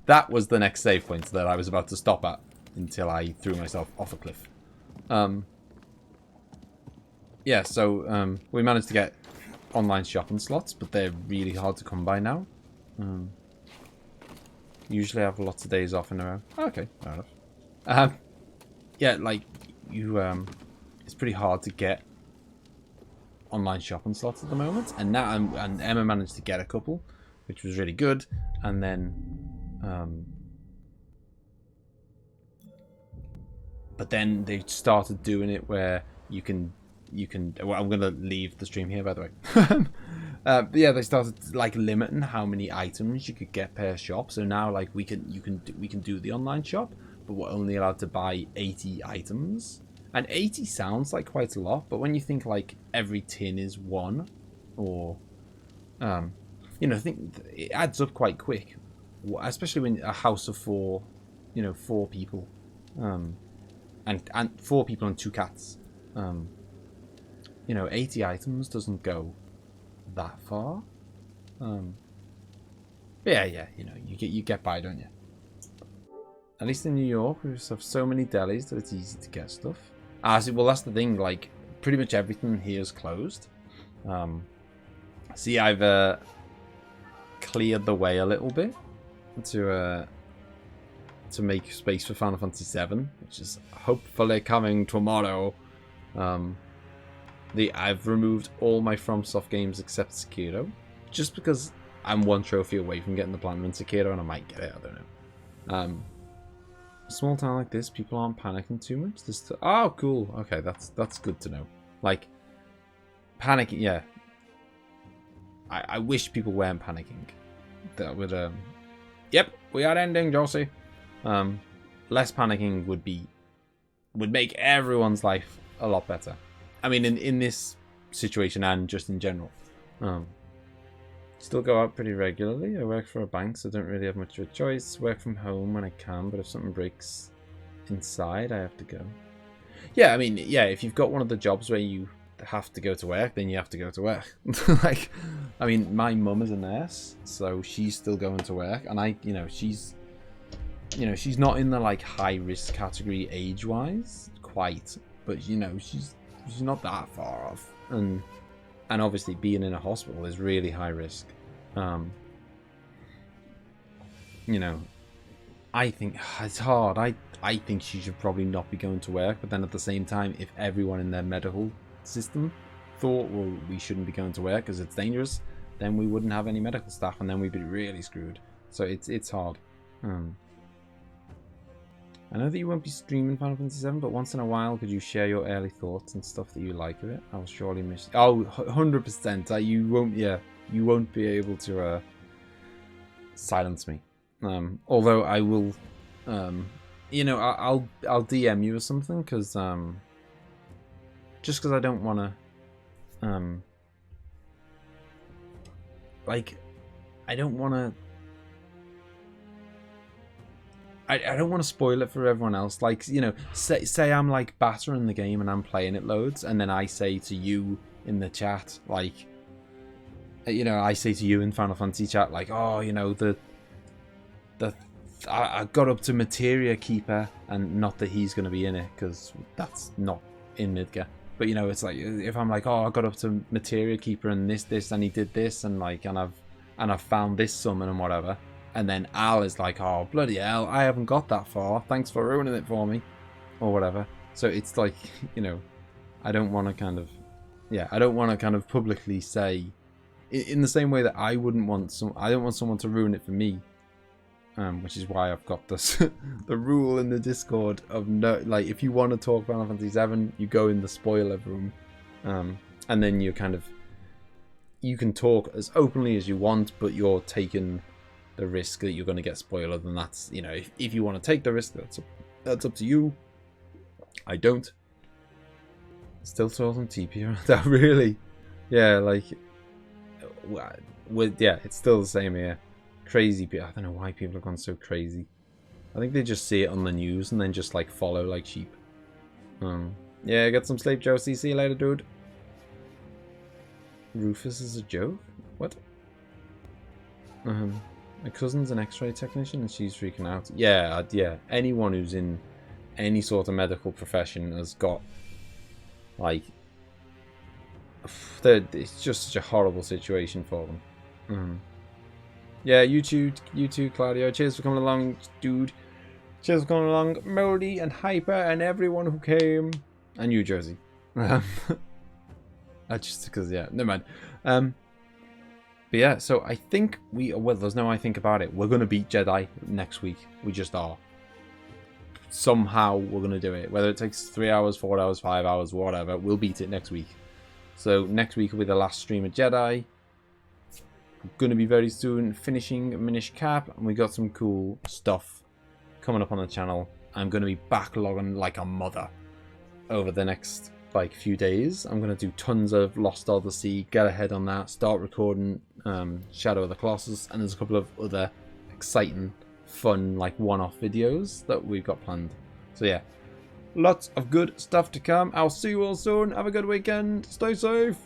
that was the next save point that I was about to stop at until I threw myself off a cliff. Yeah, so we managed to get online shopping slots, but they're really hard to come by now. Usually I have lots of days off in a row. Okay, fair enough. Yeah, like you, it's pretty hard to get online shopping slots at the moment, and now and Emma managed to get a couple, which was really good. And then, but then they started doing it where you can. Well, I'm gonna leave the stream here, by the way. But yeah, they started like limiting how many items you could get per shop. So now, like, we can do the online shop, but we're only allowed to buy 80 items. And 80 sounds like quite a lot, but when you think like every tin is one, or you know, think it adds up quite quick, especially when a house of four, you know, 4 people, and 4 people and 2 cats. You know, 80 items doesn't go that far. Yeah, you know, you get by, don't you? At least in New York, we just have so many delis that it's easy to get stuff. Well, that's the thing. Like, pretty much everything here is closed. See, I've cleared the way a little bit to make space for Final Fantasy VII, which is hopefully coming tomorrow. I've removed all my FromSoft games except Sekiro, just because I'm 1 trophy away from getting the platinum in Sekiro, and I might get it. I don't know. A small town like this, people aren't panicking too much. Oh, cool. Okay, that's good to know. Like, panicking. Yeah. I wish people weren't panicking. That would Yep, we are ending, Josie. Less panicking would make everyone's life a lot better. I mean, in this situation and just in general. Still go out pretty regularly. I work for a bank, so I don't really have much of a choice. Work from home when I can, but if something breaks inside, I have to go. Yeah, I mean, yeah, if you've got one of the jobs where you have to go to work, then you have to go to work. Like, I mean, my mum is a nurse, so she's still going to work, and she's not in the like high risk category age-wise, quite, but she's not that far off, and obviously being in a hospital is really high risk. I think it's hard. I think she should probably not be going to work, but then at the same time, if everyone in their medical system thought, well, we shouldn't be going to work because it's dangerous, then we wouldn't have any medical staff, and then we'd be really screwed. So it's hard. I know that you won't be streaming Final Fantasy VII, but once in a while, could you share your early thoughts and stuff that you like of it? I'll surely miss you. Oh, 100%. You won't. Yeah, you won't be able to silence me. Although I will. I'll DM you or something, because just because I don't want to. I don't want to. I don't want to spoil it for everyone else. Like, say I'm like battering the game and I'm playing it loads, and then I say to you in the chat, like, I say to you in Final Fantasy chat, like, oh, I got up to Materia Keeper, and not that he's going to be in it, because that's not in Midgar. But you know, it's like if I'm like, oh, I got up to Materia Keeper and this, and he did this, and like, and I've found this summon and whatever, and then Al is like, oh bloody hell, I haven't got that far. Thanks for ruining it for me, or whatever. So it's like, you know, I don't want to kind of, yeah, I don't want to kind of publicly say, in the same way that I don't want someone to ruin it for me. Which is why I've got this the rule in the Discord of no, like, if you want to talk Final Fantasy VII, you go in the spoiler room, and then you can talk as openly as you want, but you're taking the risk that you're going to get spoiled, and that's, you know, if you want to take the risk, that's up to you. I don't. Still saw some TP around that, really. Yeah, like, yeah, it's still the same here. Crazy people. I don't know why people have gone so crazy. I think they just see it on the news and then just like follow like sheep. Yeah, get some sleep, Josie. See you later, dude. Rufus is a joke? What? My cousin's an X-ray technician and she's freaking out. Yeah, yeah. Anyone who's in any sort of medical profession has got, like, it's just such a horrible situation for them. Yeah, you too, Claudio. Cheers for coming along, dude. Cheers for coming along, Moldy and Hyper and everyone who came. And you, Jersey. Just because, yeah, never mind. But yeah, so I think well, there's no I think about it. We're going to beat Jedi next week. We just are. Somehow we're going to do it. Whether it takes 3 hours, 4 hours, 5 hours, whatever, we'll beat it next week. So next week will be the last stream of Jedi. Going to be very soon finishing Minish Cap, and we got some cool stuff coming up on the channel. I'm going to be backlogging like a mother over the next like few days. I'm going to do tons of Lost Odyssey, get ahead on that, start recording Shadow of the Colossus, and there's a couple of other exciting, fun, like one-off videos that we've got planned. So yeah, lots of good stuff to come. I'll see you all soon. Have a good weekend. Stay safe.